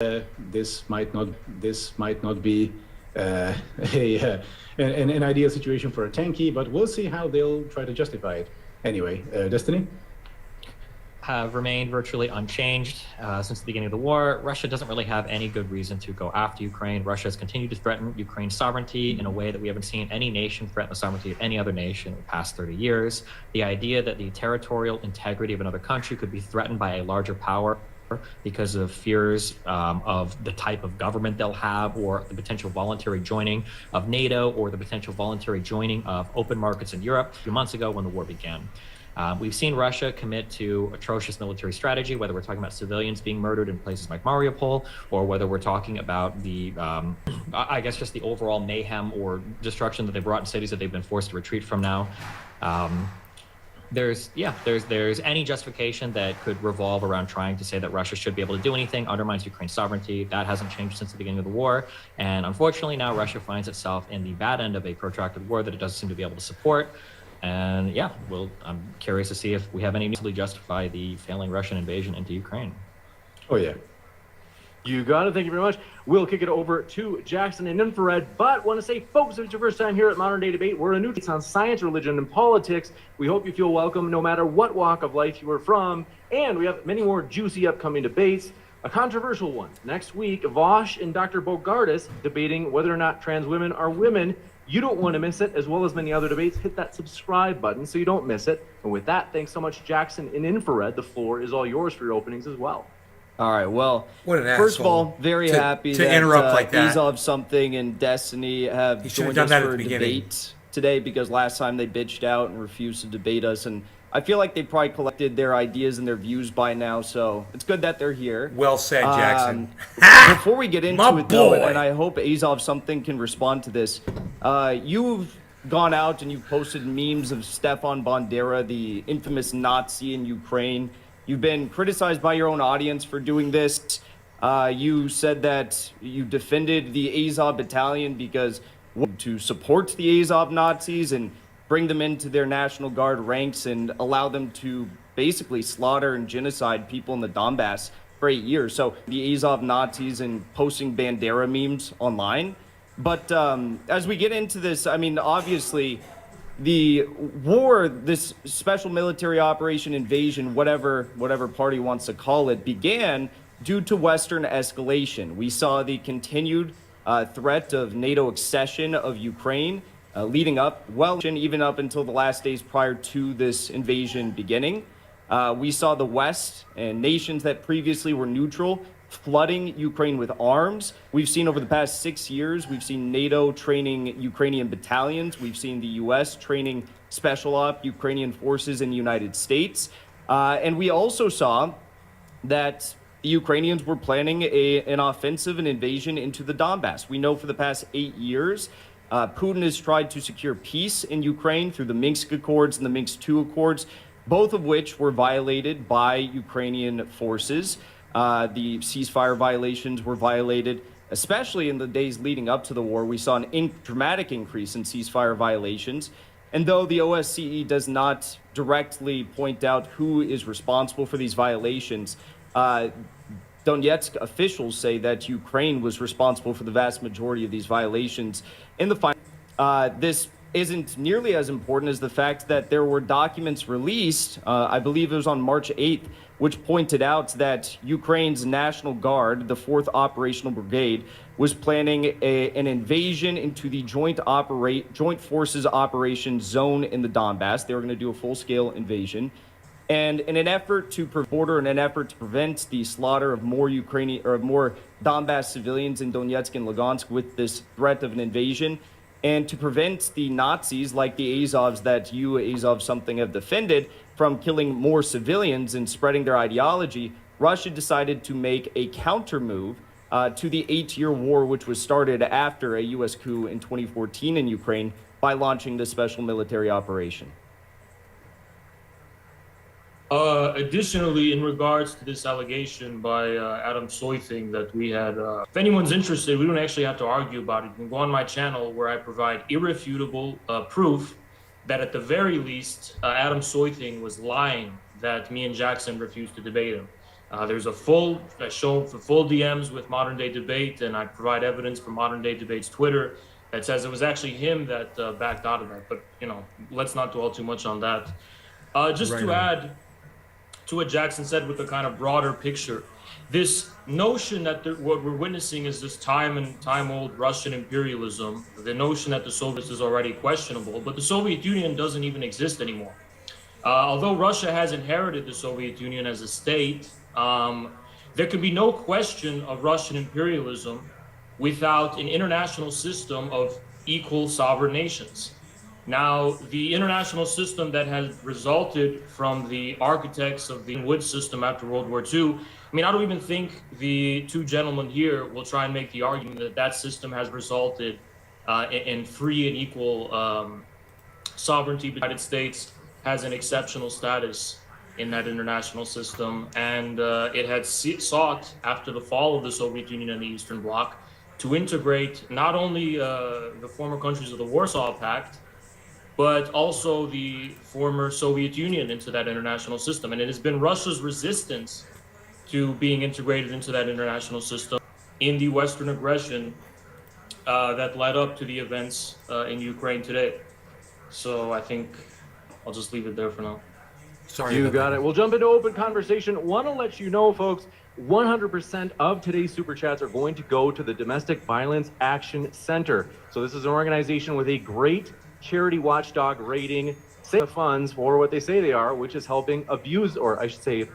this might not be an ideal situation for a tanky, but we'll see how they'll try to justify it. Anyway, Destiny? Have remained virtually unchanged since the beginning of the war. Russia doesn't really have any good reason to go after Ukraine. Russia has continued to threaten Ukraine's sovereignty in a way that we haven't seen any nation threaten the sovereignty of any other nation in the past 30 years. The idea that the territorial integrity of another country could be threatened by a larger power because of fears of the type of government they'll have, or the potential voluntary joining of NATO, or the potential voluntary joining of open markets in Europe a few months ago when the war began. We've seen Russia commit to atrocious military strategy, whether we're talking about civilians being murdered in places like Mariupol, or whether we're talking about the, I guess, just the overall mayhem or destruction that they brought in cities that they've been forced to retreat from now. There's any justification that could revolve around trying to say that Russia should be able to do anything, undermines Ukraine's sovereignty. That hasn't changed since the beginning of the war. And unfortunately, now Russia finds itself in the bad end of a protracted war that it doesn't seem to be able to support. And yeah, I'm curious to see if we have any news to justify the failing Russian invasion into Ukraine. Oh, yeah. You got it. Thank you very much. We'll kick it over to Jackson and Infrared, but want to say, folks, if it's your first time here at Modern Day Debate, we're a new take on science, religion, and politics. We hope you feel welcome no matter what walk of life you are from. And we have many more juicy upcoming debates. A controversial one. Next week, Vosh and Dr. Bogardus debating whether or not trans women are women. You don't want to miss it, as well as many other debates. Hit that subscribe button so you don't miss it. And with that, thanks so much, Jackson and Infrared. The floor is all yours for your openings as well. All right, well, what an first of asshole all, very happy to that interrupt like that. Izov Something and Destiny have joined us for a debate today, because last time they bitched out and refused to debate us, and I feel like they probably collected their ideas and their views by now, so it's good that they're here. Well said, Jackson. Before we get into it, though, and I hope Azov Something can respond to this, you've gone out and you've posted memes of Stefan Bandera, the infamous Nazi in Ukraine. You've been criticized by your own audience for doing this. You said that you defended the Azov battalion because to support the Azov Nazis and bring them into their National Guard ranks and allow them to basically slaughter and genocide people in the Donbass for 8 years. So the Azov Nazis and posting Bandera memes online. But as we get into this, I mean, obviously the war, this special military operation, invasion, whatever party wants to call it, began due to Western escalation. We saw the continued threat of NATO accession of Ukraine leading up, well, even up until the last days prior to this invasion beginning. We saw the West and nations that previously were neutral flooding Ukraine with arms. We've seen over the past 6 years, we've seen NATO training Ukrainian battalions. We've seen the U.S. training special op Ukrainian forces in the United States. And we also saw that the Ukrainians were planning an offensive, an invasion into the Donbass. We know for the past 8 years, Putin has tried to secure peace in Ukraine through the Minsk Accords and the Minsk II Accords, both of which were violated by Ukrainian forces. The ceasefire violations were violated, especially in the days leading up to the war. We saw an dramatic increase in ceasefire violations. And though the OSCE does not directly point out who is responsible for these violations, Donetsk officials say that Ukraine was responsible for the vast majority of these violations. In the final, this isn't nearly as important as the fact that there were documents released, I believe it was on March 8th, which pointed out that Ukraine's National Guard, the 4th Operational Brigade, was planning an invasion into the Joint Forces Operations Zone in the Donbass. They were going to do a full-scale invasion. And in an effort to prevent the slaughter of more Ukrainian or more Donbass civilians in Donetsk and Lugansk with this threat of an invasion, and to prevent the Nazis like the Azovs that you, Azov Something, have defended from killing more civilians and spreading their ideology, Russia decided to make a counter move to the 8-year war, which was started after a U.S. coup in 2014 in Ukraine by launching this special military operation. Additionally, in regards to this allegation by Adam Soything that we had, if anyone's interested, we don't actually have to argue about it. You can go on my channel where I provide irrefutable proof that at the very least, Adam Soything was lying that me and Jackson refused to debate him. There's a full show for full DMs with Modern Day Debate, and I provide evidence from Modern Day Debate's Twitter that says it was actually him that backed out of that. But let's not dwell too much on that. Just to add to what Jackson said with the kind of broader picture, this notion that what we're witnessing is this time-old Russian imperialism, the notion that the Soviets is already questionable, but the Soviet Union doesn't even exist anymore. Although Russia has inherited the Soviet Union as a state, there can be no question of Russian imperialism without an international system of equal sovereign nations. Now, the international system that has resulted from the architects of the Wood system after World War II, I don't even think the two gentlemen here will try and make the argument that that system has resulted in free and equal sovereignty. The United States has an exceptional status in that international system, and it had sought, after the fall of the Soviet Union and the Eastern Bloc, to integrate not only the former countries of the Warsaw Pact, but also the former Soviet Union into that international system. And it has been Russia's resistance to being integrated into that international system in the Western aggression that led up to the events in Ukraine today. So I think I'll just leave it there for now. Sorry. You got it. We'll jump into open conversation. Want to let you know, folks, 100% of today's super chats are going to go to the Domestic Violence Action Center. So this is an organization with a great charity watchdog rating, save funds for what they say they are, which is helping abuse, or I should say,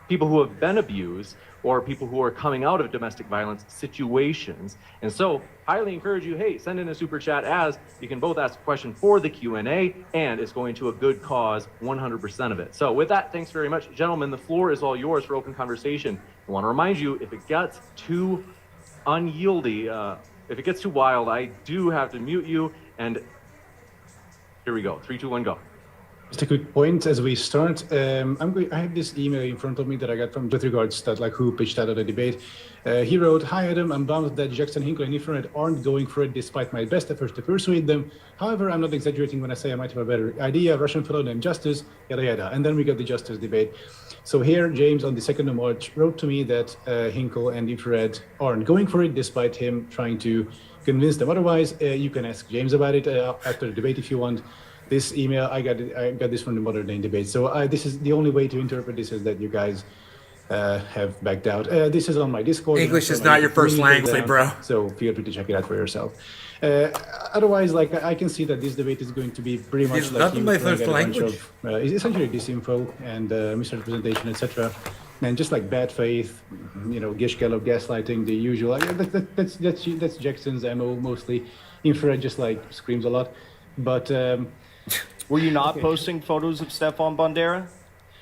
people who have been abused or people who are coming out of domestic violence situations. And so highly encourage you, hey, send in a super chat, as you can both ask a question for the Q&A, and it's going to a good cause, 100% of it. So with that, thanks very much. Gentlemen, the floor is all yours for open conversation. I want to remind you, if it gets too unyieldy, if it gets too wild, I do have to mute you. And here we go. 3, 2, 1, go. Just a quick point as we start. I have this email in front of me that I got from with regards to who pitched out of the debate. He wrote, "Hi Adam, I'm bummed that Jackson, Hinkle, and Infrared aren't going for it despite my best efforts to persuade them. However, I'm not exaggerating when I say I might have a better idea. Russian fellow named Justice, yada yada." And then we got the Justice debate. So here, James on the 2nd of March wrote to me that Hinkle and Infrared aren't going for it despite him trying to convince them otherwise. You can ask James about it after the debate if you want. This email, I got this from the Modern Day Debate. So this is the only way to interpret this, is that you guys have backed out. This is on my Discord. English is not your first language, bro. So feel free to check it out for yourself. Otherwise, I can see that this debate is going to be pretty much It's like not my first language. It's essentially disinfo and misrepresentation, etc. And just like bad faith, Gishkel of gaslighting, the usual. That's Jackson's MO mostly. Infrared just screams a lot, but. Were you not posting photos of Stefan Bandera?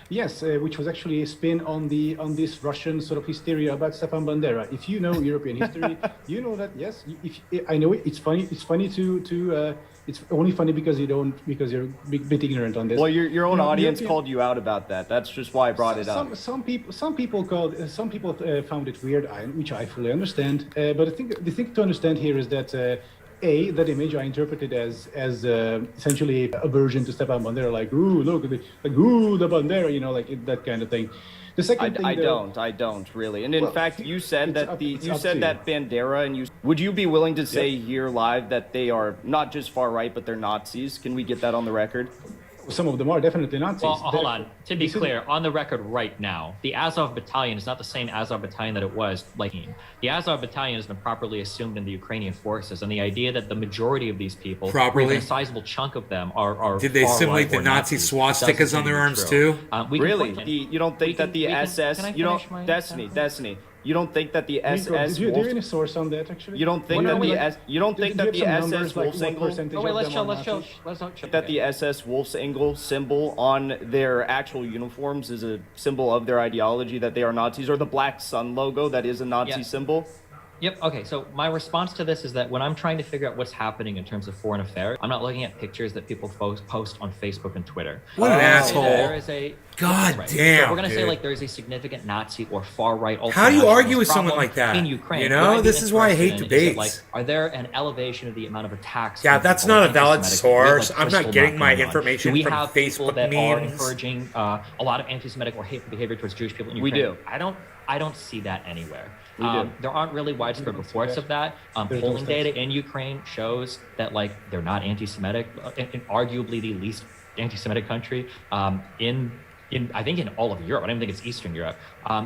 Yes, which was actually a spin on this Russian sort of hysteria about Stefan Bandera. If you know European history, you know that yes. I know it. It's funny. It's funny to. It's only funny because you're a bit ignorant on this. Well, your own audience called you out about that. That's just why I brought it up. Some people found it weird, which I fully understand. But I think the thing to understand here is that. That image I interpreted as essentially a version to Stepan Bandera, ooh, look, ooh, the Bandera, that kind of thing. The second thing, I don't really. And in fact, you said that Bandera, and would you be willing to say here live that they are not just far right, but they're Nazis? Can we get that on the record? Some of them are definitely Nazis. Well, hold on. To be clear, on the record right now, the Azov battalion is not the same Azov battalion that it was the Azov battalion has been properly assumed in the Ukrainian forces, and the idea that the majority of these people, properly, a sizable chunk of them, are did they assimilate the Nazi swastikas on their arms too? Really? You don't think that the SS? Destiny. You don't think that the SS? Do you have any source on that actually? You don't think that the SS Wolfsengel? Oh wait, let's chill. That the SS Wolfsengel symbol on their actual uniforms is a symbol of their ideology, that they are Nazis, or the Black Sun logo that is a Nazi symbol. Yep. Okay. So my response to this is that when I'm trying to figure out what's happening in terms of foreign affairs, I'm not looking at pictures that people post on Facebook and Twitter. What an asshole! There is a God right. damn. So we're gonna say there is a significant Nazi or far right. How do you argue with someone like that in Ukraine? This is why I hate debates. Are there an elevation of the amount of attacks? Yeah, that's not a valid source. I'm not getting my information from Facebook that memes. Are encouraging a lot of anti-Semitic or hateful behavior towards Jewish people in Ukraine? We do. I don't I don't see that anywhere. We do. There aren't really widespread reports of that. Polling data in Ukraine shows that like they're not anti-Semitic, and arguably the least anti-Semitic country in I think in all of Europe. I don't even think it's Eastern Europe.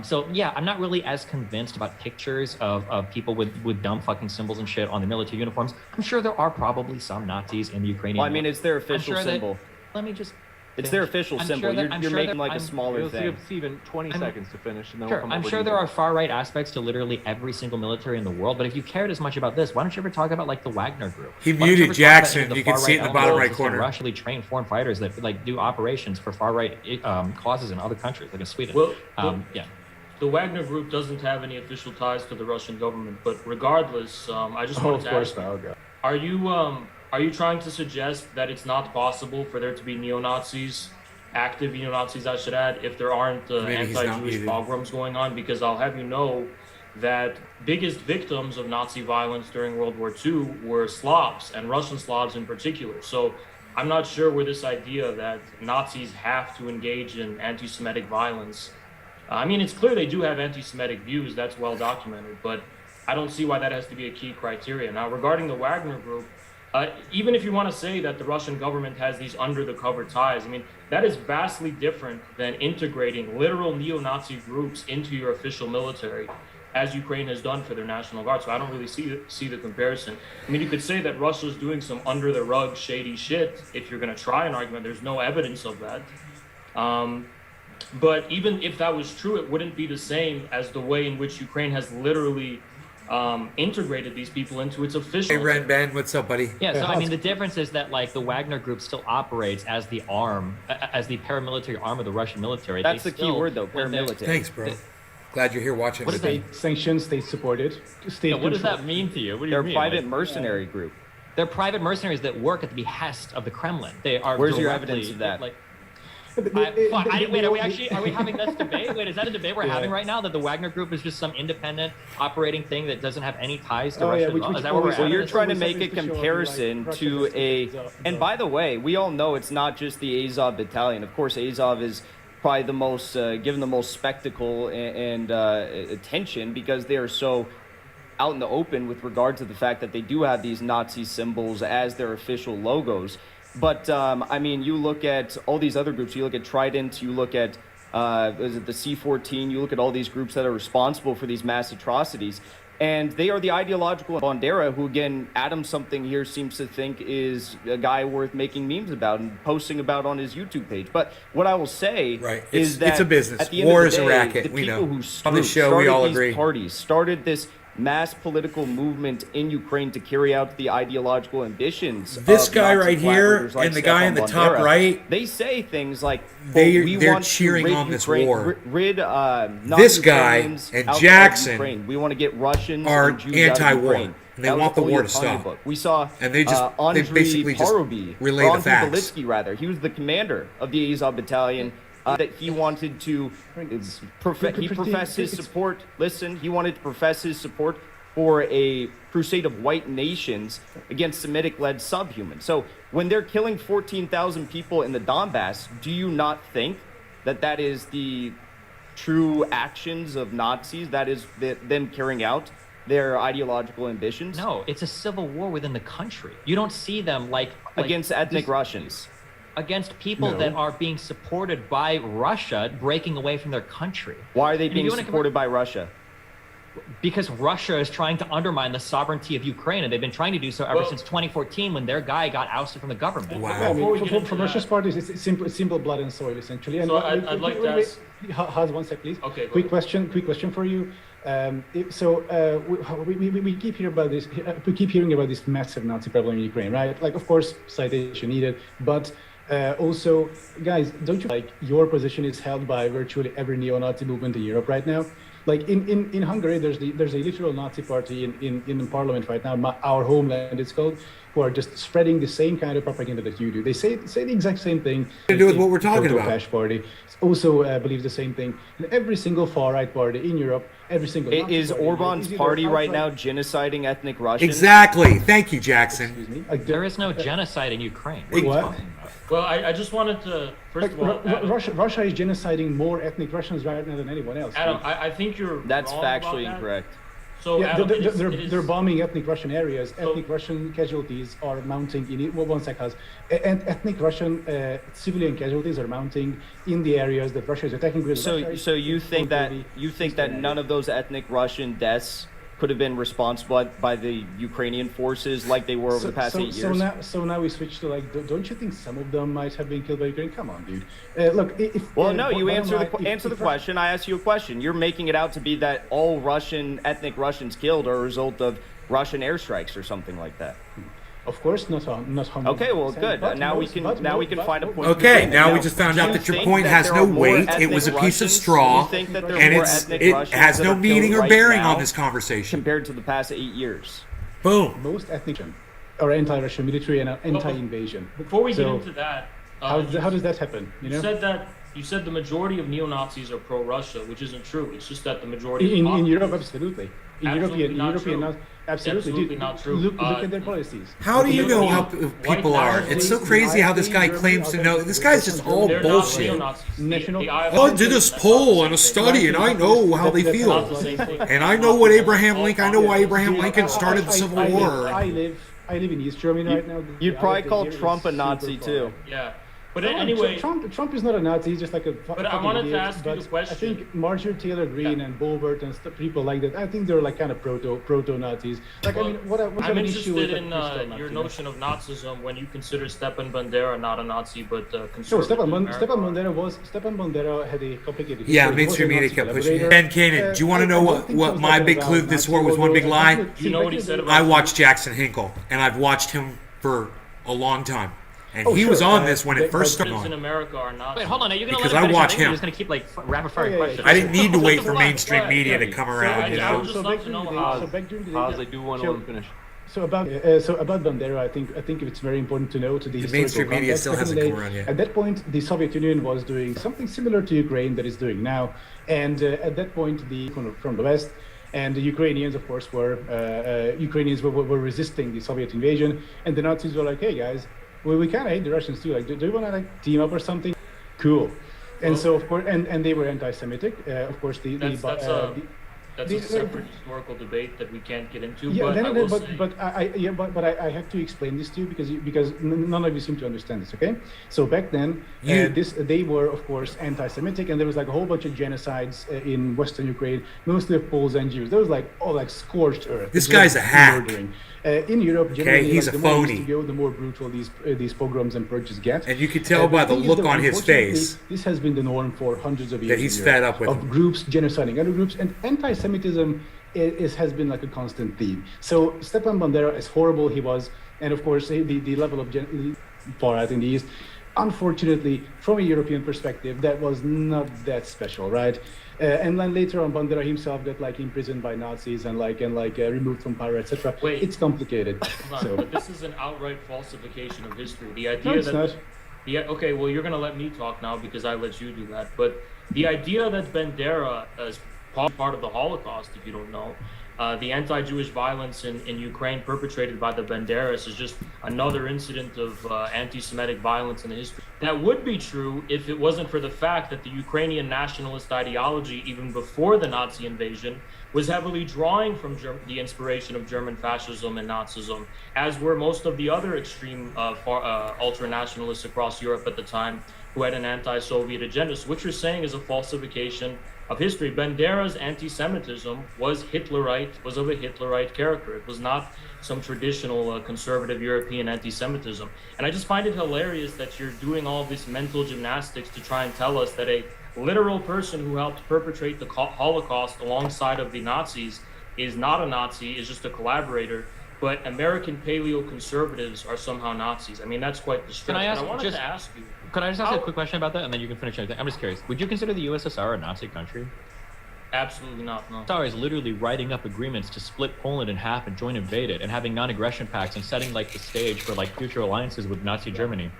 So yeah, I'm not really as convinced about pictures of people with dumb fucking symbols and shit on the military uniforms. I'm sure there are probably some Nazis in the Ukrainian. Well, I mean, it's their official symbol. Let me just. It's their official symbol. You're making like a smaller thing. Give Steven 20 seconds to finish, and then Sure, we'll come I'm over sure to there you. are far-right aspects to literally every single military in the world, but if you cared as much about this, why don't you ever talk about like the Wagner Group? He Why don't you muted ever talk about Jackson. any of the You can see it in the far-right bottom elements right and corner. Russian trained foreign fighters that like do operations for far-right causes in other countries, like in Sweden. Well, yeah. The Wagner Group doesn't have any official ties to the Russian government, but regardless, I just wanted to ask, are you trying to suggest that it's not possible for there to be neo-Nazis, active neo-Nazis, I should add, if there aren't Maybe he's not anti-Jewish muted. pogroms going on? Because I'll have you know that biggest victims of Nazi violence during World War II were Slavs, and Russian Slavs in particular. So I'm not sure where this idea that Nazis have to engage in anti-Semitic violence. I mean, it's clear they do have anti-Semitic views, that's well documented, but I don't see why that has to be a key criteria. Now, regarding the Wagner Group, even if you want to say that the Russian government has these under-the-cover ties, I mean, that is vastly different than integrating literal neo-Nazi groups into your official military, as Ukraine has done for their National Guard. So I don't really see the comparison. I mean, you could say that Russia's doing some under-the-rug shady shit if you're going to try an argument. There's no evidence of that. But even if that was true, it wouldn't be the same as the way in which Ukraine has literally integrated these people into its official. Hey, Ren Ben, what's up, buddy? Yeah, so I mean, the difference is that like the Wagner Group still operates as the arm, as the paramilitary arm of the Russian military. That's They the key still- word, though, when they're- paramilitary. Thanks, bro. Glad you're here watching. What is today. that? Sanctioned, state supported, state Yeah, what does controlled. that mean to you? What do you They're a mean? private Like, mercenary group. they're private mercenaries that work at the behest of the Kremlin. They are. Where's your directly, evidence of that? Like, Wait, wait, are we having this debate? Wait, is that a debate we're having right now? That the Wagner Group is just some independent operating thing that doesn't have any ties to Oh, yeah, Russian law? which Is that what we're always- Well, having? you're It's trying to always make a something to show, like, comparison Russia to versus a. Azov. And by the way, we all know it's not just the Azov battalion. Of course, Azov is probably the most given the most spectacle and attention because they are so out in the open with regard to the fact that they do have these Nazi symbols as their official logos. But I mean, you look at all these other groups. You look at Trident. You look at is it the C-14? You look at all these groups that are responsible for these mass atrocities, and they are the ideological Bandera, who again, Adam something here seems to think is a guy worth making memes about and posting about on his YouTube page. But what I will say Right. is that It's a business. At the end War of the is a day, racket. The We people know. who On this show, we started all these agree. parties, started this mass political movement in Ukraine to carry out the ideological ambitions. This of guy Nazi right here collaborators like and the guy in Stefan the top Bandera. right, They say things like, they're "We want cheering to rid on this Ukraine, war." Rid This guy non-Ukrainians and outside Jackson Ukraine. We want to get Russians are and Jews out of anti-war, Ukraine." and they That was want the war to Napoleon stop. book. We saw And they just- they Andrei basically just Parobi, relay the Andrei facts. Belitsky, rather. He was the commander of the Azov battalion. That he wanted to he professed his support. Listen, he wanted to profess his support for a crusade of white nations against Semitic-led subhumans. So when they're killing 14,000 people in the Donbass, do you not think that that is the true actions of Nazis? That is them carrying out their ideological ambitions? No, it's a civil war within the country. You don't see them like Against ethnic these- Russians. against people No. that are being supported by Russia breaking away from their country. Why are they And if being you wanna supported by Russia? Because Russia is trying to undermine the sovereignty of Ukraine, and they've been trying to do so ever Well- since 2014 when their guy got ousted from the government. Wow. I Before we mean, get into from that- Russia's part, it's simple blood and soil, essentially. And So I'd like to ask- Has one sec, please. Okay, go Quick ahead. question for you. We keep hearing about this. We keep hearing about this massive Nazi problem in Ukraine, right? Like, of course, citation needed, but also, guys, don't you like your position is held by virtually every neo-Nazi movement in Europe right now? Like in Hungary, there's a literal Nazi party in the parliament right now, our homeland it's called, who are just spreading the same kind of propaganda that you do. They say the exact same thing. To do with what we're talking about. Party also believes the same thing. And every single far-right party in Europe every single. Is Orban's party right now genociding ethnic Russians? Exactly. Thank you, Jackson. Excuse me. There is no genocide in Ukraine. What are you What? talking about? Well, I just wanted to first of all, Adam, Russia is genociding more ethnic Russians right now than anyone else. Adam, I think you're That's wrong about factually that. incorrect. So Yeah, Adam, they're bombing ethnic Russian areas. Ethnic Russian casualties are mounting in. Well, one sec, Haz. And ethnic Russian civilian casualties are mounting in the areas that Russia is attacking. So you think that none of those ethnic Russian deaths could have been responsible by the Ukrainian forces like they were over the past 8 years? So now we switch to like, don't you think some of them might have been killed by Ukraine? Come on, dude. Look, No, you answer the question. I asked you a question. You're making it out to be that all ethnic Russians killed are a result of Russian airstrikes or something like that. Of course, not 100%. Okay, well, good. Now we can find a point. Okay, now we just found out that your point has no weight. It was a piece of straw, and it has no meaning or bearing on this conversation. Compared to the past 8 years. Boom. Most ethnic are anti-Russian military and anti-invasion. Before we get into that, how does that happen? You said the majority of neo-Nazis are pro-Russia, which isn't true. It's just that the majority in Europe, absolutely. Absolutely Absolutely not true. Look at their policies. How do you know how people are? It's so crazy how this guy claims to know. This guy's just all bullshit. I did this poll and a study, and I know how they feel. And I know what Abraham Lincoln. I know why Abraham Lincoln started the Civil War. I live in East Germany right now. You'd probably call Trump a Nazi too. Yeah. But anyway, Trump is not a Nazi. He's just like a. But I wanted to ask you the question. I think Marjorie Taylor Greene and Boebert and people like that. I think they're like kind of proto Nazis. Like, well, I mean, what I'm interested in your notion of Nazism when you consider Stepan Bandera not a Nazi but conservative. Sure, Stepan Bandera had a complicated. Yeah, mainstream media kept pushing it. Ben Kanan, do you want to know what my big clue to this war was? One big lie. You know what he said about? I watched Jackson Hinkle, and I've watched him for a long time. And he was on this when it first started. In America are not. Wait, hold on. Are you going to Because let him I watch finish? him. You're just going to keep like rapid fire questions. I didn't need to wait for mainstream media to come around, you I would know. just like to know how. I do want to let him finish. So about Bandera, I think it's very important to know to the mainstream media still hasn't come around yet. At that point, the Soviet Union was doing something similar to Ukraine that it's doing now, and at that point, from the West. And the Ukrainians, of course, were resisting the Soviet invasion, and the Nazis were like, "Hey guys, we kind of hate the Russians too. Like, do you want to like team up or something? Cool." And so, of course, and they were anti-Semitic. Of course, That's a separate historical debate that we can't get into. Yeah, but I have to explain this to you because none of you seem to understand this. Okay, so back then, they were of course anti-Semitic, and there was like a whole bunch of genocides in Western Ukraine, mostly of Poles and Jews. There was like scorched earth. This guy's a hack. In Europe, generally, he's a phony. The more brutal these pogroms and purges get. And you can tell by the look on his face. This has been the norm for hundreds of years. That he's fed up with of groups genociding other groups, and anti-Semitism has been like a constant theme. So Stepan Bandera, as horrible he was, and of course the level of far out in the east, unfortunately, from a European perspective, that was not that special, right? And then later on, Bandera himself got like imprisoned by Nazis and removed from power, etc. Wait, it's complicated. But this is an outright falsification of history. The idea no, it's not. Okay, well, you're gonna let me talk now because I let you do that. But the idea that Bandera is part of the Holocaust, if you don't know, the anti-Jewish violence in Ukraine perpetrated by the Banderas is just another incident of anti-Semitic violence in the history. That would be true if it wasn't for the fact that the Ukrainian nationalist ideology, even before the Nazi invasion, was heavily drawing from the inspiration of German fascism and Nazism, as were most of the other extreme ultra-nationalists across Europe at the time who had an anti-Soviet agenda. So what you're saying is a falsification of history. Bandera's anti-Semitism was of a Hitlerite character. It was not some traditional conservative European anti-Semitism. And I just find it hilarious that you're doing all this mental gymnastics to try and tell us that a literal person who helped perpetrate the Holocaust alongside of the Nazis is not a Nazi, is just a collaborator. But American paleo-conservatives are somehow Nazis. I mean, that's quite the stretch. I wanted to ask you. Could I just ask a quick question about that, and then you can finish everything? I'm just curious. Would you consider the USSR a Nazi country? Absolutely not, no. USSR is literally writing up agreements to split Poland in half and join invade it, and having non-aggression pacts and setting like the stage for like future alliances with Nazi Germany.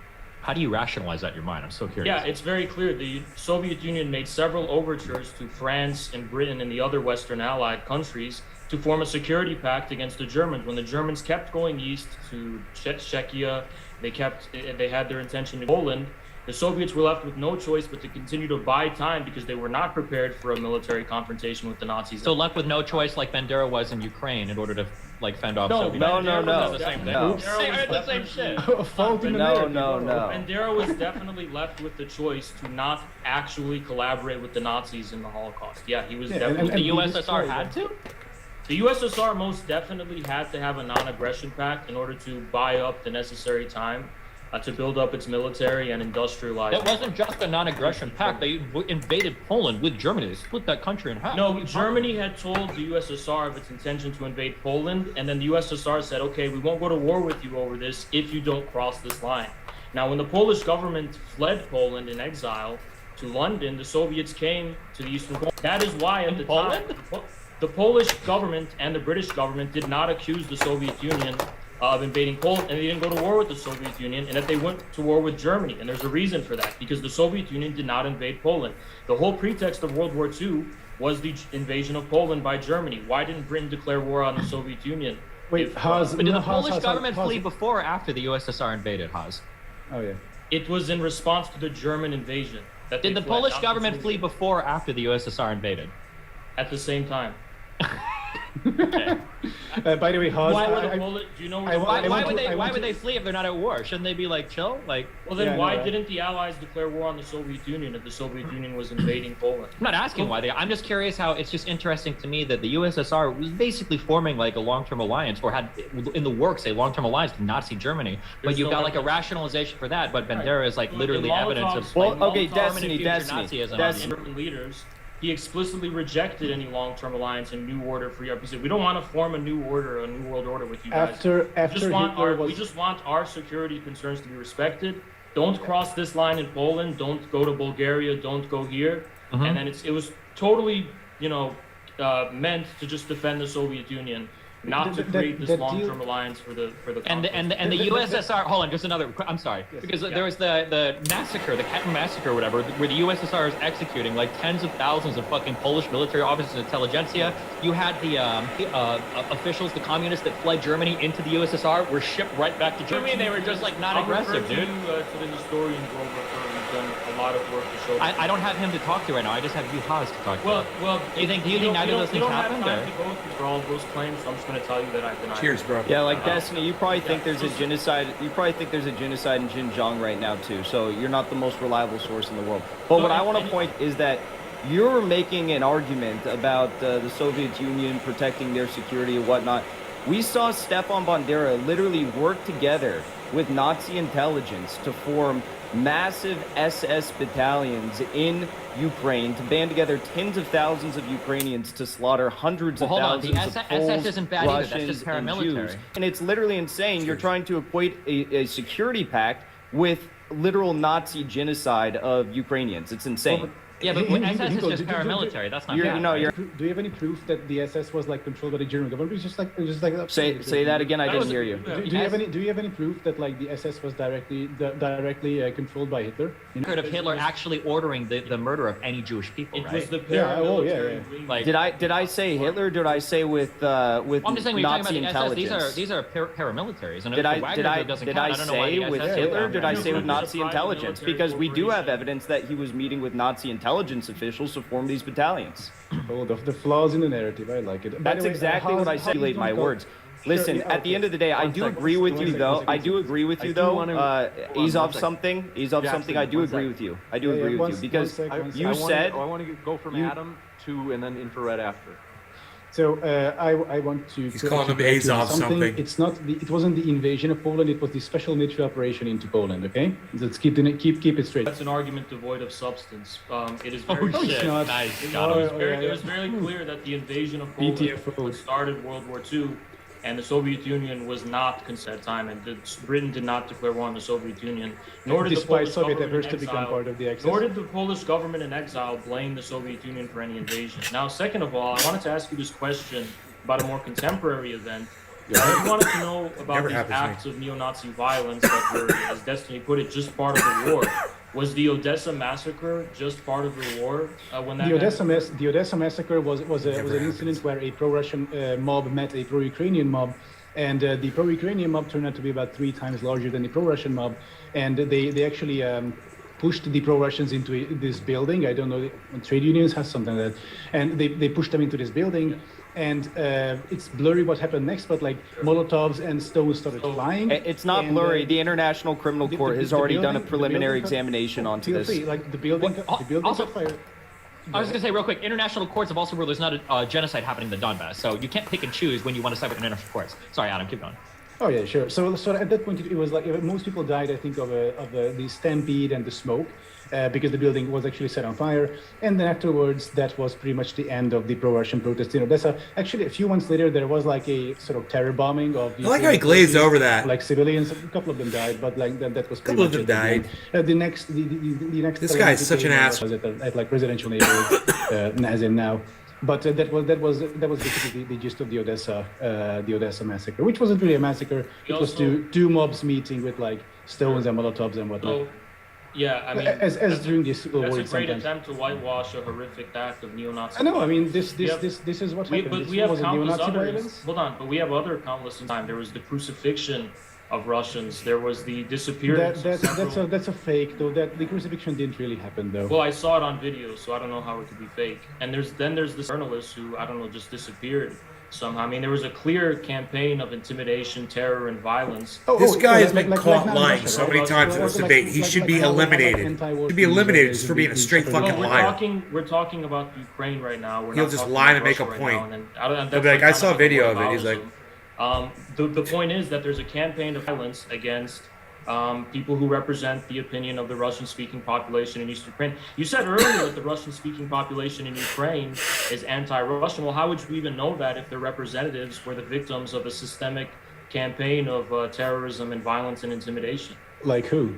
How do you rationalize that in your mind? I'm so curious. Yeah, it's very clear. The Soviet Union made several overtures to France and Britain and the other Western allied countries to form a security pact against the Germans. When the Germans kept going east to Czechia, they had their intention in Poland. The Soviets were left with no choice but to continue to buy time because they were not prepared for a military confrontation with the Nazis. So left with no choice, like Bandera was in Ukraine, in order to like fend off. No, Soviet. No. The same thing. No. They are the same shit. No. Bandera was definitely left with the choice to not actually collaborate with the Nazis in the Holocaust. Yeah, he was definitely. The USSR had to. The USSR most definitely had to have a non-aggression pact in order to buy up the necessary time to build up its military and industrialize. It wasn't just a non-aggression pact. They invaded Poland with Germany. They split that country in half. No, Germany had told the USSR of its intention to invade Poland, and then the USSR said, okay, we won't go to war with you over this if you don't cross this line. Now, when the Polish government fled Poland in exile to London, the Soviets came to the Eastern Poland. That is why at the time, the Polish government and the British government did not accuse the Soviet Union of invading Poland, and they didn't go to war with the Soviet Union, and that they went to war with Germany. And there's a reason for that, because the Soviet Union did not invade Poland. The whole pretext of World War II was the invasion of Poland by Germany. Why didn't Britain declare war on the Soviet Union? Wait, But did the Polish government flee before or after the USSR invaded, Haz? Oh, yeah. It was in response to the German invasion. Did the Polish government flee before or after the USSR invaded? At the same time. Okay. By the way, Haz, Why were the Polish? Do you know? Why would they flee if they're not at war? Shouldn't they be like chill? Like, well, then why didn't the Allies declare war on the Soviet Union if the Soviet Union was invading Poland? I'm not asking why they. I'm just curious how it's just interesting to me that the USSR was basically forming like a long-term alliance, or had in the works a long-term alliance with Nazi Germany. But you've got like a rationalization for that. But Bandera is like literally evidence of. Well, okay, Destiny. German leaders. He explicitly rejected any long-term alliance and New Order for Europe. He said, "We don't want to form a new order, a new world order with you guys. We just want our security concerns to be respected. Don't cross this line in Poland. Don't go to Bulgaria. Don't go here." And then it was totally, meant to just defend the Soviet Union, not to create this long-term alliance for the. And the USSR. Hold on, just another. I'm sorry, because there was the massacre, the Katyn massacre, or whatever, where the USSR is executing like tens of thousands of fucking Polish military officers and intelligentsia. You had the officials, the communists that fled Germany into the USSR, were shipped right back to Germany. They were just like not aggressive, dude. To the historian who's done a lot of work to show. I don't have him to talk to right now. I just have you, Haz, to talk to. Well, do you think neither of those things happened? I don't have time to go through all of those claims, so I'm just going to tell you that I deny. Cheers, bro. Yeah, like Destiny, you probably think there's a genocide. You probably think there's a genocide in Xinjiang right now too. So you're not the most reliable source in the world. But what I want to point is that you're making an argument about the Soviet Union protecting their security and whatnot. We saw Stefan Bandera literally work together with Nazi intelligence to form massive SS battalions in Ukraine to band together tens of thousands of Ukrainians to slaughter hundreds of thousands of Poles, SS isn't bad either. That's Russians, just and paramilitary. Jews. And it's literally insane. You're trying to equate a security pact with literal Nazi genocide of Ukrainians. It's insane. Yeah, but SS is just paramilitary. That's not. Do you have any proof that the SS was like controlled by the German government? It's just like Say that again. I didn't hear you. Do you have any proof that like the SS was directly controlled by Hitler? Heard of Hitler actually ordering the murder of any Jewish people, right? It was the paramilitary. Like, did I say Hitler? Did I say with I'm just saying, when you're talking Nazi about the intelligence? SS, these are paramilitaries. And did I say say with Hitler? Or did I say with Nazi intelligence? Because we do have evidence that he was meeting with Nazi intelligence officials to form these battalions. Oh, the flaws in the narrative. I like it. That's exactly what I simulate my words. Listen, at the end of the day, I do agree with you though. Azov something. I do agree with you. I do agree with you because you said. I want to go from Adam to and then infrared after. So I want to. He's calling him Azov something. It's not. It wasn't the invasion of Poland. It was the special military operation into Poland. Okay, let's keep it straight. That's an argument devoid of substance. It is very. Nice. It was very clear that the invasion of Poland started World War II, and the Soviet Union was not consent time, and Britain did not declare war on the Soviet Union. Nor did despite Soviet efforts to become part of the Axis. Nor did the Polish government in exile blame the Soviet Union for any invasion. Now, second of all, I wanted to ask you this question about a more contemporary event. If you wanted to know about Never these happens to me. acts of neo-Nazi violence that were, as Destiny put it, just part of the war, was the Odessa Massacre just part of the war when that happened? The Odessa Massacre was an incident where a pro-Russian mob met a pro-Ukrainian mob, and the pro-Ukrainian mob turned out to be about 3 times larger than the pro-Russian mob, and they actually pushed the pro-Russians into this building. I don't know, trade unions has something like that, and they pushed them into this building. And it's blurry what happened next, but like Molotovs and stones started flying. It's not blurry. The International Criminal Court has already done a preliminary examination onto this. Like the building also, caught fire. I was going to say real quick, international courts have also ruled there's not a genocide happening in the Donbass, so you can't pick and choose when you want to side with international courts. Sorry, Adam, keep going. Oh yeah, sure. So at that point, it was like most people died, I think, of the stampede and the smoke, because the building was actually set on fire. And then afterwards, that was pretty much the end of the pro-Russian protests in Odessa. Actually, a few months later, there was like a sort of terror bombing of. I like how he glazed over that. Like civilians, a couple of them died, but like that was. A couple of them died. The next. This guy is such an ass. At like presidential neighborhood, as in now. But that was basically the gist of the Odessa massacre, which wasn't really a massacre. It was two mobs meeting with like stones and Molotovs and whatnot. So, yeah, I mean, as during the Civil War. That's a great attempt to whitewash a horrific act of neo-Nazi. I know. I mean, violence. this is what happened. But we have countless others. Hold on, but we have other countless in time. There was the crucifixion of Russians. There was the disappearance. That's a fake though. That the crucifixion didn't really happen though. Well, I saw it on video, so I don't know how it could be fake. And there's this journalist who I don't know just disappeared somehow. I mean, there was a clear campaign of intimidation, terror, and violence. This guy has been caught lying so many times in this debate. He should be eliminated. He should be eliminated just for being a straight fucking liar. We're talking about Ukraine right now. He'll just lie to make a point. He'll be like, I saw a video of it. He's like. The point is that there's a campaign of violence against people who represent the opinion of the Russian-speaking population in Eastern Ukraine. You said earlier that the Russian-speaking population in Ukraine is anti-Russian. Well, how would you even know that if their representatives were the victims of a systemic campaign of terrorism and violence and intimidation? Like who?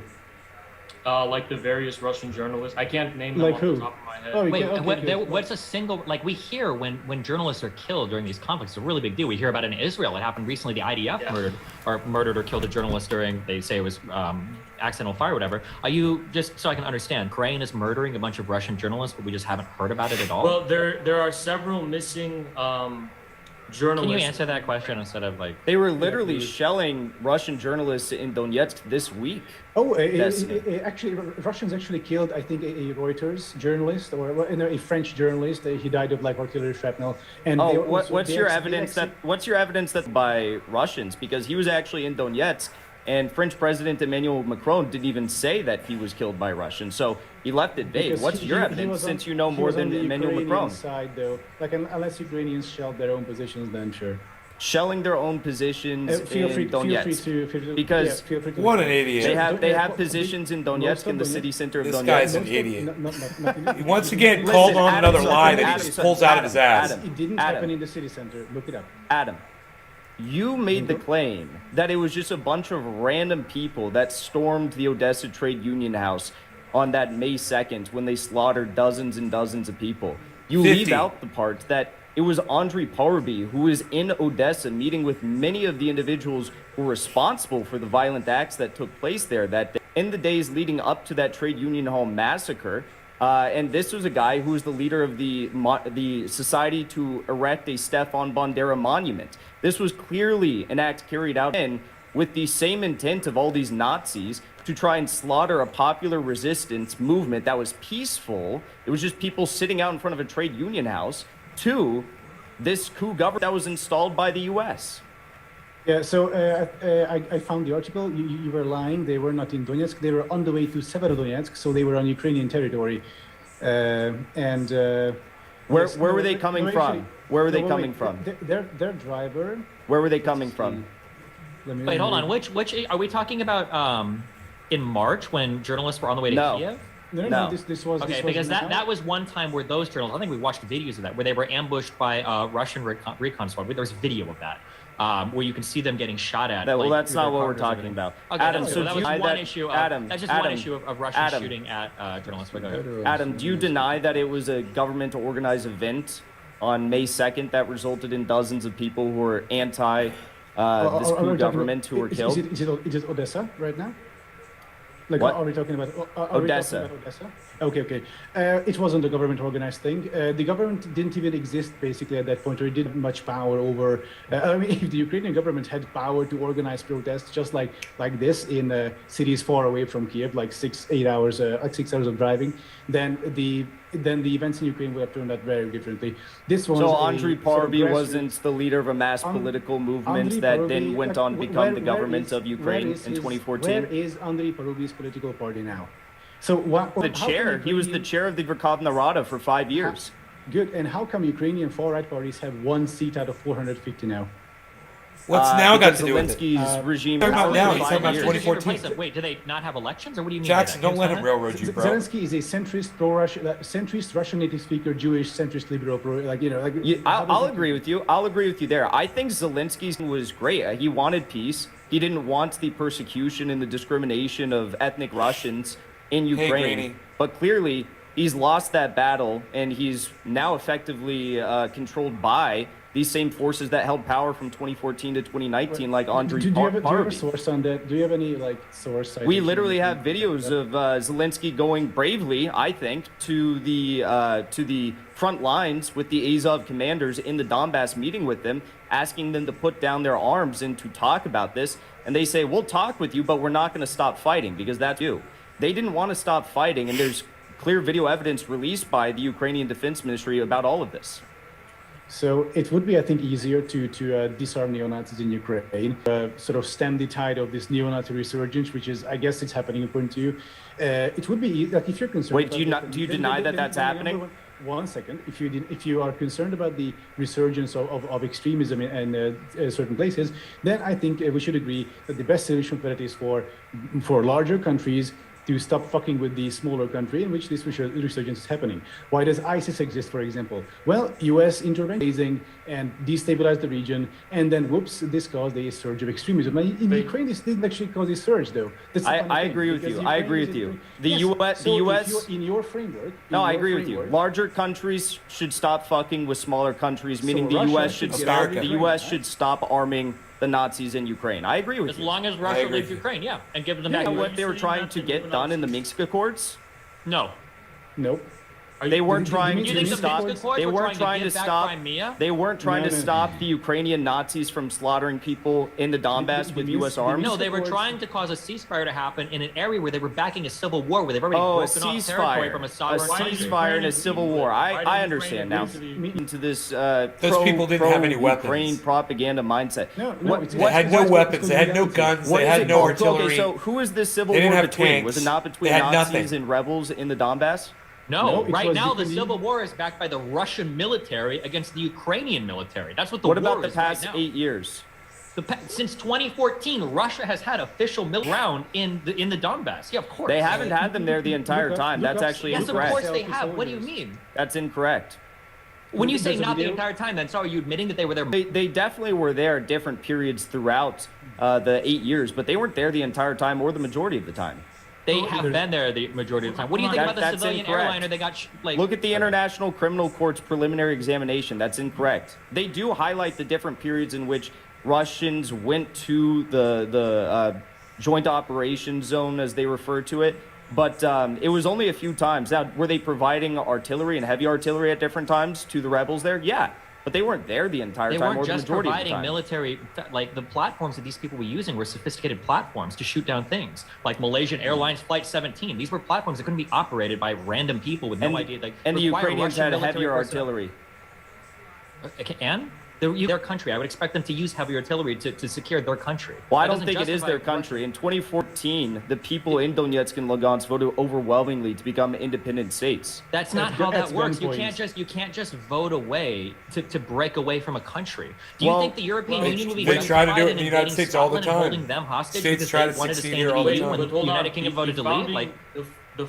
Like the various Russian journalists. I can't name them off the top of my head. Oh, Wait, what's a single, like we hear when journalists are killed during these conflicts, it's a really big deal. We hear about it in Israel. It happened recently. The IDF murdered or killed a journalist during, they say it was accidental fire or whatever. Are you, just so I can understand, Ukraine is murdering a bunch of Russian journalists, but we just haven't heard about it at all? Well, there are several missing journalists. Can you answer that question instead of like... They were literally shelling Russian journalists in Donetsk this week. Oh, actually, Russians actually killed, I think, a Reuters journalist or a French journalist. He died of like artillery shrapnel. And what's your evidence that by Russians? Because he was actually in Donetsk, and French President Emmanuel Macron didn't even say that he was killed by Russians. So he left it vague. What's your evidence, since you know more than Emmanuel Macron? Side, though. Like, unless Ukrainians shelled their own positions, then sure. Shelling their own positions in Donetsk. Because what an idiot. They have positions in Donetsk, in the city center of Donetsk. This guy's an idiot. He once again called on another lie that he just pulls out of his ass. It didn't happen in the city center. Look it up. Adam, you made the claim that it was just a bunch of random people that stormed the Odessa Trade Union House on that May 2nd when they slaughtered dozens and dozens of people. You 50. leave out the part that it was Andriy Paruby who was in Odessa meeting with many of the individuals who were responsible for the violent acts that took place there that day. In the days leading up to that Trade Union Hall massacre. And this was a guy who was the leader of the Society to erect a Stefan Bandera monument. This was clearly an act carried out with the same intent of all these Nazis to try and slaughter a popular resistance movement that was peaceful. It was just people sitting out in front of a trade union house to this coup government that was installed by the U.S. Yeah, so I found the article. You were lying. They were not in Donetsk. They were on the way to Severodonetsk, so they were on Ukrainian territory. Where were they coming from? Where were they coming from? Their driver. Where were they coming from? Wait, hold on. Which are we talking about? In March, when journalists were on the way to Kiev? No. This was okay, because that was one time where those journalists, I think we watched videos of that, where they were ambushed by Russian recon squad. There's video of that, where you can see them getting shot at. Well, that's not what we're talking about. Okay, Adam, so that was one issue. That's just one issue of Russia shooting at journalists. Adam, do you deny that it was a government-organized event on May 2nd that resulted in dozens of people who were anti this coup government who were killed. Is it Odessa right now? Like, What? are we talking about Odessa? Odessa? Okay. It wasn't a government organized thing. The government didn't even exist basically at that point, or it didn't have much power over. I mean, if the Ukrainian government had power to organize protests just like this in cities far away from Kiev, like 6 hours of driving, then the events in Ukraine would have turned out very differently. This one. So Andrei Parubij wasn't the leader of a mass political movement that then went on to become the government of Ukraine in 2014. Where is Andrei Parubij's political party now? So what? The chair. He was the chair of the Verkhovna Rada for 5 years. Good. And how come Ukrainian far-right parties have 1 seat out of 450 now? What's now got to do with it? Zelensky's regime. Talking about now, he's talking about years. 2014. Wait, do they not have elections, or what do you mean? Jackson, by that? don't let him railroad you, bro. Zelensky is a centrist, pro-Russian, centrist, Russian native speaker, Jewish, centrist, liberal, I'll agree with you. I'll agree with you there. I think Zelensky was great. He wanted peace. He didn't want the persecution and the discrimination of ethnic Russians in Ukraine. But clearly, he's lost that battle, and he's now effectively controlled by these same forces that held power from 2014 to 2019, like Andrei Do you have a Parubij. source on that? Do you have any source? We literally have videos of Zelensky going bravely, I think, to the front lines with the Azov commanders in the Donbass, meeting with them, asking them to put down their arms and to talk about this. And they say, we'll talk with you, but we're not going to stop fighting, because that's you. They didn't want to stop fighting, and there's clear video evidence released by the Ukrainian Defense Ministry about all of this. So it would be, I think, easier to disarm neo-Nazis in Ukraine, sort of stem the tide of this neo-Nazi resurgence, which is, I guess, it's happening according to you. It would be like, if you're concerned. Wait, do you deny that that's happening? 1 second. If you are concerned about the resurgence of extremism in certain places, then I think we should agree that the best solution for that is for larger countries to stop fucking with the smaller country in which this resurgence is happening. Why does ISIS exist, for example? Well, US intervened and destabilized the region, and then whoops, this caused a surge of extremism. Now, in Ukraine, this didn't actually cause a surge, though. I agree with you. I agree with you. The US, in your framework. No, I agree with you. Larger countries should stop fucking with smaller countries, meaning the US should start. The US should stop arming the Nazis in Ukraine. I agree with you. As long as Russia leaves Ukraine, yeah, and give them back. You know what they were trying to get done in the Minsk Accords? No. Nope. They weren't trying to think the stop. Minsk Accords They were weren't trying to give back stop. Crimea? They weren't trying to No. stop the Ukrainian Nazis from slaughtering people in the Donbass with Minsk- U.S. arms. No, they were trying to cause a ceasefire to happen in an area where they were backing a civil war, where they've already broken off territory from a sovereign country. ceasefire and a civil war. I understand now. Into this those people didn't have any weapons. Ukraine propaganda mindset. They had no weapons. They had no guns. They had no artillery. Okay, so who is this civil They didn't war have between? tanks. Was it not between They had Nazis nothing. and rebels in the Donbass? No, it right was now the Ukrainian- civil war is backed by the Russian military against the Ukrainian military. That's what the What war about the is right past now. 8 years? Since 2014, Russia has had official military ground in the Donbass. Yeah, of course. They haven't had them there the entire time. That's actually Yes, of incorrect. course they have. What do you mean? That's incorrect. When you say There's a not the video. entire time, then so are you admitting that they were there? They definitely were there at different periods throughout the 8 years, but they weren't there the entire time or the majority of the time. They have been there the majority of the time. What do you think about the That's civilian incorrect. airliner? They got Look at the International Criminal Court's preliminary examination. That's incorrect. They do highlight the different periods in which Russians went to the joint operations zone, as they refer to it. But it was only a few times. Now, were they providing artillery and heavy artillery at different times to the rebels there? Yeah. But they weren't there the entire They time weren't or the just majority of the providing time. military, like the platforms that these people were using were sophisticated platforms to shoot down things, like Malaysian Airlines Flight 17. These were platforms that couldn't be operated by random people with no idea. Like, And the require Ukrainians Russian had military heavier personnel. artillery. And their country. I would expect them to use heavy artillery to secure their country. Well, I That don't doesn't think it is justify their country. In 2014, the people in Donetsk and Lugansk voted overwhelmingly to become independent states. That's not That's how good- that that's works. You gunpoint. can't just vote away to break away from a country. Do you Well, think the European they- Union would be they try to do it in the justified United invading States all the Scotland and time. holding them hostage States because try they to wanted to succeed stay in here the all the EU time. when But the United Kingdom voted to leave? Like,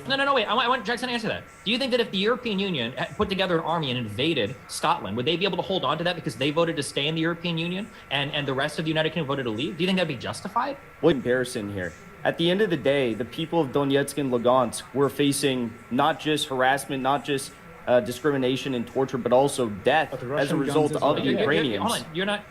no, wait. I want Jackson to answer that. Do you think that if the European Union had put together an army and invaded Scotland, would they be able to hold on to that because they voted to stay in the European Union and the rest of the United Kingdom voted to leave? Do you think that'd be justified? What comparison here? At the end of the day, the people of Donetsk and Lugansk were facing not just harassment, not just discrimination and torture, but also death But the as a Russian result guns as of well. the You're- Ukrainians.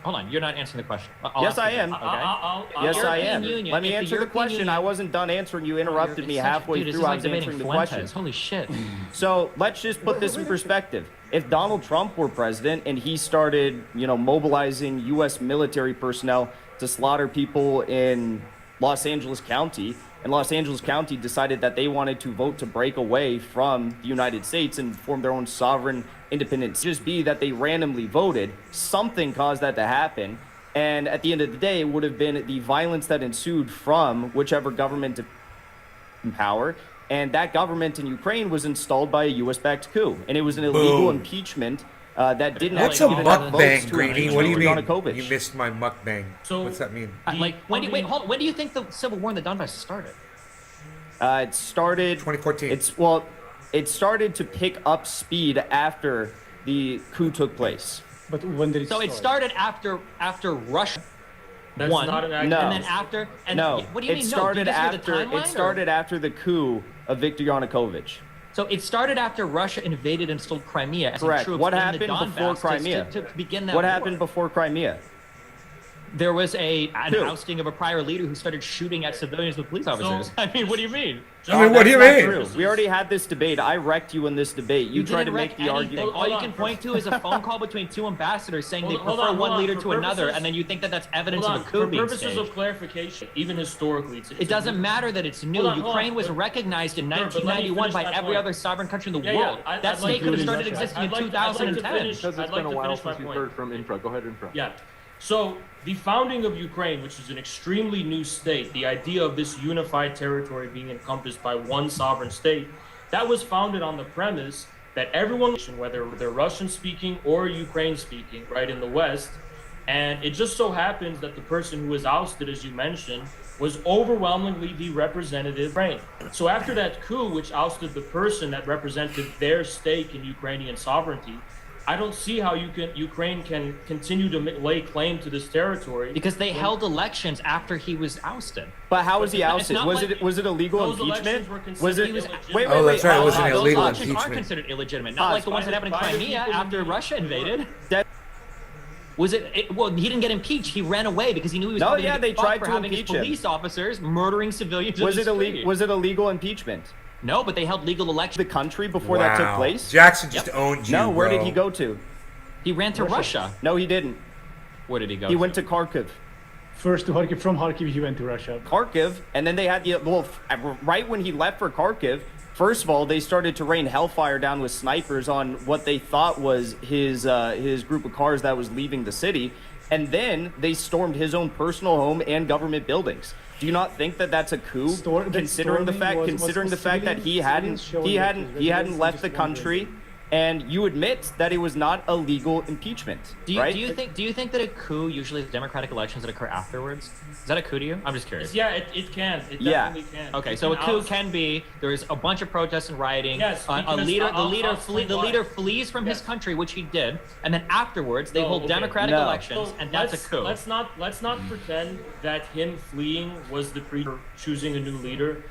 Hold on. You're not answering the question. I'll Yes, ask I you am. that, okay? Yes, I am. European Union- Let me if the answer the European question. Union- I wasn't done answering. You interrupted me halfway Dude, through. I was debating answering the Fuentes. question. Holy shit. So let's just put this in perspective. If Donald Trump were president and he started, mobilizing U.S. military personnel to slaughter people in Los Angeles County, and Los Angeles County decided that they wanted to vote to break away from the United States and form their own sovereign independence, just be that they randomly voted, something caused that to happen. And at the end of the day, it would have been the violence that ensued from whichever government in power. And that government in Ukraine was installed by a U.S.-backed coup. And it was an illegal Boom. impeachment that didn't What's actually a even have votes mukbang, to Greeny? impeach What do you mean? Yanukovych. You missed my mukbang. So- What's that mean? When do you think the civil war in the Donbass started? It started 2014. It started to pick up speed after the coup took place. But when did it So start? it started after Russia That's won, not an accurate. No. and then after. And No, what do you it mean? started no? Do you disagree after with the timeline, it started after the coup of Viktor Yanukovych. So it started after Russia invaded and stole Crimea. As Correct. troops What in happened the Donbass before Crimea? To begin that What war. happened before Crimea? There was an Coup. ousting of a prior leader who started shooting at civilians with police officers. I mean, what do you mean? I mean, what do you That's mean? not true. We already had this debate. I wrecked you in this debate. You tried to didn't make wreck the anything. argument. All you Hold can on. point to is a phone call between two ambassadors saying they Hold prefer on, one leader for to another, purposes- and then you think that that's evidence Hold on. of a coup For being purposes staged. of clarification, even historically, It doesn't matter that it's new. Hold on, Ukraine was recognized in Sure, but let me 1991 finish by my every point. other sovereign country in the Yeah, yeah, world. I'd That like state could have to- started I'd existing in like to 2010. finish- Because I'd it's like been a to while finish my since we've point. heard from Infra. Go ahead, Infra. Yeah. So the founding of Ukraine, which is an extremely new state, the idea of this unified territory being encompassed by one sovereign state, that was founded on the premise that everyone, whether they're Russian speaking or Ukraine speaking, right, in the West, and it just so happens that the person who was ousted, as you mentioned, was overwhelmingly the representative of Ukraine. So after that coup, which ousted the person that represented their stake in Ukrainian sovereignty, I don't see how Ukraine can continue to lay claim to this territory Because they held elections after he was ousted. But how was he It's ousted? not Was like- it illegal Those impeachment? elections were Was it? considered illegitimate. Wait, Oh, that's right, it was an Those illegal elections are impeachment. considered illegitimate, not like the ones that happened in by the Crimea people who after did it. Russia invaded. That- Was it? Well, he didn't get impeached. He ran away because he knew he was No, probably yeah, gonna they get fucked tried for to having his impeach him. police officers murdering civilians. in Was the it illegal? street. Was it illegal impeachment? No, but they held legal elections. The country before that took Wow. place? Jackson just owned you, No, where did bro. he go to? He ran to Russia. No, he didn't. Where did he go? He went to Kharkiv. First to Kharkiv, from Kharkiv he went to Russia. Kharkiv, and then they had right when he left for Kharkiv, first of all, they started to rain hellfire down with snipers on what they thought was his group of cars that was leaving the city, and then they stormed his own personal home and government buildings. Do you not think that that's a coup, considering the fact that he hadn't left the country? And you admit that it was not a legal impeachment, right? Do you think that a coup usually is democratic elections that occur afterwards? Is that a coup to you? I'm just curious. Yeah, it can. It Yeah. definitely can. Okay, It so a can coup oust- can be there's a bunch of protests and rioting. Yes, a because leader, I'll the why. leader flees from his Yes. country, which he did, and then afterwards they No, hold okay. democratic No. elections, So and that's a coup. Let's not pretend that him fleeing was the pre choosing a new leader.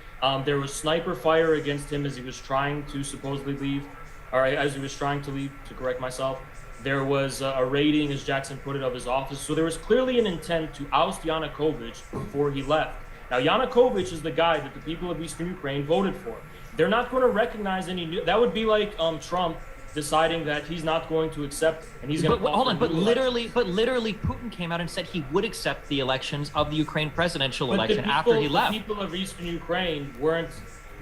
There was sniper fire against him as he was trying to supposedly leave. All right, as he was trying to leave, to correct myself. There was a raiding, as Jackson put it, of his office. So there was clearly an intent to oust Yanukovych before he left. Now, Yanukovych is the guy that the people of Eastern Ukraine voted for. They're not going to recognize any new. That would be like Trump deciding that he's not going to accept, and he's going to. Hold on, but literally, Putin came out and said he would accept the elections of the Ukraine presidential election after he left. The people of Eastern Ukraine weren't.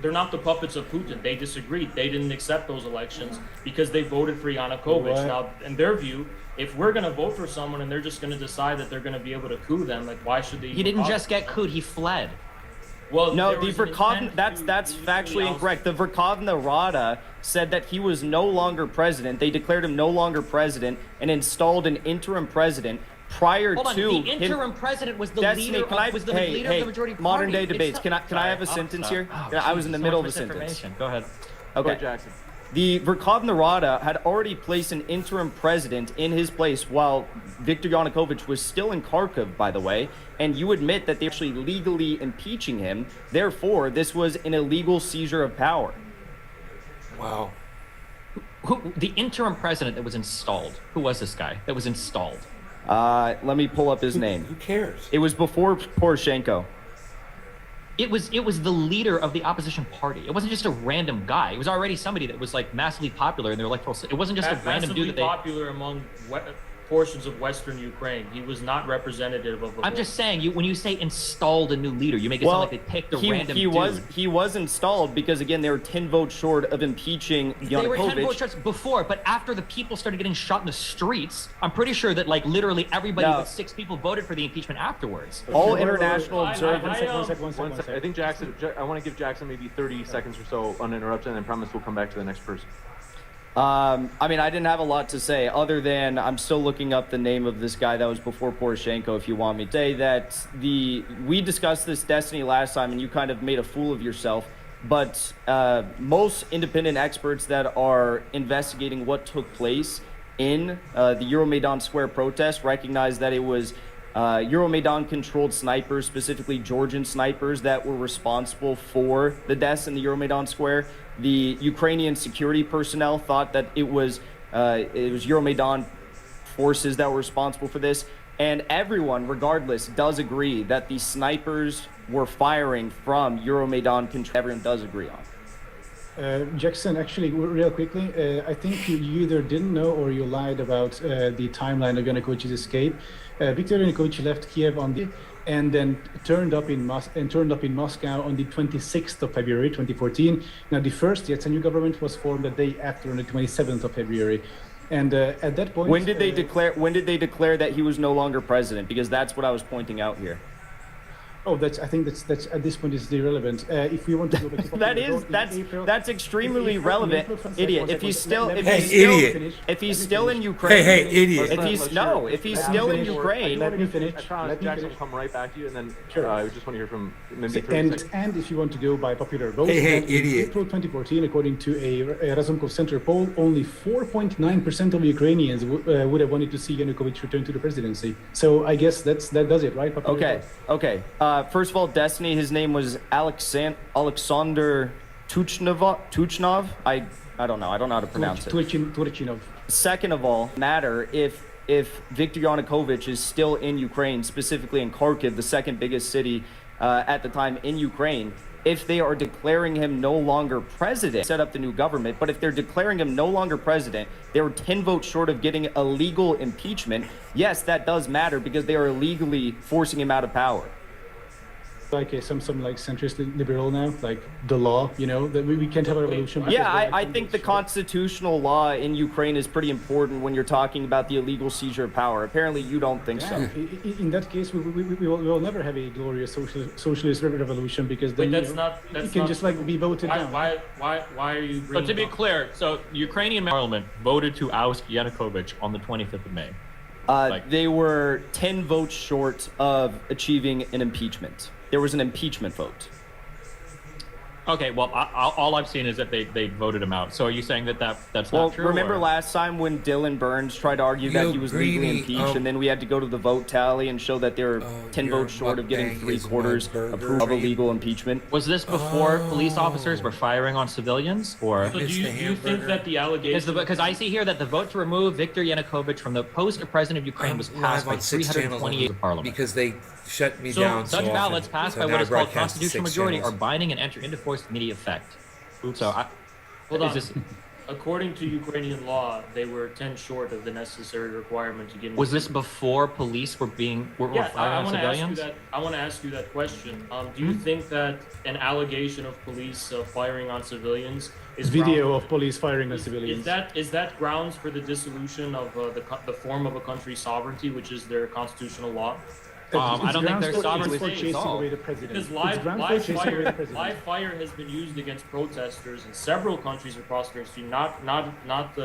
They're not the puppets of Putin. They disagreed. They didn't accept those elections because they voted for Yanukovych. What? Now, in their view, if we're going to vote for someone and they're just going to decide that they're going to be able to coup them, like why should they? He didn't just get couped; he fled. Well, No, there the was an Verkhovna, intent that's to factually oust- incorrect. The Verkhovna Rada said that he was no longer president. They declared him no longer president and installed an interim president prior Hold on, to the him. interim president was the Destiny, leader. can I, Was the hey, leader hey, of the majority party. modern day It's debates. not- Can I have a Sorry, sentence stop. here? Oh, I was in the so middle of much a sentence. misinformation. Go ahead. Go Okay. ahead, Jackson. The Verkhovna Rada had already placed an interim president in his place while Viktor Yanukovych was still in Kharkiv, by the way, and you admit that they're actually legally impeaching him. Therefore, this was an illegal seizure of power. Wow. the interim president that was installed. Who was this guy that was installed? Let me pull up his name. Who cares? It was before Poroshenko. It was the leader of the opposition party. It wasn't just a random guy. It was already somebody that was like massively popular in their electoral. It wasn't just a random dude that they. Popular among portions of Western Ukraine. He was not representative of. I'm just saying, when you say installed a new leader, you make it sound like they picked a random dude. He was installed because again they were 10 votes short of impeaching Yanukovych. They were 10 votes short before, but after the people started getting shot in the streets, I'm pretty sure that like literally everybody but 6 people voted for the impeachment afterwards. All international observers. One second. I think Jackson. I want to give Jackson maybe 30 seconds or so uninterrupted, and then promise we'll come back to the next person. I mean, I didn't have a lot to say other than I'm still looking up the name of this guy that was before Poroshenko, if you want me to say that we discussed this Destiny last time and you kind of made a fool of yourself, but most independent experts that are investigating what took place in the Euromaidan Square protest recognize that it was Euromaidan controlled snipers, specifically Georgian snipers, that were responsible for the deaths in the Euromaidan Square. The Ukrainian security personnel thought that it was Euromaidan forces that were responsible for this. And everyone, regardless, does agree that the snipers were firing from Euromaidan control. Everyone does agree on. Jackson, actually, real quickly, I think you either didn't know or you lied about the timeline of Yanukovych's escape. Viktor Yanukovych left Kiev and then turned up in Moscow on the 26th of February 2014. Now, the first Yatsenyuk government was formed the day after, on the 27th of February. And at that point, when did they declare that he was no longer president? Because that's what I was pointing out here. Oh, I think that's at this point is irrelevant. If we want to go back to that's extremely relevant, idiot. If he's still in Ukraine, hey, idiot. If he's still in Ukraine, let me finish. Jackson will come right back to you, and then I just want to hear from maybe and if you want to go by popular vote, idiot. April 2014, according to a Razumkov Center poll, only 4.9% of Ukrainians would have wanted to see Yanukovych return to the presidency. So I guess that does it, right? Okay. First of all, Destiny, his name was Alexander Tuchnov. I don't know. I don't know how to pronounce it. Turchinov. Second of all, matter if Viktor Yanukovych is still in Ukraine, specifically in Kharkiv, the second biggest city at the time in Ukraine, if they are declaring him no longer president, set up the new government, but if they're declaring him no longer president, they were 10 votes short of getting a legal impeachment. Yes, that does matter because they are illegally forcing him out of power. Like some like centrist liberal now, like the law, that we can't have a revolution. Yeah, I think the constitutional law in Ukraine is pretty important when you're talking about the illegal seizure of power. Apparently, you don't think so. In that case, we will never have a glorious socialist revolution because then it can just like be voted down. Why are you? But to be clear, so Ukrainian parliament voted to oust Yanukovych on the 25th of May. They were 10 votes short of achieving an impeachment. There was an impeachment vote. Okay, well, all I've seen is that they voted him out. So are you saying that's not true? Well, remember last time when Dylan Burns tried to argue that he was legally impeached, and then we had to go to the vote tally and show that they were 10 votes short of getting 3/4 approval of a legal impeachment? Was this before police officers were firing on civilians, or? So do you think that the allegation? Because I see here that the vote to remove Viktor Yanukovych from the post of president of Ukraine was passed by 328 of parliament. Because they shut me down. Such ballots passed by what is called constitutional majority are binding and enter into force with immediate effect. So hold on. According to Ukrainian law, they were 10 short of the necessary requirement to get. Was this before police were firing on civilians? I want to ask you that question. Do you think that an allegation of police firing on civilians is video of police firing on civilians? Is that grounds for the dissolution of the form of a country's sovereignty, which is their constitutional law? I don't think there's sovereignty because live fire has been used against protesters in several countries across the history, not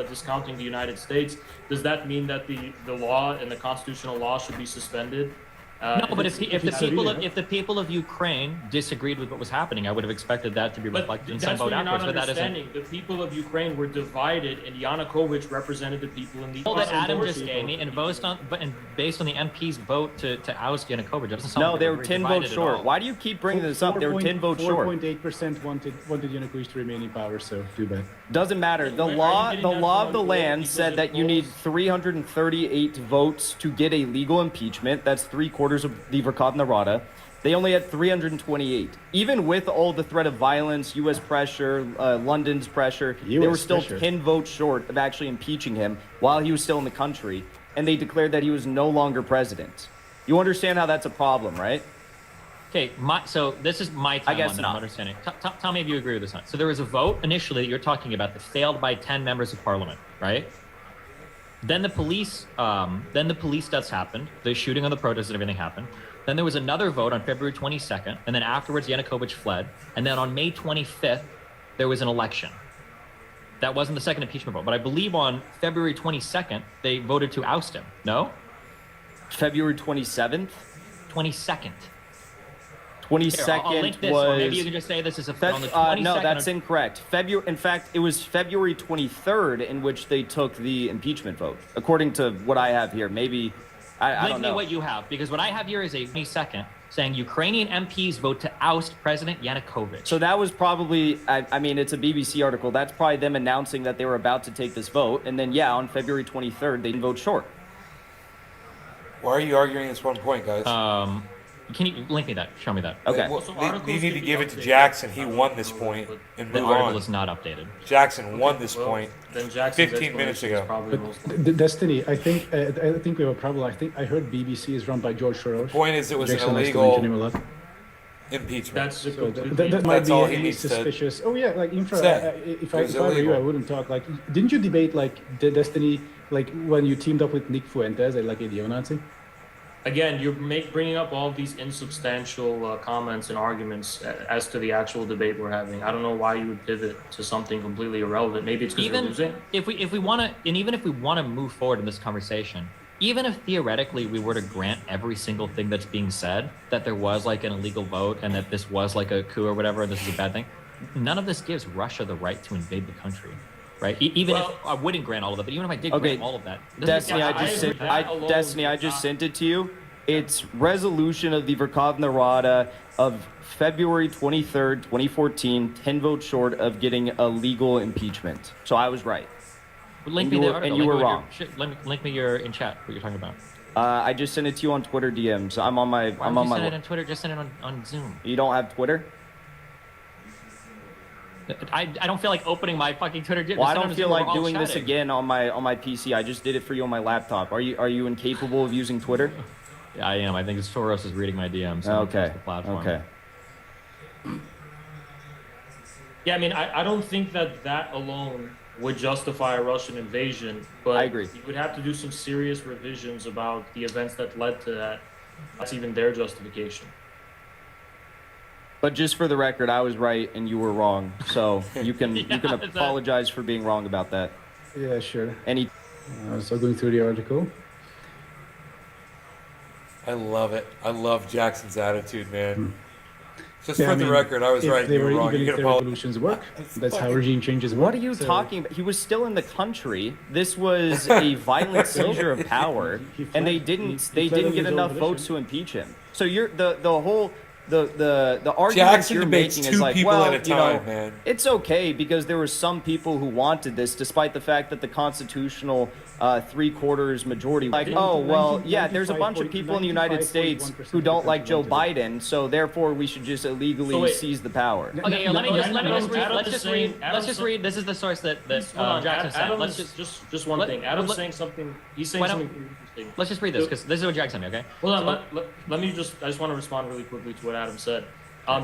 discounting the United States. Does that mean that the law and the constitutional law should be suspended? No, but if the people of Ukraine disagreed with what was happening, I would have expected that to be reflected in some vote afterwards. But that isn't. The people of Ukraine were divided, and Yanukovych represented the people in the. That Adam just gave me, and based on the MP's vote to oust Yanukovych, doesn't sound no, like they were 10 votes short. Why do you keep bringing this up? They were 10 votes short. 4.8% wanted Yanukovych to remain in power, so too bad. Doesn't matter. The law of the land said that you need 338 votes to get a legal impeachment. That's 3/4 of the Verkhovna Rada. They only had 328. Even with all the threat of violence, U.S. pressure, London's pressure, they were still 10 votes short of actually impeaching him while he was still in the country. And they declared that he was no longer president. You understand how that's a problem, right? Okay, so this is my time. I guess on not. I'm understanding. Tell me if you agree with this. So there was a vote initially that you're talking about that failed by 10 members of parliament, right? Then the police deaths happened. The shooting on the protest and everything happened. Then there was another vote on February 22nd, and then afterwards Yanukovych fled. And then on May 25th, there was an election. That wasn't the second impeachment vote, but I believe on February 22nd they voted to oust him. No? February 27th? 22nd. 22nd I'll link this, was. or maybe you can just say this is on the 22nd. No, that's incorrect. In fact, it was February 23rd in which they took the impeachment vote, according to what I have here. Maybe I don't know. Link me what you have, because what I have here is a 22nd saying Ukrainian MPs vote to oust President Yanukovych. So that was probably, I mean, it's a BBC article. That's probably them announcing that they were about to take this vote, and then on February 23rd they didn't vote short. Why are you arguing this one point, guys? Can you link me that? Show me that. Okay. Well, you need to give it to Jackson. He won this point and The move article on. is not updated. Jackson won this point Then Jackson's 15 minutes ago. Destiny, I think we have a problem. I think I heard BBC is run by George Soros. Point is, it was Jackson an likes to illegal mention him a lot. impeachment. That's a So complete. that might That's be all he any needs to suspicious. Oh yeah, like infra. say. If It I was were you, illegal. I wouldn't talk. Like, didn't you debate like the Destiny, like when you teamed up with Nick Fuentes, like a neo-Nazi? Again, you're bringing up all these insubstantial comments and arguments as to the actual debate we're having. I don't know why you would pivot to something completely irrelevant. Maybe it's because you're losing. If we want to, and even if we want to move forward in this conversation, even if theoretically we were to grant every single thing that's being said, that there was like an illegal vote and that this was like a coup or whatever, and this is a bad thing, none of this gives Russia the right to invade the country. Right? Even if I wouldn't grant all of that, but even if I did grant all of that. Destiny, I just sent it to you. It's resolution of the Verkhovna Rada of February 23rd, 2014, 10 votes short of getting a legal impeachment. So I was right. Link me the article. And you were wrong. Link me your in chat what you're talking about. I just sent it to you on Twitter DMs. I'm on my. Why would you send it on Twitter? Just send it on Zoom. You don't have Twitter? I don't feel like opening my fucking Twitter. Well, I don't feel like doing this again on my PC. I just did it for you on my laptop. Are you incapable of using Twitter? Yeah, I am. I think Soros is reading my DMs. Okay. Okay. Yeah, I mean, I don't think that alone would justify a Russian invasion, but I agree. You would have to do some serious revisions about the events that led to that. That's even their justification. But just for the record, I was right and you were wrong. So you can apologize for being wrong about that. Yeah, sure. So going through the article. I love it. I love Jackson's attitude, man. Just Yeah, for I the mean, record, I was right. You were wrong. You can apologize. Revolutions work. That's how regime changes work. What are you talking about? He was still in the country. This was a violent seizure of power, and they didn't get enough votes to impeach him. So you're the argument Jackson you're debates making two is like, people well, at a time, man. It's okay because there were some people who wanted this, despite the fact that the constitutional 3/4 majority. Like, oh well, yeah, there's a bunch of people in the United States who don't like Joe Biden, so therefore we should just illegally seize the power. Okay, let's just read. This is the source that Jackson said. Let's just one thing. Adam's saying something. He's saying something pretty interesting. Let's just read this because this is what Jackson said. Okay. Well, let me just. I just want to respond really quickly to what Adam said.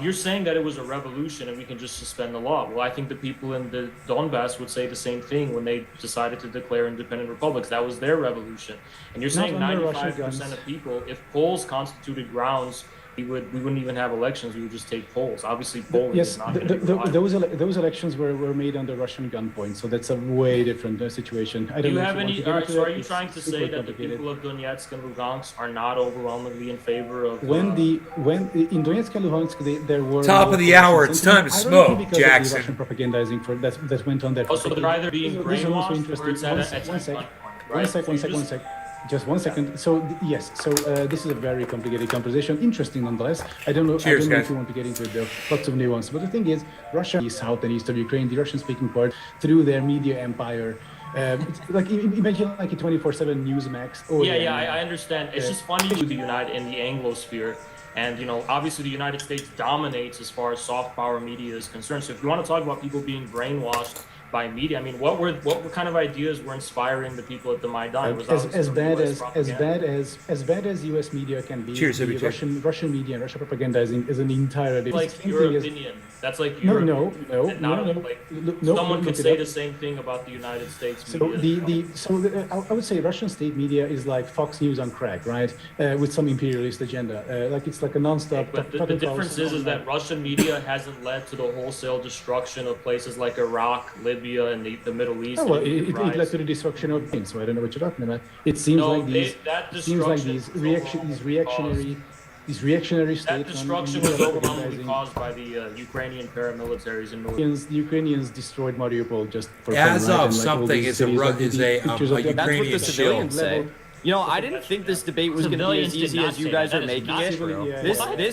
You're saying that it was a revolution and we can just suspend the law. Well, I think the people in the Donbass would say the same thing when they decided to declare independent republics. That was their revolution. And you're saying 95% of people, if polls constituted grounds we wouldn't even have elections. We would just take polls. Obviously, polling Yes, is not going to be reliable. those elections were made under Russian gunpoint, so that's a way different situation. I Do don't you know if have want any? to get All right, into so that. are you It's trying to super say that the complicated. people of Donetsk and Lugansk are not overwhelmingly in favor of? When in Donetsk and Luhansk there were Top no of the hour, elections, it's time to ironically smoke, because of the Jackson. Russian propagandizing for that went on there. for Also, they're decades. either being This is also brainwashed interesting. or it's at a One sec. gunpoint, One right? sec, So one you sec, just- one sec. Just one second. So yes, so this is a very complicated conversation. Interesting nonetheless. I don't know. Cheers, I don't know guys. if you want to get into it though. Lots of nuance. But the thing is, Russia, the south and east of Ukraine, the Russian-speaking part, through their media empire. It's like imagine like a 24/7 Newsmax. Oh Yeah, I understand. It's just funny to unite in the Anglosphere. And, obviously the United States dominates as far as soft power media is concerned. So if you want to talk about people being brainwashed by media, I mean, what kind of ideas were inspiring the people at the Maidan? It was As bad US propaganda. as bad as U.S. media can be, Cheers, the everybody. Russian media and Russia propagandizing is an entire. That's like your opinion. That's like No, your no, opinion. no, And not no, only, no. like, Look, no, someone look could it say up. the same thing about the United States So media. I would say Russian state media is like Fox News on crack, right? With some imperialist agenda. Like it's like a non-stop. But the difference is that Russian media hasn't led to the wholesale destruction of places like Iraq, Libya, and the Middle East. Oh, well, and it rise. led to the destruction of things, so I don't know what you're talking about. It seems No, like these. that It seems like destruction these was reactionary That states. destruction was overwhelmingly caused by the Ukrainian paramilitaries in North. The Ukrainians destroyed Mariupol just for fun, As right? of And, like, all something these is a cities, ru- like, is the a, pictures a of them. That's what the Ukrainian civilians shill. say. I didn't think this debate was going to be Civilians as did easy not as you say guys that. are That is making not it. true.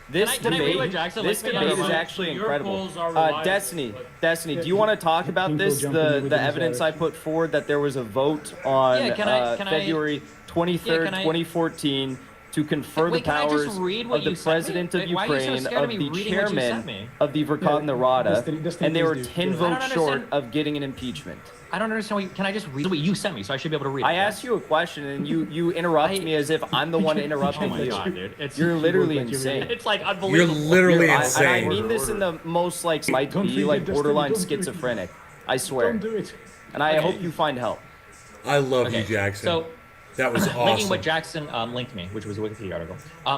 This Can I read what debate, Jackson this like? debate is Your actually incredible. polls are reliable, Destiny, but- do you want to talk about Hinkle this? jumping in with The his evidence I direction. put forward that there was a vote on Yeah, can I- February 23rd, Yeah, can I- 2014 to confer Wait, the can I just powers read what of the you sent me? president of Why are you so Ukraine, scared of of me the reading what you sent chairman me? of the Verkhovna Rada, Destiny, and they were please do. 10 Yeah. I don't votes short understand. of getting an impeachment. I don't understand. Can I just read what you sent me? So I should be able to read it. I asked you a question and you interrupt me as if I'm the one Oh interrupting my you. god, dude! It's You're literally like you're insane. it's like You're unbelievable. literally I insane. mean this in the most might Don't be read like it, Destiny, borderline don't do it. schizophrenic. I swear. Don't do it. And I Okay. hope you find help. I love Okay, you, Jackson. So that was linking awesome. what Jackson linked me, which was a Wikipedia article.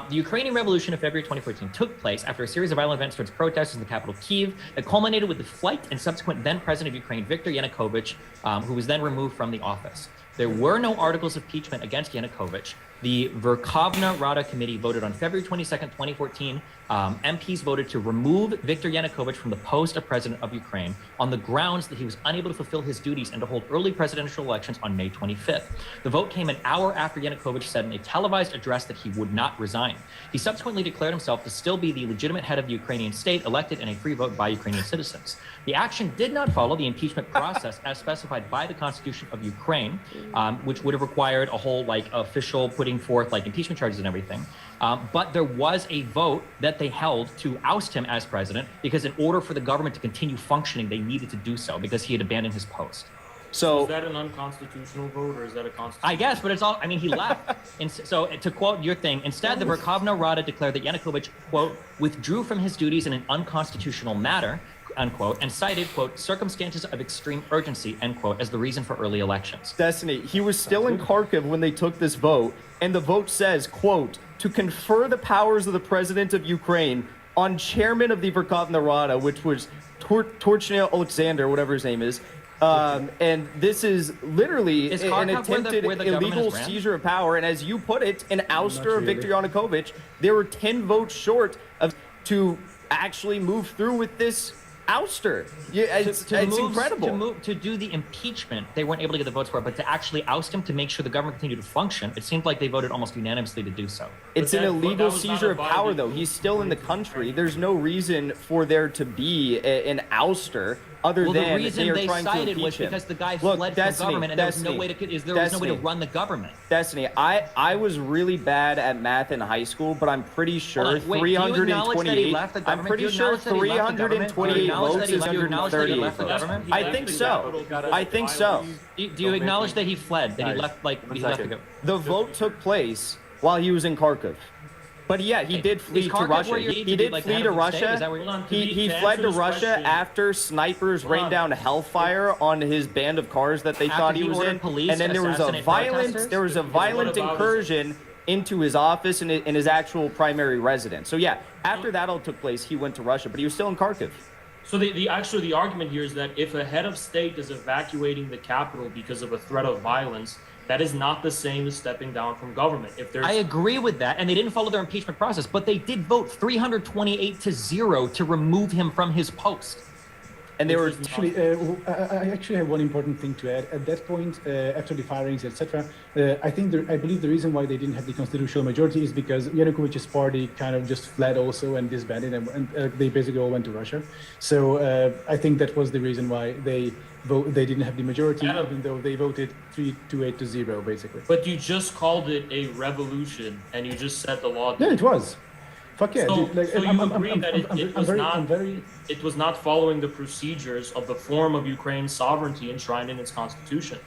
The Ukrainian Revolution of February 2014 took place after a series of violent events towards protesters in the capital Kyiv that culminated with the flight and subsequent then president of Ukraine, Viktor Yanukovych, who was then removed from the office. There were no articles of impeachment against Yanukovych. The Verkhovna Rada committee voted on February 22nd, 2014. MPs voted to remove Viktor Yanukovych from the post of president of Ukraine on the grounds that he was unable to fulfill his duties and to hold early presidential elections on May 25th. The vote came an hour after Yanukovych said in a televised address that he would not resign. He subsequently declared himself to still be the legitimate head of the Ukrainian state, elected in a free vote by Ukrainian citizens. The action did not follow the impeachment process as specified by the Constitution of Ukraine, which would have required a whole official putting forth impeachment charges and everything. But there was a vote that they held to oust him as president because in order for the government to continue functioning, they needed to do so because he had abandoned his post. So Is that an unconstitutional vote or is that a constitutional? I guess, but it's all, he left. And so to quote your thing, instead, the Verkhovna Rada declared that Yanukovych, quote, withdrew from his duties in an unconstitutional manner, unquote, and cited, quote, circumstances of extreme urgency, end quote, as the reason for early elections. Destiny, he was still in Kharkiv when they took this vote, and the vote says, quote, to confer the powers of the president of Ukraine on chairman of the Verkhovna Rada, which was Torchnya Alexander, whatever his name is. And this is literally Is an Kharkov attempted where the government illegal has ran? seizure of power. And as you put it, an ouster of really. Viktor Yanukovych. They were 10 votes short of to actually move through with this ouster. Yeah, it's incredible. To do the impeachment, they weren't able to get the votes for it, but to actually oust him to make sure the government continued to function, it seemed like they voted almost unanimously to do so. It's But an that illegal was not seizure a of power, binding though. He's still in the country. There's no reason for there to be an ouster other Well, than the reason they are they trying to cited impeach was him. because the guy Look, fled Destiny, from government, and there was no way to run the government. Destiny, I was really bad at math in high school, but I'm pretty sure Hold on, wait, do you acknowledge that he 328. left the I'm government? pretty Do you sure acknowledge that he left the government? 328 Do you acknowledge votes that he is left- do you acknowledge that he 138 left the votes. government? I think so. I think so. Do you acknowledge that he fled, that he left, he left the government? The vote took place while he was in Kharkiv. But yeah, he did flee to Kharkiv Russia. where you're- He to be, did like, the flee head to of the state? Is that Russia. where you're- He To fled answer to this Russia question- after snipers Hold rained on. down hellfire on his band of cars that they After thought he he was ordered in. police And then to there was a assassinate violent protesters? there was a violent what about his- incursion into his office and his actual primary residence. So yeah, after that all took place, he went to Russia, but he was still in Kharkiv. So the argument here is that if a head of state is evacuating the capital because of a threat of violence, that is not the same as stepping down from government. If there's... I agree with that, and they didn't follow their impeachment process, but they did vote 328-0 to remove him from his post. And they were actually. I actually have one important thing to add. At that point, after the firings, etc., I believe the reason why they didn't have the constitutional majority is because Yanukovych's party kind of just fled also and disbanded, and they basically all went to Russia. So I think that was the reason why they didn't have the majority, even though they voted 328-0, basically. But you just called it a revolution, and you just said the law. Yeah, it was. Fuck yeah. So, dude, like, so you agree that it was not following the procedures of the form of Ukraine's sovereignty enshrined in its constitution.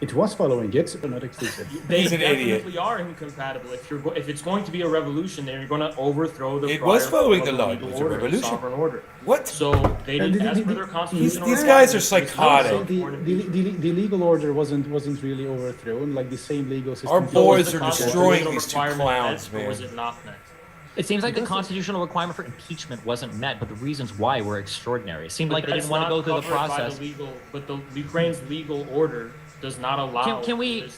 It was following it, but not exclusive. They He's an idiot. definitely are incompatible. If it's going to be a revolution, then you're going to overthrow the. It was following the law. legal It was a order, revolution. sovereign order. What? So they didn't, as per their constitutional. These guys are psychotic. So the legal order wasn't really overthrown. Like the same legal system. Our boys are constitutional destroying these two requirement clowns, met, or was man. it not met? It seems like the constitutional requirement for impeachment wasn't met, but the reasons why were extraordinary. It seemed like they didn't want to go through the process. But the Ukraine's legal order does not allow. Can we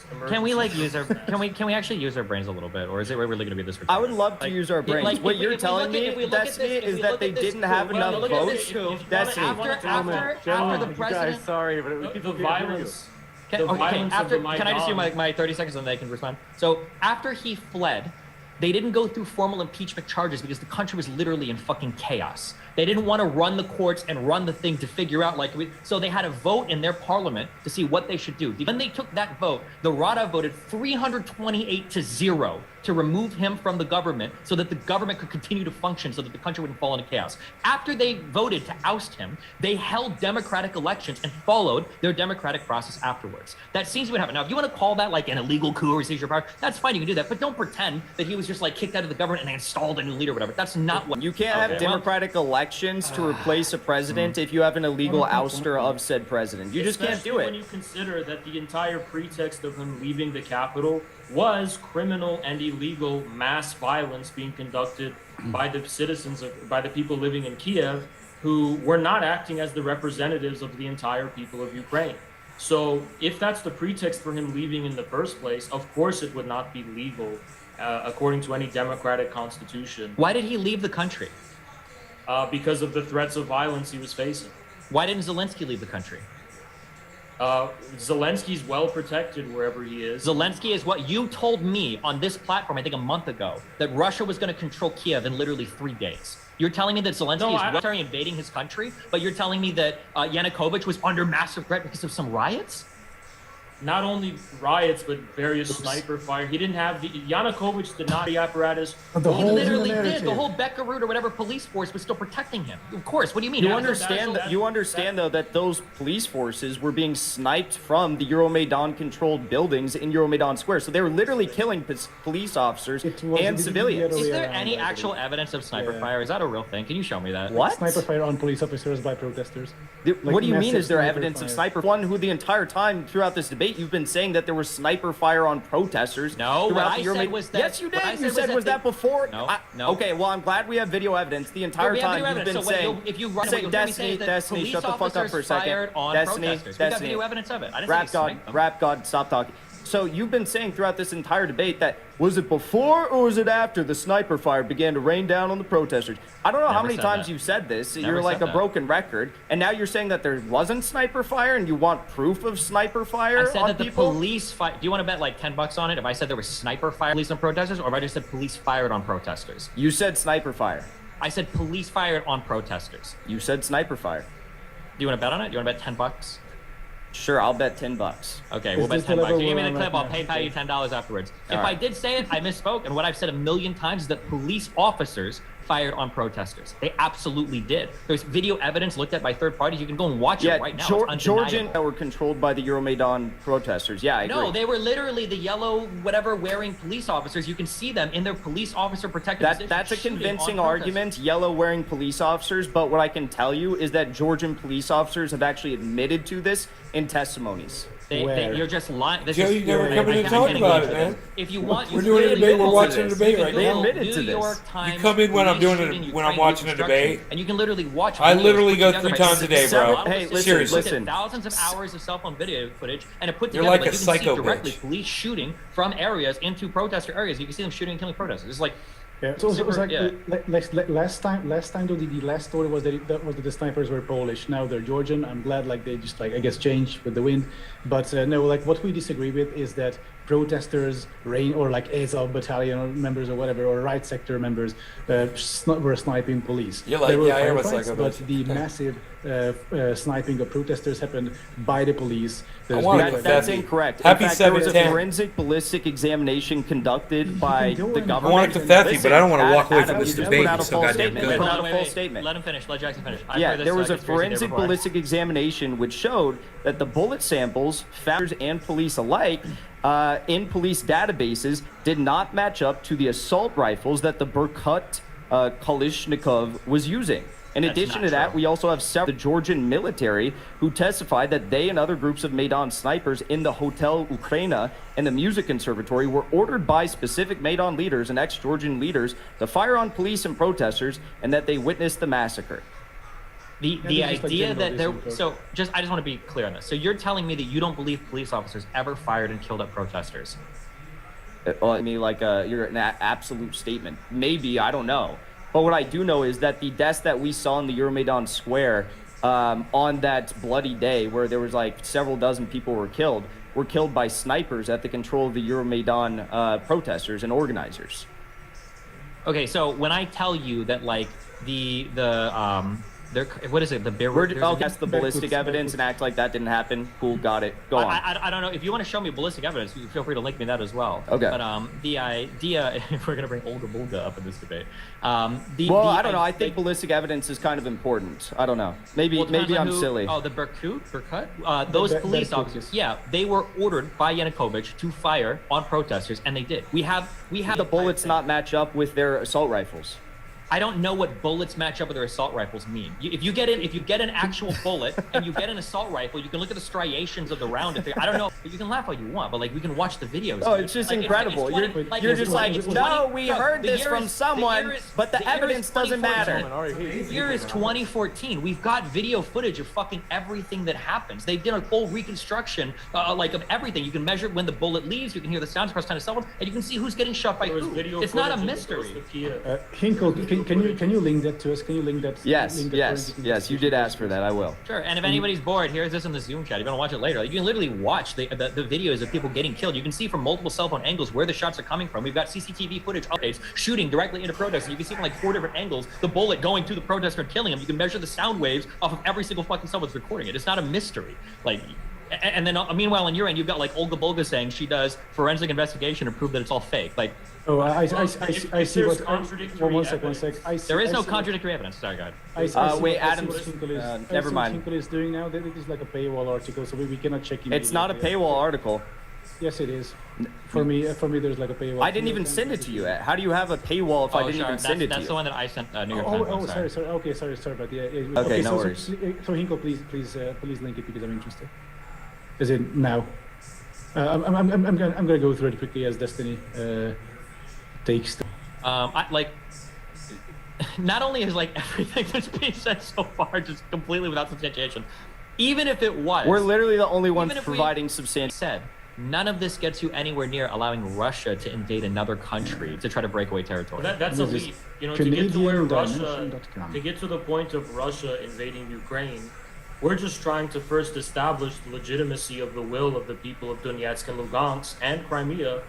like use our can we actually use our brains a little bit, or is it really going to be this? I would love to use our brains. like, what if you're we telling look at- if we me, look at Destiny, this- if is we that look they at this didn't coup, have well, enough look at votes. this. Destiny. After the president. Sorry, but The violence. Okay, violence of after, the can I just do Maidan- my 30 seconds and then they can respond? So after he fled, they didn't go through formal impeachment charges because the country was literally in fucking chaos. They didn't want to run the courts and run the thing to figure out so they had a vote in their parliament to see what they should do. When they took that vote, the Rada voted 328-0 to remove him from the government so that the government could continue to function so that the country wouldn't fall into chaos. After they voted to oust him, they held democratic elections and followed their democratic process afterwards. That seems to what happened. Now, if you want to call that like an illegal coup or seizure of power, that's fine, you can do that, but don't pretend that he was just like kicked out of the government and they installed a new leader or whatever. That's not what. You can't have democratic elections to replace a president if you have an illegal ouster of said president. You just can't do Especially when it. you consider that the entire pretext of him leaving the capital was criminal and illegal mass violence being conducted by the by the people living in Kiev, who were not acting as the representatives of the entire people of Ukraine. So if that's the pretext for him leaving in the first place, of course it would not be legal according to any democratic constitution. Why did he leave the country? Because of the threats of violence he was facing. Why didn't Zelensky leave the country? Zelensky's well protected wherever he is. Zelensky is what you told me on this platform, I think a month ago, that Russia was going to control Kiev in literally 3 days. You're telling me that Zelensky is military invading his country, but you're telling me that Yanukovych was under massive threat because of some riots? Not only riots, but various sniper fire. He didn't have Yanukovych did not have the apparatus. He literally did. The whole Belarus or whatever police force was still protecting him. Of course. What do you mean? You understand though that those police forces were being sniped from the Euromaidan controlled buildings in Euromaidan Square. So they were literally killing police officers and civilians. Is there any actual evidence of sniper fire? Is that a real thing? Can you show me that? What? Sniper fire on police officers by protesters. What do you mean? Is there massive evidence sniper of fire. sniper? One who the entire time throughout this debate you've been saying that there was sniper fire on protesters. No, what throughout I the said was that. Yes, you did. what I You said said was that before? No, no. Okay, well I'm glad we have video evidence. The entire We have time video you've been evidence. So saying. if you run, what you'll hear me say is that Destiny, police shut the fuck up officers for a second. fired on protesters. We got video evidence of it. I didn't say sniped them. Rap God, stop talking. So you've been saying throughout this entire debate that was it before or was it after the sniper fire began to rain down on the protesters? I don't know how Never many said times that. you've said this. Never You're like said a that. broken record, and now you're saying that there wasn't sniper fire and you want proof of sniper fire I said on that the people? police Do you want to bet like $10 on it? If I said there was sniper fire police on protesters, or if I just said police fired on protesters? You said sniper fire. I said police fired on protesters. You said sniper fire. Do you want to bet on it? You want to bet $10? Sure, I'll bet $10. Okay, Is we'll bet this the $10. level You give me we're the on clip, right I'll now? pay you $10 afterwards. If All I right. did say it, I misspoke, and what I've said a million times is that police officers fired on protesters. They absolutely did. There's video evidence looked at by third parties. You can go and watch it right now. It's Georgian undeniable. that were controlled by the Euromaidan protesters. Yeah, I agree. No, they were literally the yellow whatever wearing police officers. You can see them in their police officer protected positions That's a shooting convincing on argument, yellow wearing police officers, but what I can tell you is that Georgian police officers have actually admitted to this in testimonies. You're just lying. Joe, you never come in and talk about it, man. If you want, we're doing a debate. We're watching a debate right now. New York Times. You come in when I'm doing it, when I'm watching a debate, and you can literally watch. I literally go 3 times a day, bro. Hey, seriously. Thousands of hours of cell phone video footage, and it put You're together. like a you can psycho see directly bitch. police shooting from areas into protester areas. You can see them shooting and killing protesters. It's like. Yeah, so it was like last time though the last story was that the snipers were Polish. Now they're Georgian. I'm glad like they just like I guess changed with the wind, but no, like what we disagree with is that protesters, or like Azov battalion or members or whatever, or right sector members were sniping police. You're like, there were yeah, I was firefights, like, but the massive sniping of protesters happened by the police. That's incorrect. Happy in fact, there was a 7/10. forensic ballistic examination conducted by the government. I want it to Cathy, but I don't want to walk away from Adam, this you just debate. put out a So false goddamn statement. good. Put out a false statement. Let him finish. Let Jackson finish. Yeah, there was a forensic ballistic examination which showed that the bullet samples, found and police alike, in police databases, did not match up to the assault rifles that the Berkut Kalashnikov was using. In addition to that, we also have several the Georgian military who testified that they and other groups of Maidan snipers in the Hotel Ukraina and the Music Conservatory were ordered by specific Maidan leaders and ex-Georgian leaders to fire on police and protesters, and that they witnessed the massacre. The idea that there, so I just want to be clear on this. So you're telling me that you don't believe police officers ever fired and killed up protesters? Well, I mean, like, you're an absolute statement. Maybe, I don't know. But what I do know is that the deaths that we saw in the Euromaidan Square on that bloody day, where there was like several dozen people were killed by snipers at the control of the Euromaidan protesters and organizers. Okay, so when I tell you that like what is it? I'll guess the ballistic evidence and act like that didn't happen. Cool, got it. Go on. I don't know. If you want to show me ballistic evidence, you feel free to link me that as well. Okay. But the idea, if we're going to bring Olga Bulga up in this debate. I don't know. I think ballistic evidence is kind of important. I don't know. Maybe I'm silly. Oh, the Berkut? Those police officers, yeah, they were ordered by Yanukovych to fire on protesters, and they did. We have the bullets not match up with their assault rifles. I don't know what bullets match up with their assault rifles mean. If you get an actual bullet and you get an assault rifle, you can look at the striations of the round. I don't know. You can laugh all you want, but like we can watch the videos. Oh, it's just incredible. You're just like, no, we heard this from someone, but the evidence doesn't matter. The year is 2014. We've got video footage of fucking everything that happens. They did a full reconstruction, like of everything. You can measure when the bullet leaves. You can hear the sounds across kind of cell phone, and you can see who's getting shot by who. It's not a mystery. Hinkle, can you link that to us? Can you link that? Yes. You did ask for that. I will. Sure. And if anybody's bored, here's this in the Zoom chat. If you want to watch it later, you can literally watch the videos of people getting killed. You can see from multiple cell phone angles where the shots are coming from. We've got CCTV footage updates shooting directly into protesters. You can see from like 4 different angles the bullet going to the protester and killing him. You can measure the sound waves off of every single fucking cell phone that's recording it. It's not a mystery. Like. And then, meanwhile, on your end, you've got like Olga Bulga saying she does forensic investigation to prove that it's all fake. Like, I see what. One sec. There is no contradictory evidence. Sorry, go ahead. Wait, Adam. Never mind. Hinkle is doing now. It is like a paywall article, so we cannot check. It's not a paywall article. Yes, it is. For me, there's like a paywall. I didn't even send it to you. How do you have a paywall if I didn't even send it to you? That's the one that I sent New York Times. Sorry. Okay, sorry about that. Okay, no worries. So Hinkle, please link it because I'm interested. Is it now? I'm gonna go through it quickly as Destiny takes. Not only is like everything that's being said so far just completely without substantiation, even if it was, we're literally the only ones providing substantiation. Said none of this gets you anywhere near allowing Russia to invade another country to try to break away territory. That's a leap. To get to where to get to the point of Russia invading Ukraine. We're just trying to first establish the legitimacy of the will of the people of Donetsk and Lugansk and Crimea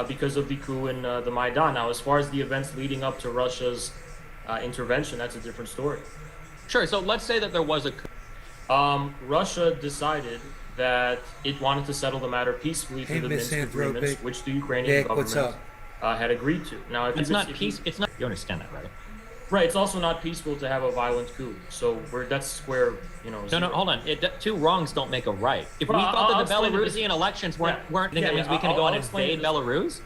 because of the coup in the Maidan. Now, as far as the events leading up to Russia's intervention, that's a different story. Sure, so let's say that there was a coup. Russia decided that it wanted to settle the matter peacefully through the Minsk agreements, which the Ukrainian government had agreed to. Now, if it's not peace. It's not. You understand that, right? Right, it's also not peaceful to have a violent coup. So that's where, No, hold on. Two wrongs don't make a right. If we thought that the Belarusian elections weren't, then that means we can go and invade Belarus?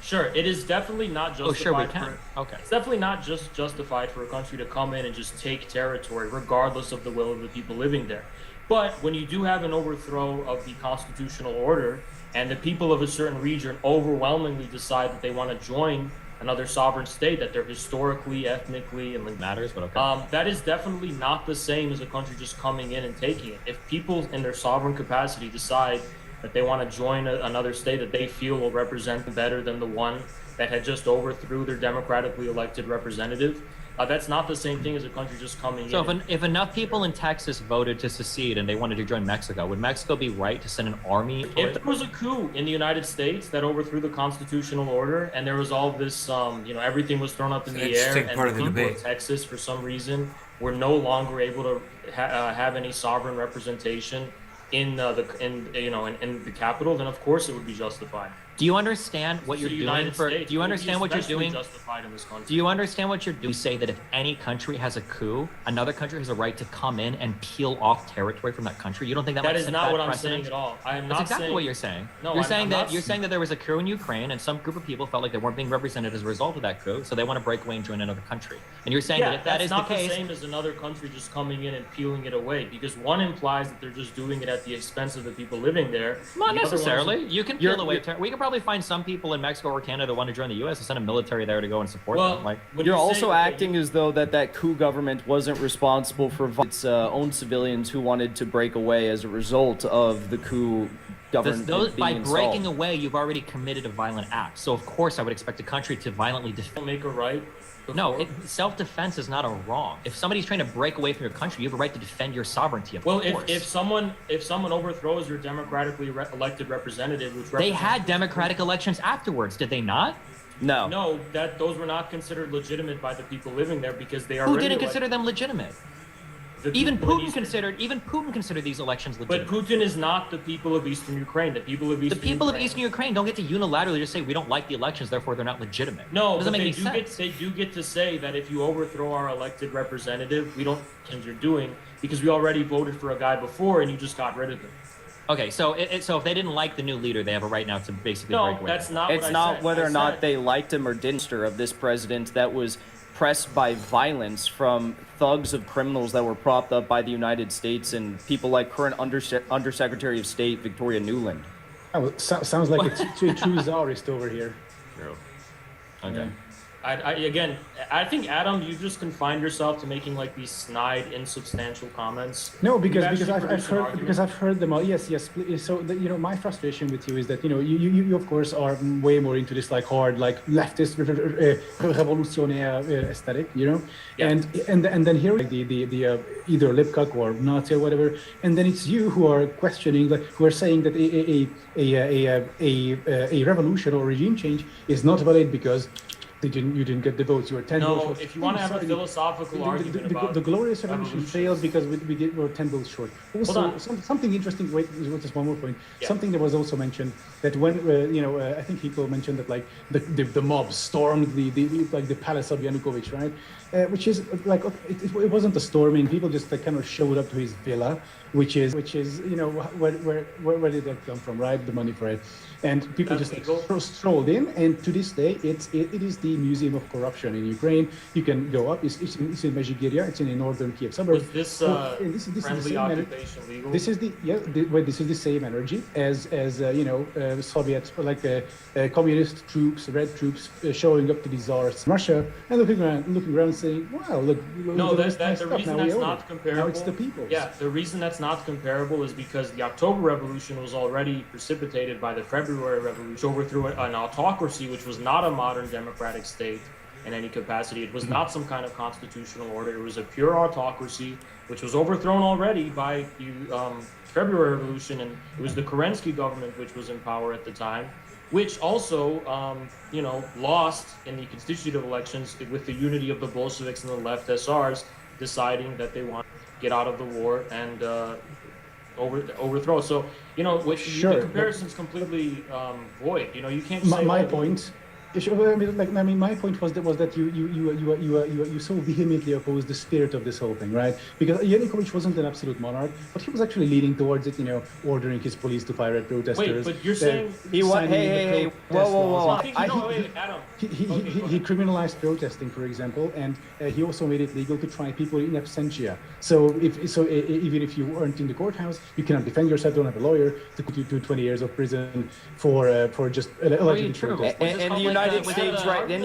Sure, it is definitely not justified. Oh, sure, we can. Okay. It's definitely not just justified for a country to come in and just take territory, regardless of the will of the people living there. But when you do have an overthrow of the constitutional order and the people of a certain region overwhelmingly decide that they want to join another sovereign state, that they're historically, ethnically, and matters, but okay. That is definitely not the same as a country just coming in and taking it. If people in their sovereign capacity decide that they want to join another state that they feel will represent them better than the one that had just overthrew their democratically elected representative, that's not the same thing as a country just coming in. So if enough people in Texas voted to secede and they wanted to join Mexico, would Mexico be right to send an army? If there was a coup in the United States that overthrew the constitutional order and there was all this, everything was thrown up in the air, and the people of Texas, for some reason, were no longer able to have any sovereign representation in the capital, then of course it would be justified. Do you understand what you're doing for? Do you understand what you're doing? Justified in this country. Do you understand what you're doing? You say that if any country has a coup, another country has a right to come in and peel off territory from that country. You don't think that is not what I'm saying at all. I am not saying. That's exactly what you're saying. No, you're saying that there was a coup in Ukraine and some group of people felt like they weren't being represented as a result of that coup, so they want to break away and join another country. And you're saying that if that is the case, that's not the same as another country just coming in and peeling it away, because one implies that they're just doing it at the expense of the people living there. Not necessarily. You can peel away. We can probably find some people in Mexico or Canada that want to join the U.S. and send a military there to go and support them. Like, you're also acting as though that coup government wasn't responsible for its own civilians who wanted to break away as a result of the coup government by breaking away, you've already committed a violent act. So of course I would expect a country to violently defend. Make a right. No, self-defense is not a wrong. If somebody's trying to break away from your country, you have a right to defend your sovereignty. Well, if someone overthrows your democratically elected representative, which they had democratic elections afterwards, did they not? No, those were not considered legitimate by the people living there because they are. Who didn't consider them legitimate? Even Putin considered these elections legitimate. But Putin is not the people of Eastern Ukraine. The people of Eastern Ukraine don't get to unilaterally just say we don't like the elections, therefore they're not legitimate. No, doesn't make any sense. They do get to say that if you overthrow our elected representative, we don't think you're doing because we already voted for a guy before and you just got rid of him. Okay, so if they didn't like the new leader, they have a right now to basically break away. No, that's not. It's not whether or not they liked him or didn't. Of this president that was pressed by violence from thugs of criminals that were propped up by the United States and people like current Undersecretary of State Victoria Nuland. Oh, sounds like a true czarist over here. True. Okay. Yeah. I think, Adam, you just confined yourself to making like these snide, insubstantial comments. No, because I've heard them all. Yes. So my frustration with you is that you of course are way more into this like hard like leftist revolutionary aesthetic, Yeah. and then here like the either Lipkuk or Nazi or whatever, and then it's you who are questioning who are saying that a revolution or regime change is not valid because you didn't get the votes. You were 10 votes short. No, if you want to have a philosophical argument about the glorious revolution failed because we were 10 votes short. Also, something interesting. Wait, just one more point. Yeah. Something that was also mentioned that when I think Hinkle mentioned that like the mob stormed the palace of Yanukovych, right? Which is like it wasn't a storming. People just kind of showed up to his villa, which is where did that come from, right? The money for it. And people just strolled in, and to this day, it is the Museum of Corruption in Ukraine. You can go up. It's in Mezhigiria. It's in the northern Kiev suburb. Was this friendly occupation legal? This is the same energy as Soviet communist troops, red troops showing up to the czars in Russia and looking around saying, "Wow, look." No, the reason that's not comparable. Now it's the people. Yeah, the reason that's not comparable is because the October Revolution was already precipitated by the February Revolution, overthrew an autocracy, which was not a modern democratic state in any capacity. It was not some kind of constitutional order. It was a pure autocracy, which was overthrown already by the February Revolution, and it was the Kerensky government which was in power at the time, which also, lost in the constitutive elections with the unity of the Bolsheviks and the left SRs deciding that they want to get out of the war and overthrow. So, the comparison's completely void. You can't say... My point was that you so vehemently opposed the spirit of this whole thing, right? Because Yanukovych wasn't an absolute monarch, but he was actually leading towards it, ordering his police to fire at protesters. Wait, but you're saying he was. Hey, whoa. Adam. He criminalized protesting, for example, and he also made it legal to try people in absentia. So even if you weren't in the courthouse, you cannot defend yourself. Don't have a lawyer to put you to 20 years of prison for just allegedly protesting. And the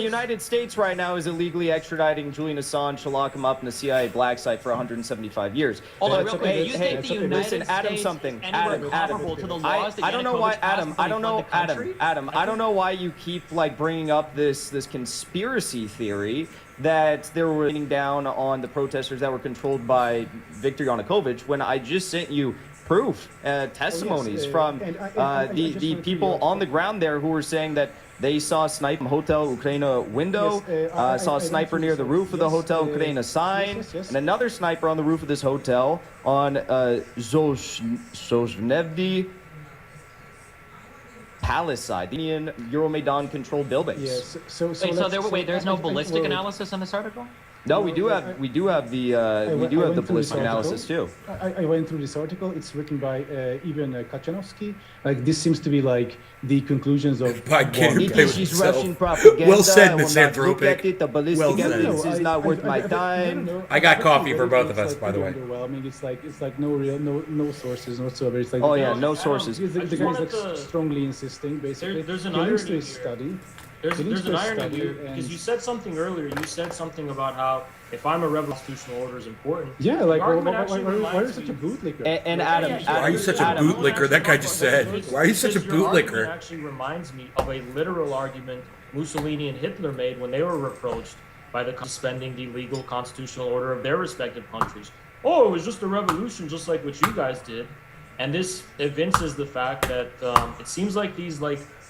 United States right now is illegally extraditing Julian Assange to lock him up in the CIA black site for 175 years. Although, real quick, you think the United listen, Adam, States something. anywhere comparable to the laws that I don't know why, Yanukovych passed Adam. when he fled the country? Adam. I don't know why you keep bringing up this conspiracy theory that they were raining down on the protesters that were controlled by Viktor Yanukovych when I just sent you proof, testimonies from the people on the ground there who were saying that they saw a sniper from Hotel Ukraina window, saw a sniper near the roof of the Hotel Ukraina sign, and another sniper on the roof of this hotel on Zhozhnevdy Palace side, the Euromaidan controlled buildings. Yes. There's no ballistic analysis in this article? No, we do have the ballistic analysis too. I went through this article. It's written by Ivan Kachanovsky. This seems to be the conclusions of. It is Russian propaganda. Well said, I will not look misanthropic. at it. The ballistic evidence is not worth my time. I got coffee for both of us, by the way. Underwhelming. It's no sources whatsoever. It's no sources. The guy's strongly insisting, basically. There's an he links irony to his here. study. There's an irony here because you said something earlier. You said something about how if I'm a rebel, constitutional order is important. Yeah, The argument why actually are you reminds such me- a bootlicker? And Adam, Why are you such a bootlicker? That guy just said. Why are you such a Your argument bootlicker? actually reminds me of a literal argument Mussolini and Hitler made when they were reproached by the suspending the legal constitutional order of their respective countries. Oh, it was just a revolution, just like what you guys did. And this evinces the fact that it seems like these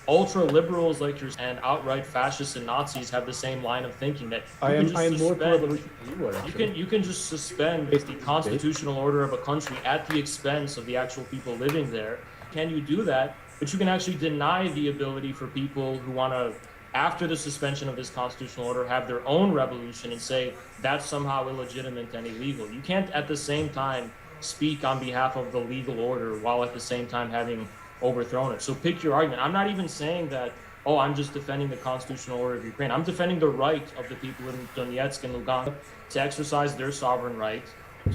ultra liberals like yours and outright fascists and Nazis have the same line of thinking that I am more pro-revolution than you are. you can just suspend the constitutional order of a country at the expense of the actual people living there. Can you do that? But you can actually deny the ability for people who want to, after the suspension of this constitutional order, have their own revolution and say that's somehow illegitimate and illegal. You can't at the same time speak on behalf of the legal order while at the same time having overthrown it. So pick your argument. I'm not even saying that, I'm just defending the constitutional order of Ukraine. I'm defending the right of the people in Donetsk and Lugansk to exercise their sovereign right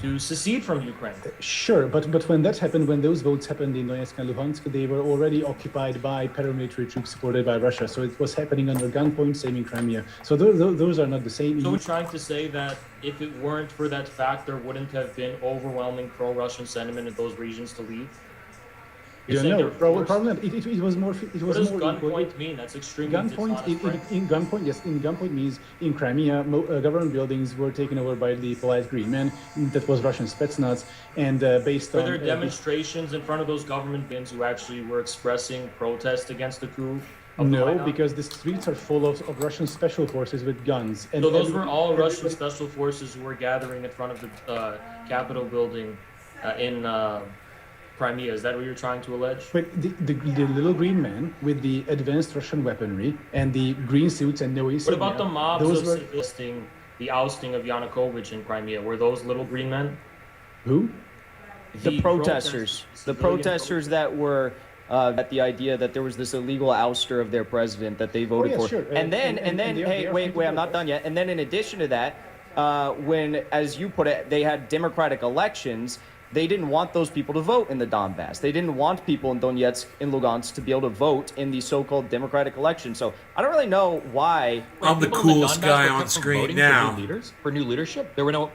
to secede from Ukraine. Sure, but when that happened, when those votes happened in Donetsk and Luhansk, they were already occupied by paramilitary troops supported by Russia. So it was happening under gunpoint, same in Crimea. So those are not the same. So we're trying to say that if it weren't for that fact, there wouldn't have been overwhelming pro-Russian sentiment in those regions to leave? You know, it was more. It was what does more gunpoint mean? That's extremely gunpoint. dishonest, In gunpoint, yes. In gunpoint means in Crimea, government buildings were taken over by the polite green men. That was Russian Spetsnaz, and based on. Were there demonstrations in front of those government bins who actually were expressing protest against the coup? No, because the streets are full of Russian special forces with guns. And so those were all Russian special forces who were gathering in front of the Capitol building in Crimea. Is that what you're trying to allege? But the little green man with the advanced Russian weaponry and the green suits and no insignia. What about the mobs resisting the ousting of Yanukovych in Crimea? Were those little green men? Who? The protesters. The protesters that were at the idea that there was this illegal ouster of their president that they voted for. Sure. And then, wait, I'm not done yet. And then in addition to that, when, as you put it, they had democratic elections, they didn't want those people to vote in the Donbass. They didn't want people in Donetsk and Lugansk to be able to vote in the so-called democratic election. So I don't really know why. I'm the coolest guy on screen now. For new leadership? There were no...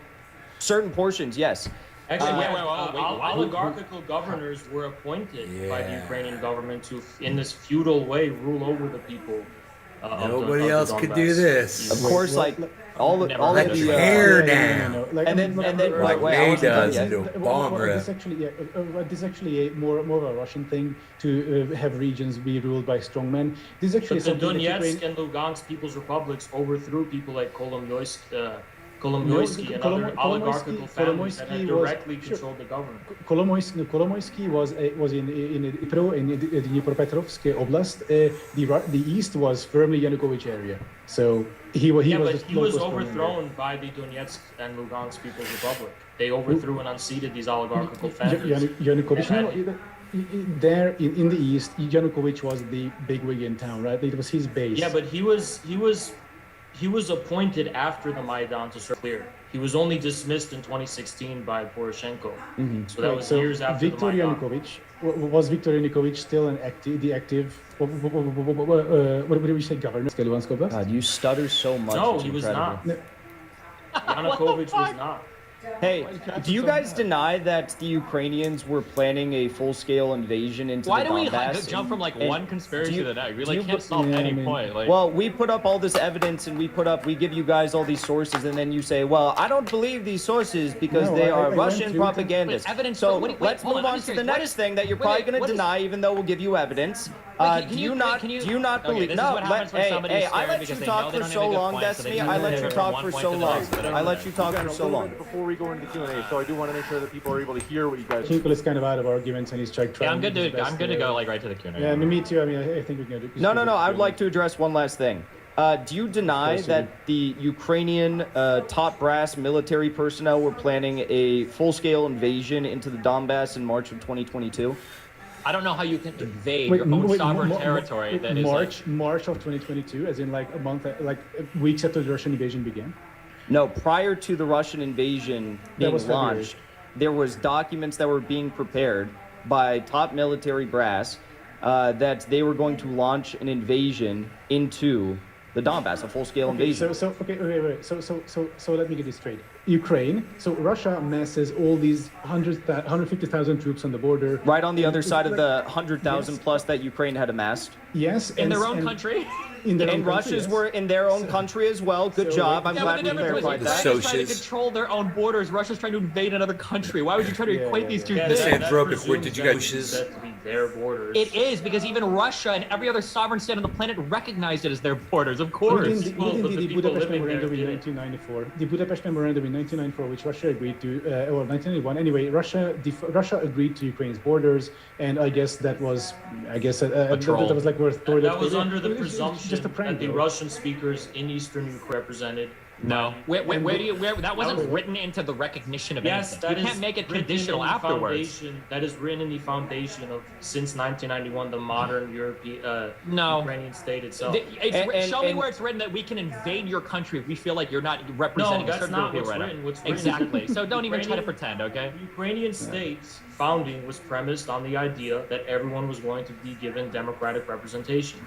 Certain portions, yes. Actually, oligarchical governors were appointed by the Ukrainian government to, in this feudal way, rule over the people. Nobody else could do this. Of course, all of the hair down. And then May does into a bomb This is actually more of a Russian thing to have regions be ruled by strongmen. This is actually but the Donetsk and Lugansk People's Republics overthrew people like Kolomoisky and other oligarchical families that had directly sure. controlled the government. Kolomoisky was in Dnipropetrovsk Oblast. The east was firmly Yanukovych area. So he was overthrown by the Donetsk and Lugansk People's Republic. They overthrew and unseated these oligarchical families. Yanukovych, there in the east, Yanukovych was the bigwig in town, right? It was his base. Yeah, but he was appointed after the Maidan to serve clear. He was only dismissed in 2016 by Poroshenko. So that was years after Viktor the Maidan. Yanukovych, was Viktor Yanukovych still the active, what do we say, governor? God, you stutter so much. No, it's he was incredible. not. Yanukovych was not. Hey, do you guys deny that the Ukrainians were planning a full-scale invasion into Why the do we Donbass? jump from like And one conspiracy do you- to the next? We do you like can't be- solve Yeah, any I mean- point. Like, Well, we put up all this evidence and we give you guys all these sources, and then you say, well, I don't believe these sources because No, they I are went Russian through propagandists. Wait, evidence so for- wait, let's hold move on, I'm on to the serious. What next is- thing that you're wait, probably wait, going what to is- deny, even though we'll give you evidence. Wait, Do you not believe? this is No, what happens when somebody is I scared let because you they know talk they for don't so have a good long, point, so they Destiny. just I let turn you from talk one for point so to the long. next, but I let you talk We've got for a so little long. bit before we go into the Q&A, so I do want to make sure that people are able to hear what you guys. Hinkle is kind of out of arguments and he's trying. Yeah, I'm good his to best I'm good to go like right to the Q&A. Yeah, me too. I mean, I think we can do. No. I would like to address one last thing. Do you deny course you that the Ukrainian top brass military personnel were planning a full-scale invasion into the Donbass in March of 2022? I don't know how you can invade your own sovereign territory that is like, March of 2022, as in like a month, like weeks after the Russian invasion began. No, prior to the Russian invasion being was February. launched, there was documents that were being prepared by top military brass that they were going to launch an invasion into the Donbass, a full-scale invasion. Wait. So let me get this straight. Ukraine. So Russia masses all these 150,000 troops on the border. Right on the other side of Like- the 100,000 Yes. plus that Ukraine had amassed. Yes, in their own country. In their own And country, Russia's yes. were in their own country as well. Good So, job. I'm Yeah, glad but we the difference clarified was that. Ukraine is trying to Socius. control their own borders. Russia's trying to invade another country. Why would you try to equate these two Yeah, things? Listen, that Andropic, presumes did you that guys- it's set to be their borders. It is because even Russia and every other sovereign state on the planet recognized it as their borders. Of Within course. the, Well, within but the, the the people Budapest living there Memorandum in did it. 1994, the Budapest Memorandum in 1994, which Russia agreed to, or 1991. Anyway, Russia agreed to Ukraine's borders, and I guess that was, troll. that was like worth. That was under the It was presumption just a prank, that the though. Russian speakers in Eastern Ukraine represented. No. Where that wasn't was- written into the recognition of Yes, anything. that You is can't make it written conditional in the afterwards. foundation- That is written in the foundation of since 1991, the modern European No. Ukrainian state itself. Show me and- where it's written that we can invade your country if we feel like you're not No, representing a that's certain not group what's of people. written. What's written Exactly. So don't even try to Ukrainian- pretend, okay? The Ukrainian state's founding was premised on the idea that everyone was going to be given democratic representation,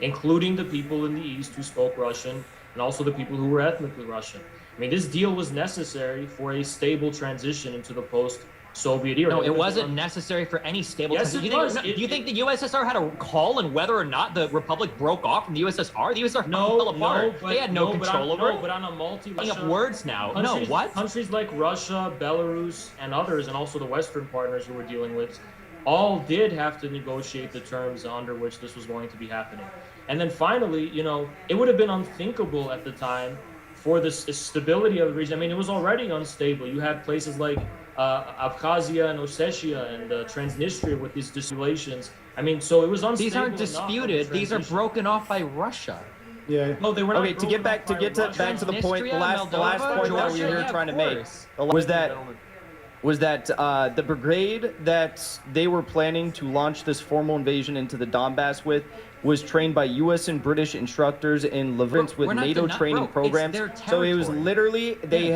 including the people in the East who spoke Russian and also the people who were ethnically Russian. I mean, this deal was necessary for a stable transition into the post-Soviet era. No, it wasn't necessary for any stable Yes, country. it Do you was. think, do you think the USSR had a call on whether or not the republic broke off from the USSR? The USSR fell apart. They had no control over it. But on a multi Making up words now. No, what? Countries like Russia, Belarus, and others, and also the Western partners who we're dealing with, all did have to negotiate the terms under which this was going to be happening. And then finally, it would have been unthinkable at the time for the stability of the region. I mean, it was already unstable. You had places like Abkhazia and Ossetia and Transnistria with these disulations. I mean, so it was unstable. These aren't enough of a disputed. These are transition. broken off by Russia. Yeah. No, they were not Okay, to get broken back up to by get to Russia. back to the point, the Transnistria, last Moldova, point that we Georgia, were here yeah, trying to of make course. was that the brigade that they were planning to launch this formal invasion into the Donbass with was trained by U.S. and British instructors in Levants with We're not NATO training bro, it's programs. their So it was territory. literally they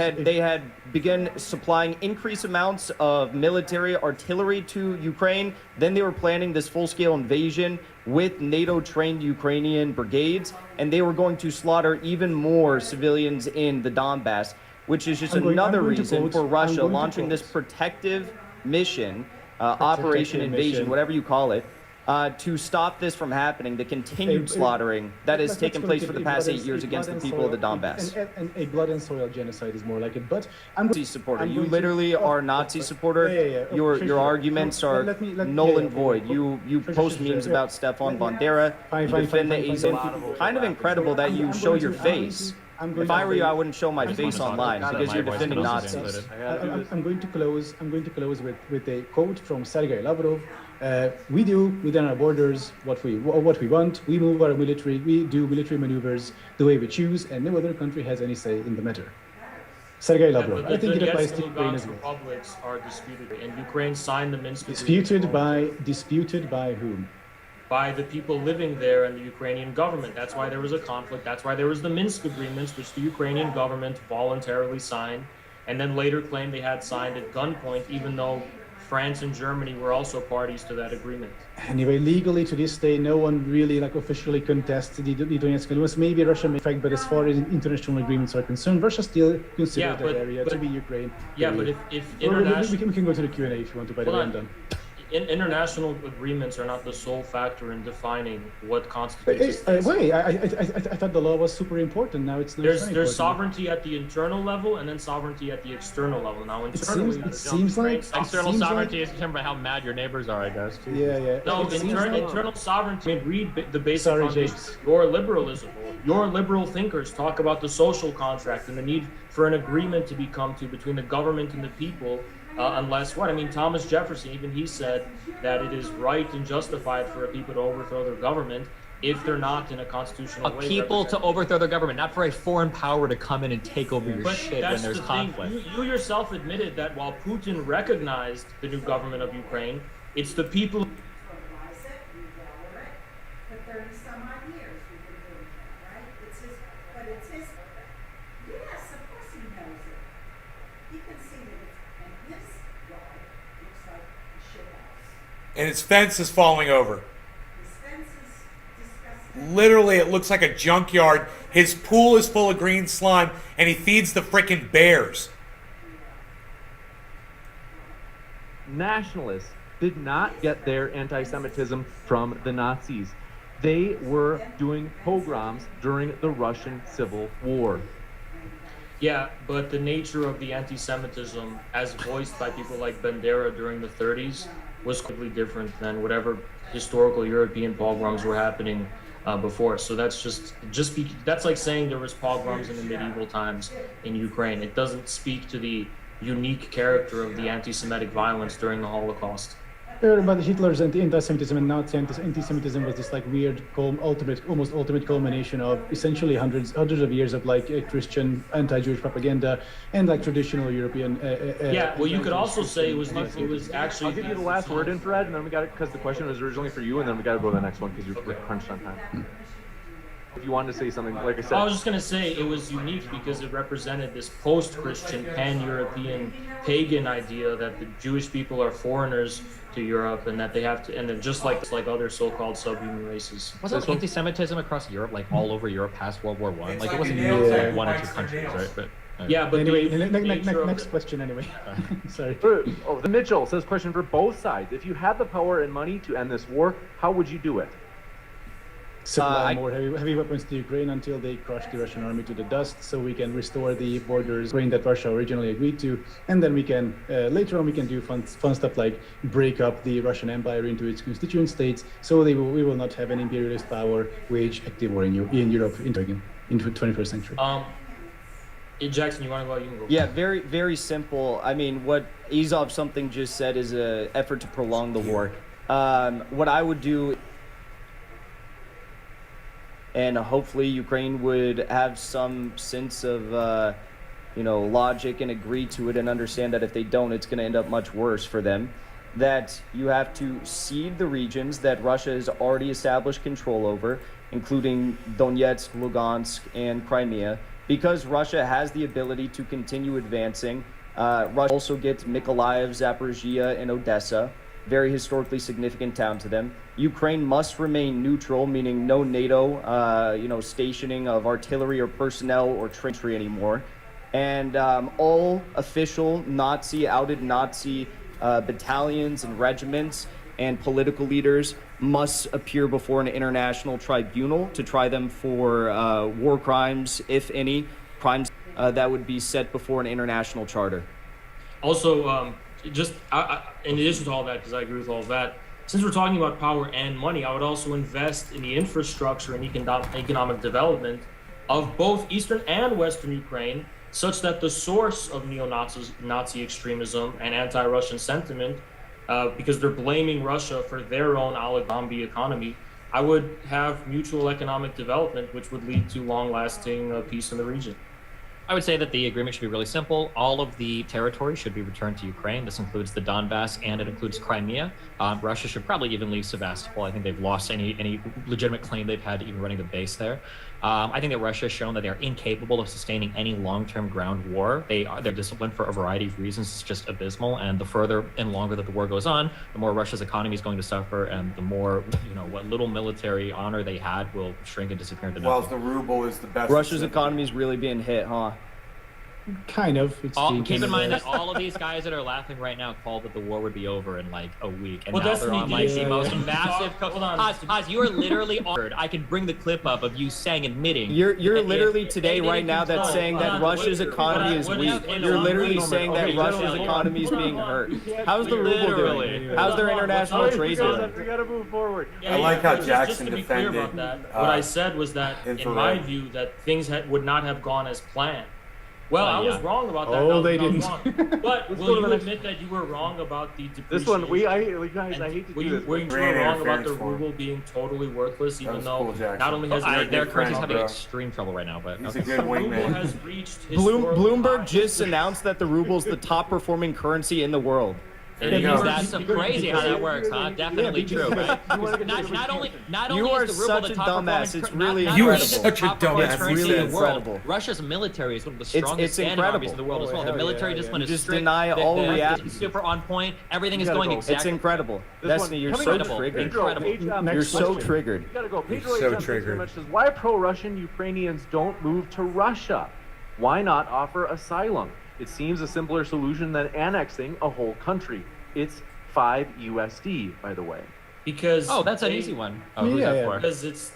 had begun supplying increased amounts of military artillery to Ukraine. Then they were planning this full-scale invasion with NATO trained Ukrainian brigades, and they were going to slaughter even more civilians in the Donbass, which is just another reason for Russia launching this protective mission, Operation Invasion, mission. whatever you call it, to stop this from happening, the continued slaughtering that has taken place for the past 8 years against the people of the Donbass. And a blood and soil genocide is more like it. But I'm Nazi supporter. I'm You going to- literally are a Nazi supporter. Yeah. Your arguments are null and void. You post memes about Stefan Bandera. You defend the Asian people. Kind of incredible that you show your face If I were you, I wouldn't show my face online because you're defending Nazis. I'm going to close with a quote from Sergei Lavrov. We do within our borders what we want. We move our military. We do military maneuvers the way we choose, and no other country has any say in the matter. Sergei Lavrov. I think it applies to Ukraine as well. Republics are disputed, and Ukraine signed the Minsk Disputed Agreement. Disputed by whom? By the people living there and the Ukrainian government. That's why there was a conflict. That's why there was the Minsk agreements, which the Ukrainian government voluntarily signed, and then later claimed they had signed at gunpoint, even though France and Germany were also parties to that agreement. Anyway, legally to this day, no one really officially contests the Donetsk agreements. Maybe Russia may fact, but as far as international agreements are concerned, Russia still considers that area to be Ukraine. Yeah, but if international... We can go to the Q&A if you want to, by the way, I'm done. International agreements are not the sole factor in defining what constitutes. Wait, I thought the law was super important. Now it's not. There's sovereignty at the internal level and then sovereignty at the external level. Now internally, it seems like external sovereignty is determined by how mad your neighbors are, I guess. Too. Yeah. No, internal sovereignty. I mean, read the basic foundations. Your liberalism, your liberal thinkers talk about the social contract and the need for an agreement to be come to between the government and the people. Unless what? I mean, Thomas Jefferson, even he said that it is right and justified for a people to overthrow their government if they're not in a constitutional way. A people to overthrow their government, not for a foreign power to come in and take over your shit when there's conflict. You yourself admitted that while Putin recognized the new government of Ukraine, it's the people. And its fence is falling over. Literally, it looks like a junkyard. His pool is full of green slime, and he feeds the frickin' bears. Nationalists did not get their anti-Semitism from the Nazis. They were doing pogroms during the Russian Civil War. Yeah, but the nature of the anti-Semitism, as voiced by people like Bandera during the 30s, was completely different than whatever historical European pogroms were happening before. So that's that's like saying there was pogroms in the medieval times in Ukraine. It doesn't speak to the unique character of the anti-Semitic violence during the Holocaust. But Hitler's anti-Semitism and Nazi anti-Semitism was this weird, almost ultimate culmination of essentially hundreds of years of Christian anti-Jewish propaganda and traditional European. Yeah, well, you could also say it was actually. I'll give you the last word, Infrared, and then we got it because the question was originally for you, and then we got to go to the next one because you're crunched on time. If you wanted to say something, like I said. I was just going to say it was unique because it represented this post-Christian, pan-European, pagan idea that the Jewish people are foreigners to Europe and that they have to, and they're just like other so-called subhuman races. Wasn't anti-Semitism across Europe, all over Europe past World War I? It wasn't unique to one or two countries, right? But yeah, but anyway, next question anyway. Sorry. Oh, the Mitchell says question for both sides. If you had the power and money to end this war, how would you do it? Supply more heavy weapons to Ukraine until they crush the Russian army to the dust, so we can restore the borders that Russia originally agreed to, and then we can later on we can do fun stuff like break up the Russian Empire into its constituent states, so we will not have an imperialist power wage active war in Europe into the 21st century. Jackson, you want to go? You can go. Yeah, very very simple. I mean, what Izov something just said is an effort to prolong the war. What I would do. And hopefully Ukraine would have some sense of, logic and agree to it and understand that if they don't, it's going to end up much worse for them. That you have to cede the regions that Russia has already established control over, including Donetsk, Lugansk, and Crimea, because Russia has the ability to continue advancing. Russia also gets Mykolaiv, Zaporizhia, and Odessa. Very historically significant town to them. Ukraine must remain neutral, meaning no NATO, stationing of artillery or personnel or trenchery anymore. And all official outed Nazi battalions and regiments and political leaders must appear before an international tribunal to try them for war crimes, if any, crimes that would be set before an international charter. Also, in addition to all that, because I agree with all of that, since we're talking about power and money, I would also invest in the infrastructure and economic development of both Eastern and Western Ukraine, such that the source of Nazi extremism and anti-Russian sentiment, because they're blaming Russia for their own oligopoly economy, I would have mutual economic development, which would lead to long-lasting peace in the region. I would say that the agreement should be really simple. All of the territory should be returned to Ukraine. This includes the Donbass and it includes Crimea. Russia should probably even leave Sevastopol. I think they've lost any legitimate claim they've had to even running the base there. I think that Russia has shown that they are incapable of sustaining any long-term ground war. They're disciplined for a variety of reasons. It's just abysmal. And the further and longer that the war goes on, the more Russia's economy is going to suffer, and the more what little military honor they had will shrink and disappear into nothing. Well, the ruble is the best. Russia's economy is really being hit, huh? Kind of. Keep in mind that all of these guys that are laughing right now called that the war would be over in like a week, and now they're on like the most massive. Hold on, Oz, you are literally offered. I can bring the clip up of you saying, admitting. You're literally today right now that's saying that Russia's economy is weak. You're literally saying that Russia's economy is being hurt. How's the ruble doing? How's their international trade doing? We gotta move forward. I like how just Jackson to be clear defended. about that, what I said was that, in my view, that things would not have gone as planned. Well, I was wrong about that. Oh, they didn't. But will you admit that you were wrong about the depreciation? This one, guys, I hate to do this. Were you wrong about the ruble being totally worthless, even though not only has their currency's having extreme trouble right now, but he's a good the ruble wingman. has reached Bloomberg just announced that the ruble's the top performing currency in the world. That's so crazy how that works, huh? Definitely true, right? Not only You are is the ruble such the a top dumbass. performing It's really You are incredible. such a dumbass. It's really incredible. Russia's military is one of the strongest It's standing incredible. armies in the world as well. Their hell military yeah, discipline You is just strict. deny all They're reality. super on point. Everything is gotta going go. exactly. It's incredible. Destiny, you're so Incredible. triggered. Incredible. You're so triggered. You gotta go. Pedro so H. triggered. Says, why pro-Russian Ukrainians don't move to Russia? Why not offer asylum? It seems a simpler solution than annexing a whole country. It's $5 USD, by the way. Because that's an easy one. Who's that for? Because it's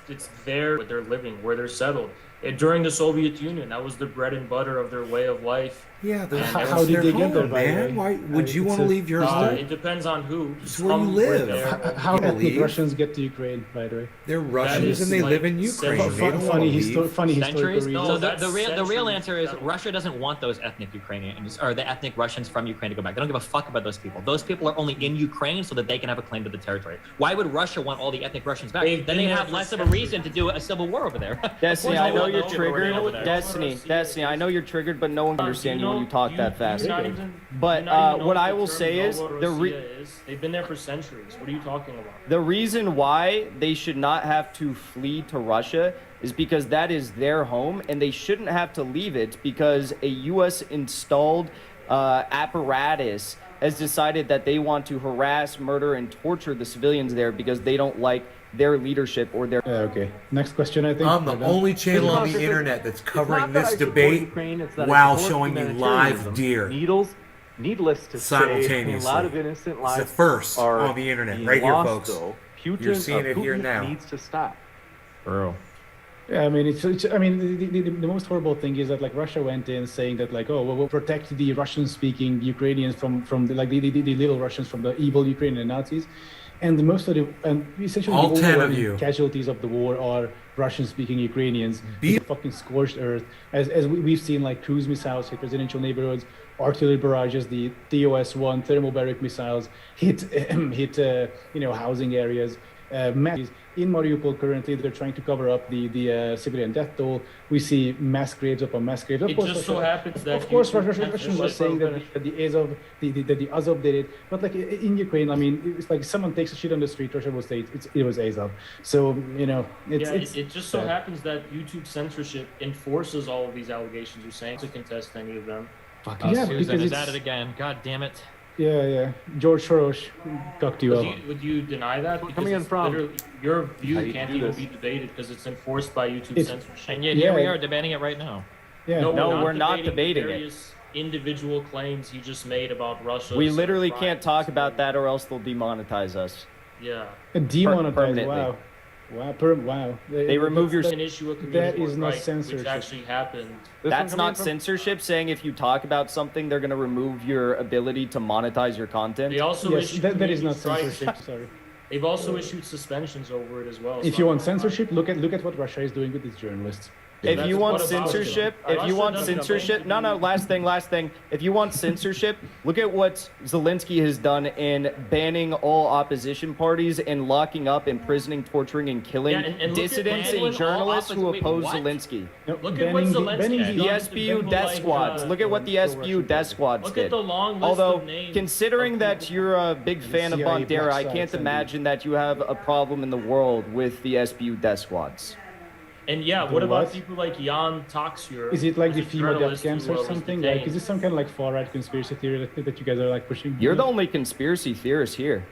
there where they're living, where they're settled. During the Soviet Union, that was the bread and butter of their way of life. Yeah, How did they get there, by the way? man? Why would you want to leave yours there? It depends on who. It's where you live. How You ethnic believe? Russians get to Ukraine, by the way? They're Russians and they live in Ukraine. They don't want to leave. Funny historical Centuries. reasons. So that's the real centuries. answer is Russia doesn't want those ethnic Ukrainians or the ethnic Russians from Ukraine to go back. They don't give a fuck about those people. Those people are only in Ukraine so that they can have a claim to the territory. Why would Russia want all the ethnic Russians back? They've Then been they there have for less of a centuries. reason to do a civil war over there. Destiny, Of I course know I you're know triggered. over there. Destiny, I know you're triggered, but no one can understand you when you talk that fast. But But what I will say is they've been there for centuries. What are you talking about? the reason why they should not have to flee to Russia is because that is their home, and they shouldn't have to leave it because a U.S. installed apparatus has decided that they want to harass, murder, and torture the civilians there because they don't like their leadership or their... Okay. Next question, I think. I'm the only channel on the internet that's covering this debate while showing you live deer. Needless to say, a Simultaneously. lot of innocent It's lives the first are on the internet, being right here, lost, folks. though. You're seeing it here Putin now. needs to stop. Bro. Yeah, I mean, the most horrible thing is that like Russia went in saying that like, oh, well, we'll protect the Russian-speaking Ukrainians from the little Russians from the evil Ukrainian Nazis, and essentially All the 10 of overwhelming you. casualties of the war are Russian-speaking Ukrainians. Be- It's a fucking scorched earth, as we've seen like cruise missiles hit residential neighborhoods, artillery barrages, the TOS-1 thermobaric missiles hit housing areas. In Mariupol currently, they're trying to cover up the civilian death toll. We see mass graves upon mass graves. It just so happens that of course, YouTube Russians are censorship saying that open- the Azov did it, but like in Ukraine, I mean, it's like someone takes a shit on the street, Russia will say it was Azov. So it just so happens that YouTube censorship enforces all of these allegations you're saying to contest any of them. Fucking Yeah, Susan because is it's- at it again. God damn it. Yeah. George Soros cocked you up. Would you deny that? Because Coming in it's from- literally- your How view you can't do even this. be debated because it's enforced by YouTube It's- censorship. And yet here we Yeah. are debating it right now. Yeah. No, we're not debating it. various individual claims he just made about Russia. We literally can't talk about that or else they'll demonetize us. Yeah. Demonetized. Permanently. Wow. They remove your... It's an issue of community That is not right, which censorship. actually happened. That's not censorship, saying if you talk about something, they're going to remove your ability to monetize your content. They also Yes, issued that is not community strikes. censorship. Sorry. They've also issued suspensions over it as well. If you want censorship, look at what Russia is doing with its journalists. If you want What about censorship, it? if you want Russia doesn't censorship, claim to be- last thing. If you want censorship, look at what Zelensky has done in banning all opposition parties and locking up, imprisoning, torturing, and killing Yeah, and look at dissidents banning and all journalists who wait, oppose what? Zelensky. Look at what Zelensky has The done to SBU people death like, squads. Look at what the SBU death squads Look did. at the long list Although, of names. considering that you're a big fan of CIA Bandera, I black can't sites and imagine that you have a problem in the world with the SBU death squads. And yeah, The what about what? people like Jan Taxier? Is it like the who's a FEMA death journalist camps who, or was something? Like, detained? is this some kind of like far-right conspiracy theory that you guys are like pushing? You're the only conspiracy theorist here.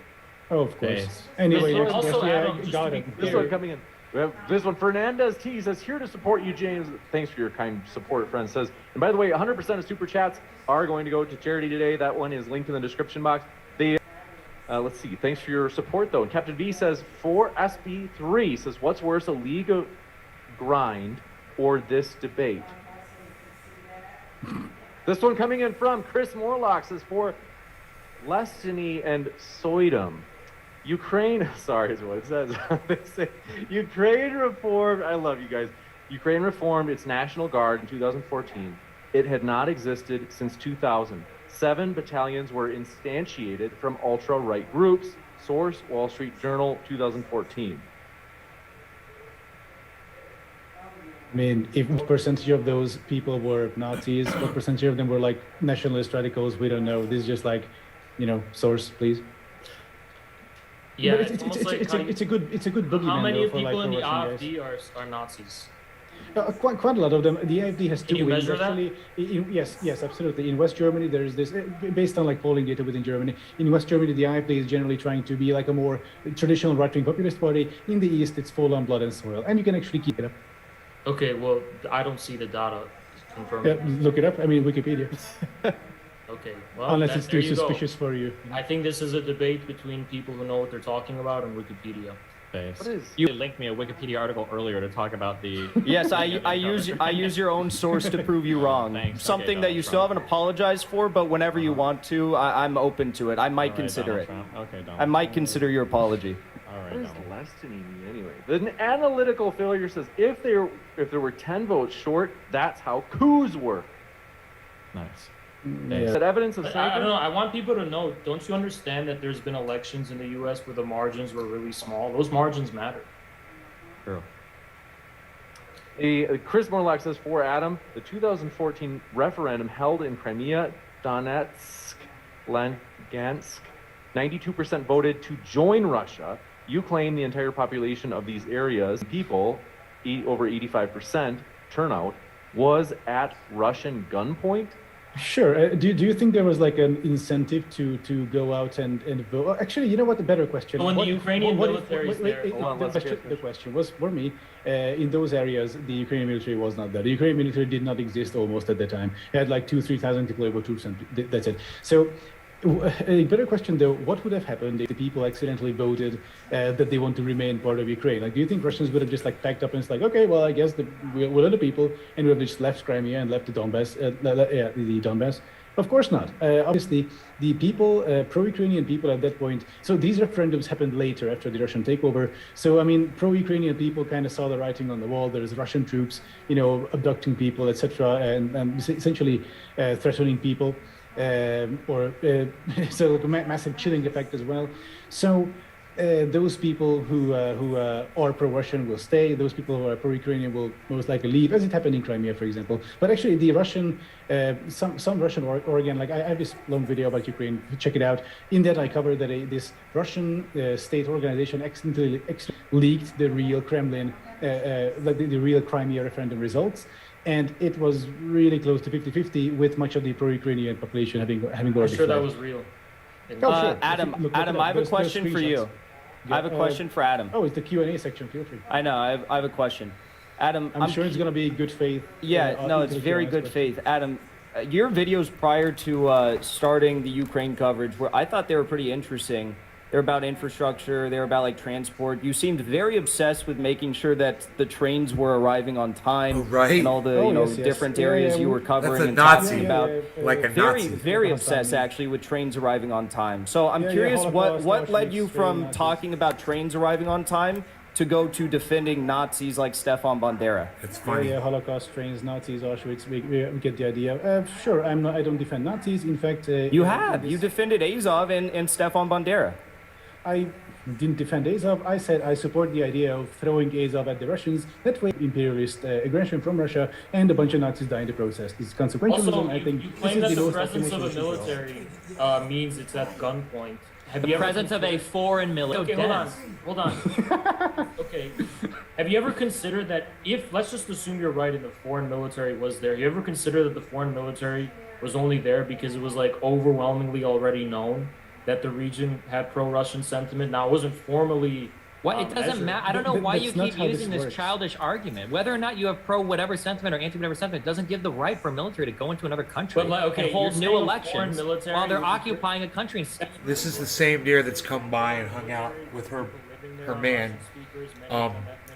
Oh, of course. Thanks. Anyway, Also, also, Adam, just got to be it. This one coming in. We have this one. Fernandez T says, here to support you, James. Thanks for your kind support, friend. Says, and by the way, 100% of super chats are going to go to charity today. That one is linked in the description box. Let's see. Thanks for your support, though. And Captain V says, for SB3, says, what's worse, a league of grind or this debate? This one coming in from Chris Morlock says, for Lestiny and Soydom. Ukraine, sorry is what it says. They say Ukraine reformed, I love you guys. Ukraine reformed its National Guard in 2014. It had not existed since 2000. 7 battalions were instantiated from ultra-right groups. Source, Wall Street Journal, 2014. I mean, if what percentage of those people were Nazis, what percentage of them were like nationalist radicals, we don't know. This is just like, source, please. Yeah, But it's almost like how it's a good boogeyman. how many though, for, people like, in the pro-Russian guys. AfD are Nazis? Quite a lot of them. The AfD has Can two you wings, measure that? actually. Yes, absolutely. In West Germany, there is this, based on like polling data within Germany. In West Germany, the AfD is generally trying to be like a more traditional right-wing populist party. In the East, it's full on blood and soil, and you can actually keep it up. Okay, well, I don't see the data confirming. Look it up. I mean, Wikipedia. Okay, well, Unless it's there too you go. suspicious for you. I think this is a debate between people who know what they're talking about and Wikipedia. What is? You linked me a Wikipedia article earlier to talk about the. Yes, I use your own source to prove you wrong. Thanks. Something Okay, that you Donald still Trump. haven't apologized for, but whenever you want to, I'm open to it. I might All right, consider Donald it. Trump. Okay, Donald I might Trump. consider your apology. All right, What does Donald. Lestiny mean anyway? The analytical failure says if there were 10 votes short, that's how coups work. Nice. Is that evidence of I sniping? don't know. I want people to know. Don't you understand that there's been elections in the U.S. where the margins were really small? Those margins matter. True. Chris Morlock says, for Adam, the 2014 referendum held in Crimea, Donetsk, Lugansk, 92% voted to join Russia. You claim the entire population of these areas, people, over 85% turnout, was at Russian gunpoint? Sure. Do you think there was like an incentive to go out and vote? Actually, you know what? The better question. When the What if- Ukrainian what if- military is wait, there- wait, Hold on, the let's get question- the finished. question was for me. In those areas, the Ukrainian military was not there. The Ukrainian military did not exist almost at the time. It had like 2,000-3,000 deployable troops, and that's it. So. A better question though, what would have happened if the people accidentally voted that they want to remain part of Ukraine? Like, do you think Russians would have just like packed up and it's like, okay, well, I guess we're other people, and we have just left Crimea and left the Donbass, the Donbass? Of course not. Obviously, the people, pro-Ukrainian people at that point, so these referendums happened later after the Russian takeover. So, I mean, pro-Ukrainian people kind of saw the writing on the wall. There's Russian troops, abducting people, etc., and essentially threatening people. So like a massive chilling effect as well. So those people who are pro-Russian will stay. Those people who are pro-Ukrainian will most likely leave, as it happened in Crimea, for example. But actually, the Russian, some Russian organ, like I have this long video about Ukraine. Check it out. In that, I covered that this Russian state organization accidentally leaked the real Kremlin, like the real Crimea referendum results. And it was really close to 50-50, with much of the pro-Ukrainian population having I'm already sure that fled. was real. Oh, sure. Adam, Look it up. I have a There's question for you. screenshots. I have a question for Adam. Oh, it's the Q&A section. Feel free. I know. I have a question. Adam, I'm sure it's going to be good faith. Yeah, no, it's very good faith. Adam, your videos prior to starting the Ukraine coverage, I thought they were pretty interesting. They're about infrastructure. They're about like transport. You seemed very obsessed with making sure that the trains were arriving on time. Oh, right. And all the Yes. different Yeah, areas yeah, you were covering That's a and Nazi. talking about. Like a Very, Nazi. very obsessed actually with trains arriving on time. So I'm Yeah, curious, Holocaust, what led you Auschwitz, very from Nazis. talking about trains arriving on time to go to defending Nazis like Stefan Bandera? It's funny. Yeah, Holocaust, trains, Nazis, Auschwitz. We get the idea. Sure, I don't defend Nazis. In fact, You defended Azov and Stefan Bandera. I didn't defend Azov. I said I support the idea of throwing Azov at the Russians. That way, imperialist aggression from Russia and a bunch of Nazis die in the process. This is consequentialism. Also, I think you this claim is that the the most presence of a optimistic military means it's at gunpoint. Have The you ever presence of a foreign military. Okay, hold on. Okay. Have you ever considered that if, let's just assume you're right and the foreign military was there, you ever consider that the foreign military was only there because it was like overwhelmingly already known that the region had pro-Russian sentiment? Now, it wasn't formally What? It doesn't measured. matter. I don't know why you That's not keep how this using this works. childish argument. Whether or not you have pro whatever sentiment or anti whatever sentiment doesn't give the right for a military to go into another country But, like, okay, and hold you're new saying foreign elections military while they're was- occupying a country. This is the same deer that's come by and hung out with her man.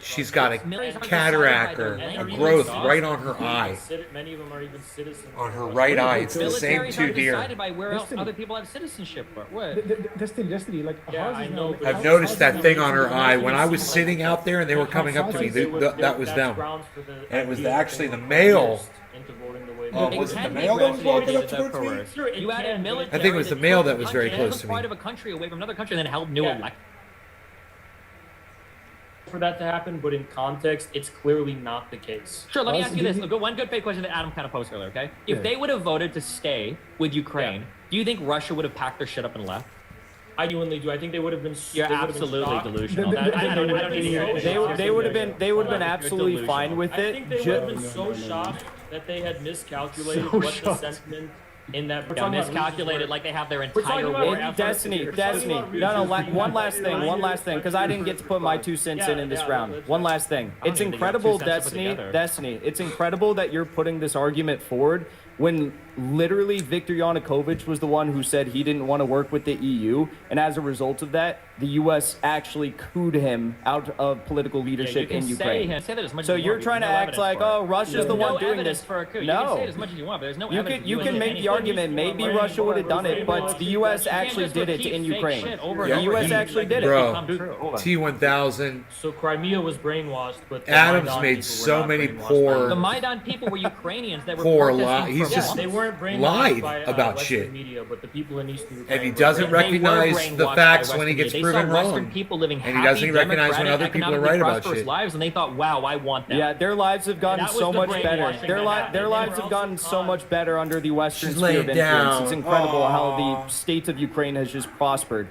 She's got a cataract or a growth right on her eye. Many of them are even citizens. On her right eye. It's the same Militaries two aren't deer. decided by where else Destiny. other people have citizenship for. What? Destiny, like Yeah, how's I it know, now- but- I've how- noticed how's that it thing now- on her eye. When I was sitting out there and they were coming up to me, that was them. And it was actually the male. Was it the male that was walking up towards me? You had a military. I think it was the male that was very close to me. Part of a country away from another country and then held new Yeah. elections. For that to happen, but in context, it's clearly not the case. Sure, let me Well, ask you this. you- Look, one good faith question that Adam kind of posed earlier, okay? If Yeah. they would have voted to stay with Ukraine, do you think Russia would have packed their shit up and left? I genuinely do. I think they would have been. You're they would have been absolutely shocked. delusional. They- I don't need to hear it. They would have been You're absolutely delusional. fine with I it. think they would have been so shocked that they had miscalculated So what shocked. the sentiment in that. Yeah, miscalculated like they have their entire talking about war it- effort. Destiny. No, one last thing, because I didn't get to put my 2 cents in this round. One last thing. I don't It's even think you have incredible, 2 cents to put together. Destiny. It's incredible that you're putting this argument forward when literally Viktor Yanukovych was the one who said he didn't want to work with the EU, and as a result of that, the U.S. actually cooed him out of political leadership in Ukraine. Say that as much So as you you're want, trying to there's no act evidence like, for it. oh, Russia's There's the one no doing evidence this. for a coup. You can say it as No. much as you want, but there's no You evidence. can doing make the anything. argument. Maybe Russia would have done it, but the U.S. actually did it in Ukraine. The U.S. actually did it. Bro, Hold on. T1000. So Crimea was brainwashed, but the Adams Maidan made people so were not many brainwashed poor- The Maidan people were Ukrainians that were Poor protesting he's for just They weren't brainwashed lied by, about Western shit. media, but the people in Eastern Ukraine. And he were doesn't brainwashed. recognize the facts when he gets they proven saw Western wrong. people living And he happy, doesn't recognize when democratic, other people are economically right about prosperous shit. lives, and they thought, "Wow, I want that." Yeah, their lives have gotten That was so the much better. brainwashing Their that happened. their They lives were have gotten also so caught- much better under the Western She's sphere of laying influence. down. It's incredible how Aw. the state of Ukraine has just prospered.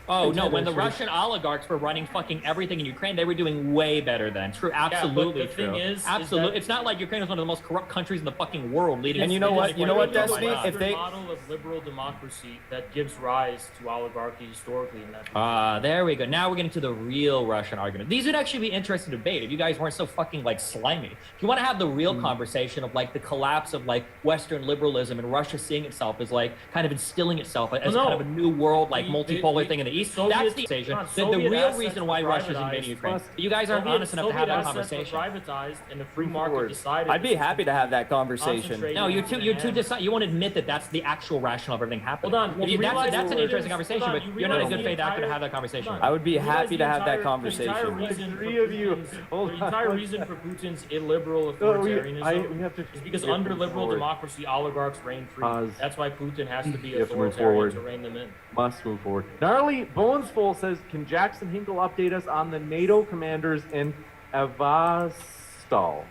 Oh no! When the Russian oligarchs were running fucking everything in Ukraine, they were doing way better than. True, absolutely the thing true. is Absolutely, that- it's not like Ukraine is one of the most corrupt countries in the fucking world. Leading, And you know what? You know what, There's a Destiny? If they model of liberal democracy that gives rise to oligarchy historically in that. There we go. Now we're getting to the real Russian argument. These would actually be interesting debate if you guys weren't so fucking like slimy. If you want to have the real conversation of like the collapse of like Western liberalism and Russia seeing itself as like kind of instilling itself as Well, no. kind of a new world like The- multipolar the- thing in the East. Soviet- That's the conversation. The Soviet real assets reason were why Russia's privatized. invading Ukraine. Plus, You guys aren't honest enough to have that Soviet assets conversation. were privatized and the free market decided. I'd be happy to have that conversation. Concentrate- No, you're too decide. You won't admit that that's the actual rationale of everything happening. Hold on, you realize that's an it interesting is- conversation, hold on, but you you're not a realize good the faith actor to entire- have that conversation. hold on. I would be You realize happy the to have that entire- conversation. The entire reason Three for of you. Putin's- Hold the on. entire reason for Putin's illiberal No, we authoritarianism have to- is because we have to under move liberal forward. democracy, oligarchs reign free. Pause. That's why Putin has to be You have to move authoritarian forward. to rein them in. Must move forward. Gnarly Bonesful says, can Jackson Hinkle update us on the NATO commanders in Avastal?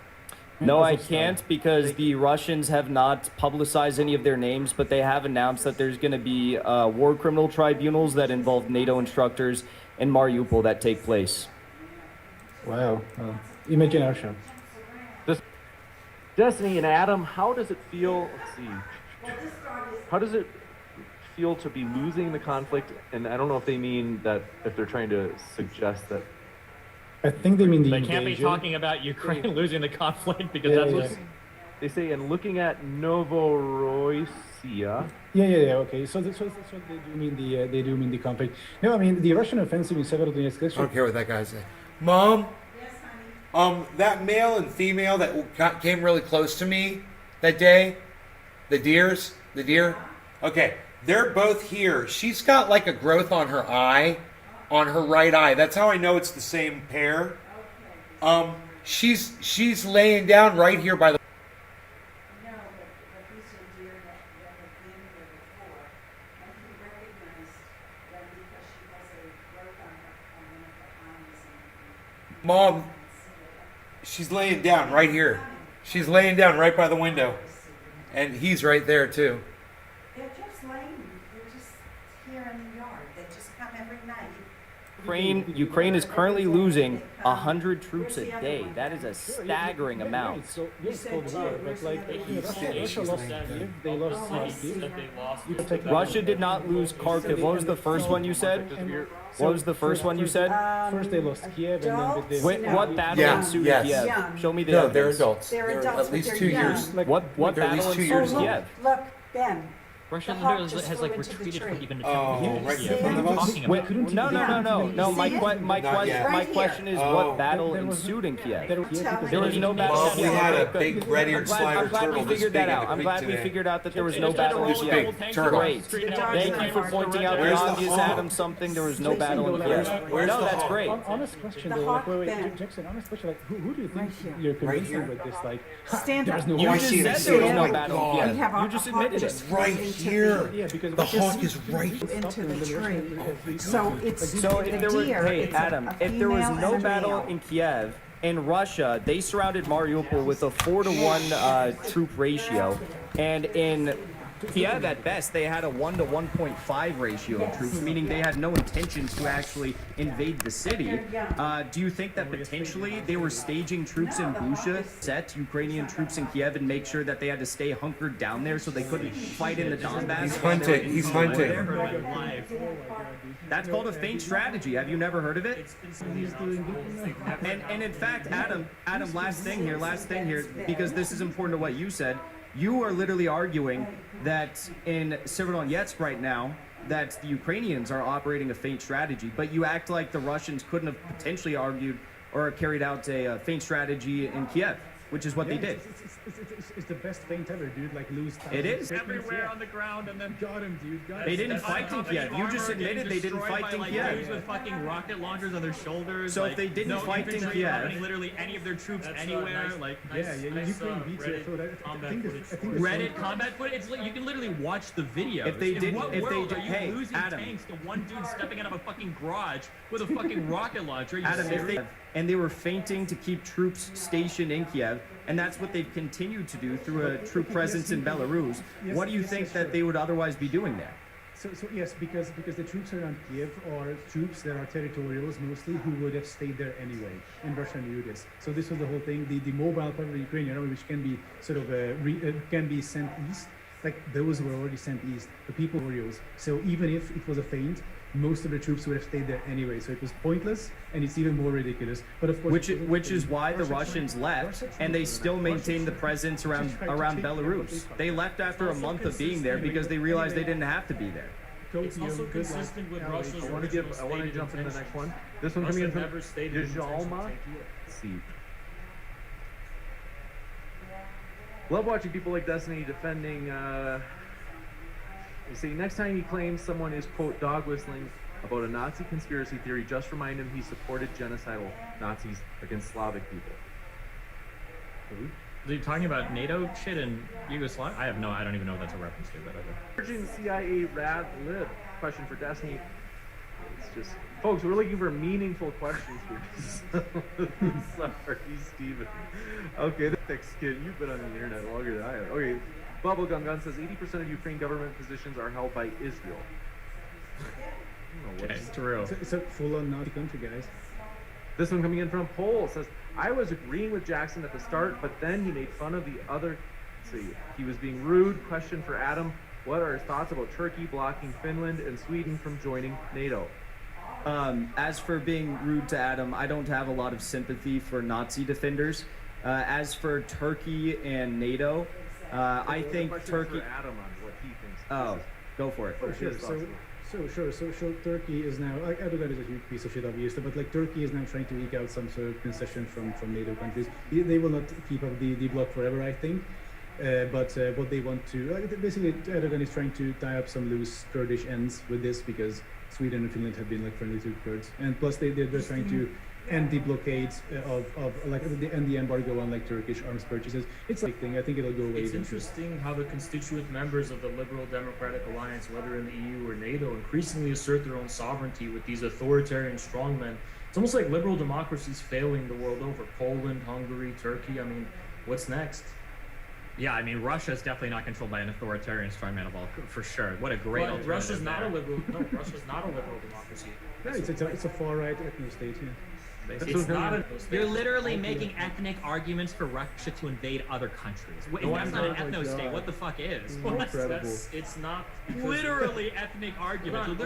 No, I can't because the Russians have not publicized any of their names, but they have announced that there's going to be war criminal tribunals that involve NATO instructors in Mariupol that take place. Wow. Imagination. Destiny and Adam, how does it feel? Let's see. How does it feel to be losing the conflict? And I don't know if they mean that, if they're trying to suggest that. I think they mean the They invasion. can't be talking about Ukraine losing the conflict because Yeah, that's yeah. what's. They say, and looking at Novorossiya. Yeah. Okay. So that's what they do mean. They do mean the conflict. No, I mean the Russian offensive in Severodonetsk. I don't care what that guy said. Mom, that male and female that came really close to me that day, the deer. Okay, they're both here. She's got like a growth on her eye on her right eye. That's how I know it's the same pair. She's laying down right here by the. No, but these are deer that have been here before, and he recognized them because she has a growth on one of her eyes. Mom, she's laying down right here. She's laying down right by the window. And he's right there too. They're just laying, they're just here in the yard. They just come every night. Ukraine is currently losing 100 troops a day. That is a staggering amount. So this cold war, but like Russia lost Kiev, they lost Kharkiv. Russia did not lose Kharkiv. What was the first one you said? What was the first one you said? First they lost Kiev, and then they Wait, what battle ensued in Kiev? Show me the No, they're evidence. adults. They're They're adults, at least but 2 they're years. young. What They're at battle least 2 ensued years. in Kiev? Look, Ben. Russia The hawk has just like flew into retreated the from tree. even Oh, right in in front of us? talking Wait, about. no. See it? My question is, what battle There was ensued in Kiev? Tell There was me. no battle. Mom, we had a Okay, big red-eared I'm slider glad turtle we this figured big that in out. the I'm creek glad we today. figured out that there was no battle in This Kiev. big turtle. Great. Thank you for pointing out the Where's the obvious, hawk? Adam, something. There was no battle in Where's Kiev. the No, that's hawk? great. Honest question The though, like, hawk wait, band. Jackson, honest question, like, who do you think Right here. you're convincing here? with this? Like, Stand there's up. no You hawk. just see it, I said see there it. was Oh no my battle God. in We Kiev. have You just admitted just it. Right into here. Yeah, because The hawk is right. into the tree. So So it's So the if there were, deer. hey it's Adam, a if there was female no and a battle male. in Kiev, in Russia, they surrounded Mariupol with a 4-to-1 troop ratio, and in Kiev, at best, they had a 1 to 1.5 ratio of troops, meaning they had no intentions to actually invade the city. Do you think that potentially they were staging troops in Bucha, set Ukrainian troops in Kiev, and make sure that they had to stay hunkered down there so they couldn't fight in the Donbass? He's hunting. He's hunting. That's called a feint strategy. Have you never heard of it? And in fact, Adam, last thing here, because this is important to what you said. You are literally arguing that in Severodonetsk right now, that the Ukrainians are operating a feint strategy, but you act like the Russians couldn't have potentially argued or carried out a feint strategy in Kiev, which is what they did. It's the best feint ever, dude. Like, lose. It is. Everywhere on the ground and then Got him, dude. Got him. They didn't fight in Kiev. You just admitted they didn't fight in Kiev. With fucking rocket launchers on their shoulders. So if they didn't fight in Kiev, literally any of their troops anywhere, Yeah, Ukraine beats it. So that, I think it's Reddit combat footage. It's like you can literally watch the video. If they In didn't- what if they world did- are you hey, losing Adam. tanks to one dude stepping out of a fucking garage with a fucking rocket launcher? Are you Adam, serious? and they were feinting to keep troops stationed in Kiev, and that's what they've continued to do through a troop presence in Belarus. What do you think that they would otherwise be doing there? So yes, because the troops around Kiev are troops that are territorials mostly who would have stayed there anyway, and Russia knew this. So this was the whole thing. The mobile part of the Ukrainian army, which can be sort of can be sent east, like those were already sent east. The people were yours. So even if it was a feint, most of the troops would have stayed there anyway. So it was pointless, and it's even more ridiculous. But of course, Which is why the Russians left, and they still maintain the presence around Belarus. They left after a month of being there because they realized they didn't have to be there. It's also consistent with Russia's I want to jump into the next one. This one Russia coming in from never stated its intention to Djalma. take Kiev. See. Love watching people like Destiny defending. You see, next time he claims someone is quote dog whistling about a Nazi conspiracy theory, just remind him he supported genocidal Nazis against Slavic people. Are you talking about NATO shit in Yugoslavia? I don't even know what that's a reference to, but okay. Urging CIA rad lib. Question for Destiny. It's just, folks, we're looking for meaningful questions here. Sorry, Steven. Okay, the thick skin. You've been on the internet longer than I have. Okay, Bubblegum Gun says 80% of Ukraine government positions are held by Israel. Okay, it's true. it's a full-on Nazi country, guys. This one coming in from Pole says, I was agreeing with Jackson at the start, but then he made fun of the other. Let's see, he was being rude. Question for Adam. What are his thoughts about Turkey blocking Finland and Sweden from joining NATO? As for being rude to Adam, I don't have a lot of sympathy for Nazi defenders. As for Turkey and NATO, I think Question Turkey. for Adam on what he thinks. Oh, go for it. So Turkey is now, Erdogan is a huge piece of shit, obviously, but like Turkey is now trying to eke out some sort of concession from NATO countries. They will not keep up the bloc forever, I think. But what they want to basically Erdogan is trying to tie up some loose Kurdish ends with this because Sweden and Finland have been like friendly to Kurds, and plus they're trying to end the blockades of like end the embargo on like Turkish arms purchases. It's like thing. I think it'll go away. It's interesting how the constituent members of the Liberal Democratic Alliance, whether in the EU or NATO, increasingly assert their own sovereignty with these authoritarian strongmen. It's almost like liberal democracies failing the world over. Poland, Hungary, Turkey. I mean, what's next? Yeah, I mean, Russia is definitely not controlled by an authoritarian strongman of all, for sure. What a great alternative. Russia's not a liberal. No, Russia's not a liberal democracy. Yeah, it's a far right ethno state. Yeah. It's not you're literally making ethnic arguments for Russia to invade other countries. If that's not an ethno state, what the fuck is? It's not literally ethnic arguments.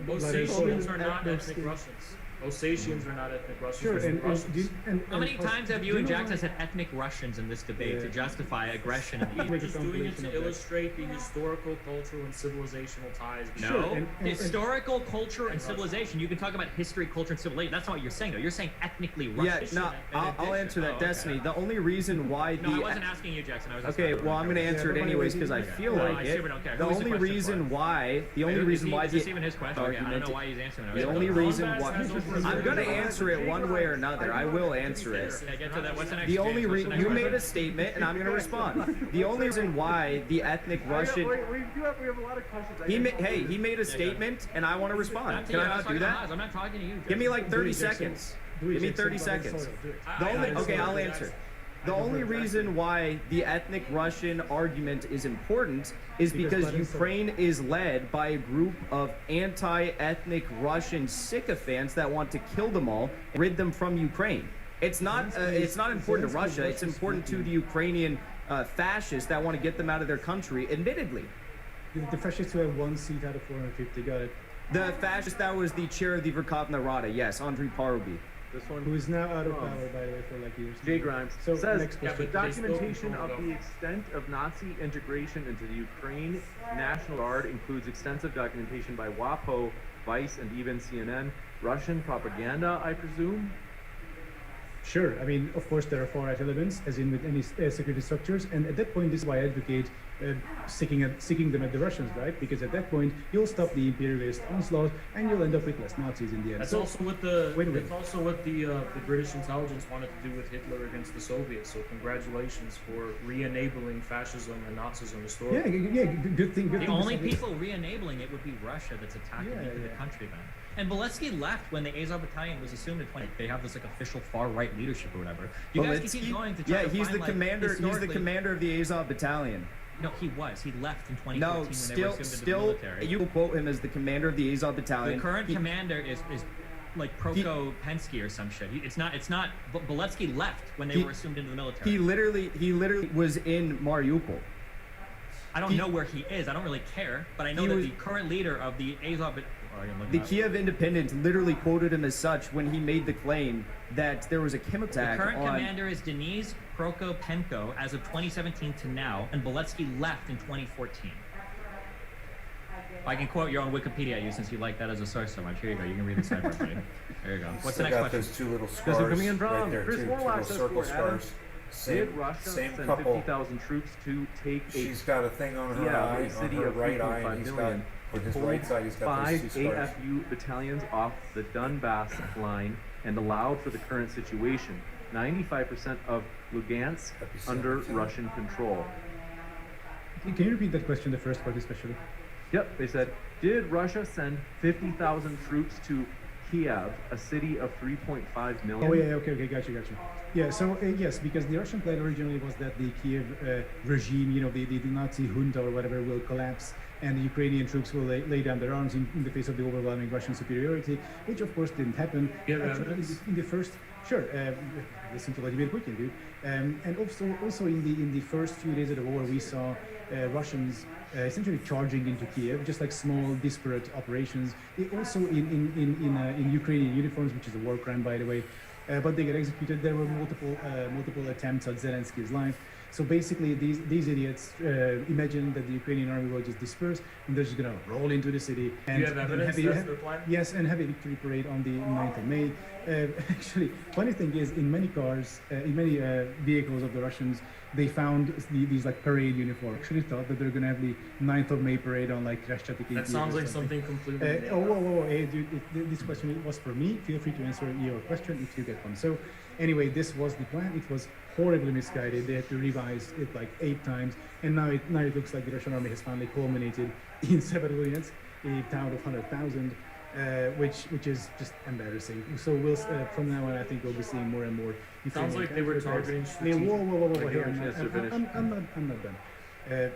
Ossetians are not ethnic Russians. Ossetians are not ethnic Russians. Sure, how many times have you and Jackson said ethnic Russians in this debate to justify aggression in the We're just doing it to illustrate the historical, cultural, and civilizational ties. No, historical, culture, and civilization. You can talk about history, culture, and civilization. That's not what you're saying, though. You're saying ethnically Russian. Yeah, no, I'll answer that, Destiny. The only reason why No, I wasn't asking you, Jackson. I was okay, well, I'm going to answer it anyways because I feel like it. The only reason why the is this even his question? Okay, I don't know why he's answering it. The only reason why I'm going to answer it one way or another. I will answer it. Get to that. What's the next? The only you made a statement, and I'm going to respond. The only reason why the ethnic Russian. We have a lot of questions. He made a statement, and I want to respond. Can I not do that? I'm not talking to you. Give me like 30 seconds. Give me 30 seconds. Okay, I'll answer. The only reason why the ethnic Russian argument is important is because Ukraine is led by a group of anti-ethnic Russian sycophants that want to kill them all, rid them from Ukraine. It's not important to Russia. It's important to the Ukrainian fascists that want to get them out of their country, admittedly. The fascists who have 1 seat out of 450, got it. The fascist that was the chair of the Verkhovna Rada, yes, Andrei Parubi. This one, who is now out of power, by the way, for like years. Jay Grimes so says the documentation of the extent of Nazi integration into the Ukraine National Guard includes extensive documentation by WAPO, Vice, and even CNN. Russian propaganda, I presume? Sure. I mean, of course, there are far-right elements, as in with any security structures, and at that point, this is why I advocate seeking them at the Russians, right? Because at that point, you'll stop the imperialist onslaught, and you'll end up with less Nazis in the end. That's also what the British intelligence wanted to do with Hitler against the Soviets. So congratulations for re-enabling fascism and Nazism historically. Yeah, good thing. The only people re-enabling it would be Russia that's attacking the country then. And Beletsky left when the Azov Battalion was assumed in 20. They have this like official far-right leadership or whatever. You guys can keep going to try to he's find, the commander. He's the commander of the Azov Battalion. No, he was. He left in 2014 no, when they were assumed into the military. You will quote him as the commander of the Azov Battalion. The current commander is like Prokopensky or some shit. It's not. Beletsky left when they were assumed into the military. He literally was in Mariupol. I don't know where he is. I don't really care, but I know that the current leader of the Azov. The Kiev Independent literally quoted him as such when he made the claim that there was a chemical attack. The current commander is Denis Prokopenko as of 2017 to now, and Beletsky left in 2014. I can quote your own Wikipedia at you since you like that as a source so much. Here you go. You can read the side for me. There you go. What's the next question? Those two little scars coming in from right there, Chris two Warlock little circle scars. Did Russia send 50,000 troops to take She's got a thing on her eye, city on her of right eye, and he's got, on his right side, he's got those 5 two scars. AFU battalions off the Donbass line and allowed for the current situation. 95% of Lugansk under Russian control. Can you repeat that question, the first part especially? Yep, they said, did Russia send 50,000 troops to Kiev, a city of 3.5 million? Oh yeah, okay, got you. Yeah, so yes, because the Russian plan originally was that the Kiev regime, the Nazi junta or whatever, will collapse, and the Ukrainian troops will lay down their arms in the face of the overwhelming Russian superiority, which of course didn't happen. In the first, sure, listen to Vladimir Putin, dude. And also in the first few days of the war, we saw Russians essentially charging into Kiev, just like small, disparate operations. Also in Ukrainian uniforms, which is a war crime, by the way. But they get executed. There were multiple attempts at Zelensky's life. So basically, these idiots imagine that the Ukrainian army will just disperse and they're just gonna roll into the city. And you have evidence that's their plan? Yes, and have a victory parade on the 9th of May. Actually, funny thing is, in many cars, in many vehicles of the Russians, they found these like parade uniforms. Actually thought that they're gonna have the 9th of May parade on like Kreshchatik. That sounds like something completely. Whoa, hey, dude, this question was for me. Feel free to answer your question if you get one. So, anyway, this was the plan. It was horribly misguided. They had to revise it like 8 times, and now it looks like the Russian army has finally culminated in Severodonetsk, a town of 100,000. Which is just embarrassing. So we'll from now on, I think we'll be seeing more and more. Sounds like they were targeting. Whoa! Hey, I'm not done.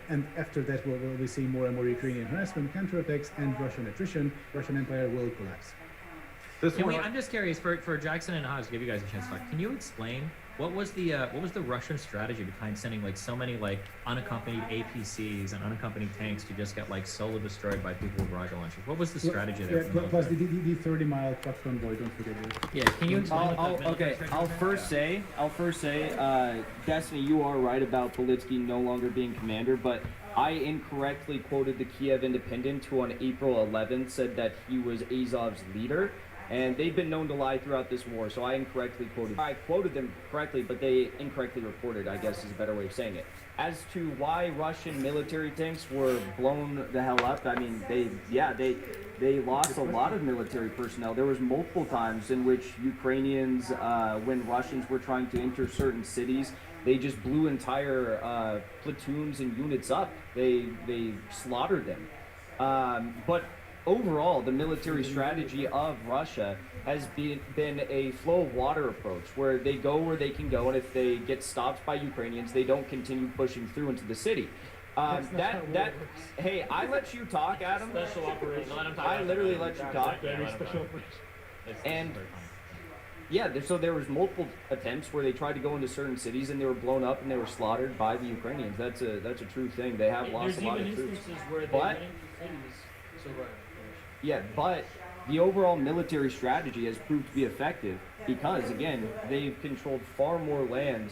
And after that, we'll be seeing more and more Ukrainian harassment, counterattacks, and Russian attrition. Russian Empire will collapse. I'm just curious for Jackson and Haas, give you guys a chance to talk. Can you explain what was the Russian strategy behind sending like so many like unaccompanied APCs and unaccompanied tanks to just get like solo destroyed by people with rocket launchers? What was the strategy there? Plus the 30-mile truck convoy. Don't forget it. Yeah, can you explain? I'll first say, Destiny, you are right about Politsky no longer being commander, but I incorrectly quoted the Kiev Independent, who on April 11th said that he was Azov's leader. And they've been known to lie throughout this war, so I incorrectly quoted. I quoted them correctly, but they incorrectly reported, I guess is a better way of saying it. As to why Russian military tanks were blown the hell up, I mean, they lost a lot of military personnel. There was multiple times in which Ukrainians, when Russians were trying to enter certain cities, they just blew entire platoons and units up. They slaughtered them. But overall, the military strategy of Russia has been a flow of water approach, where they go where they can go, and if they get stopped by Ukrainians, they don't continue pushing through into the city. Hey, I let you talk, Adam. Special operation. I literally let you talk. And yeah, so there was multiple attempts where they tried to go into certain cities and they were blown up and they were slaughtered by the Ukrainians. That's a true thing. They have lost a lot of troops. But yeah, but the overall military strategy has proved to be effective because, again, they've controlled far more land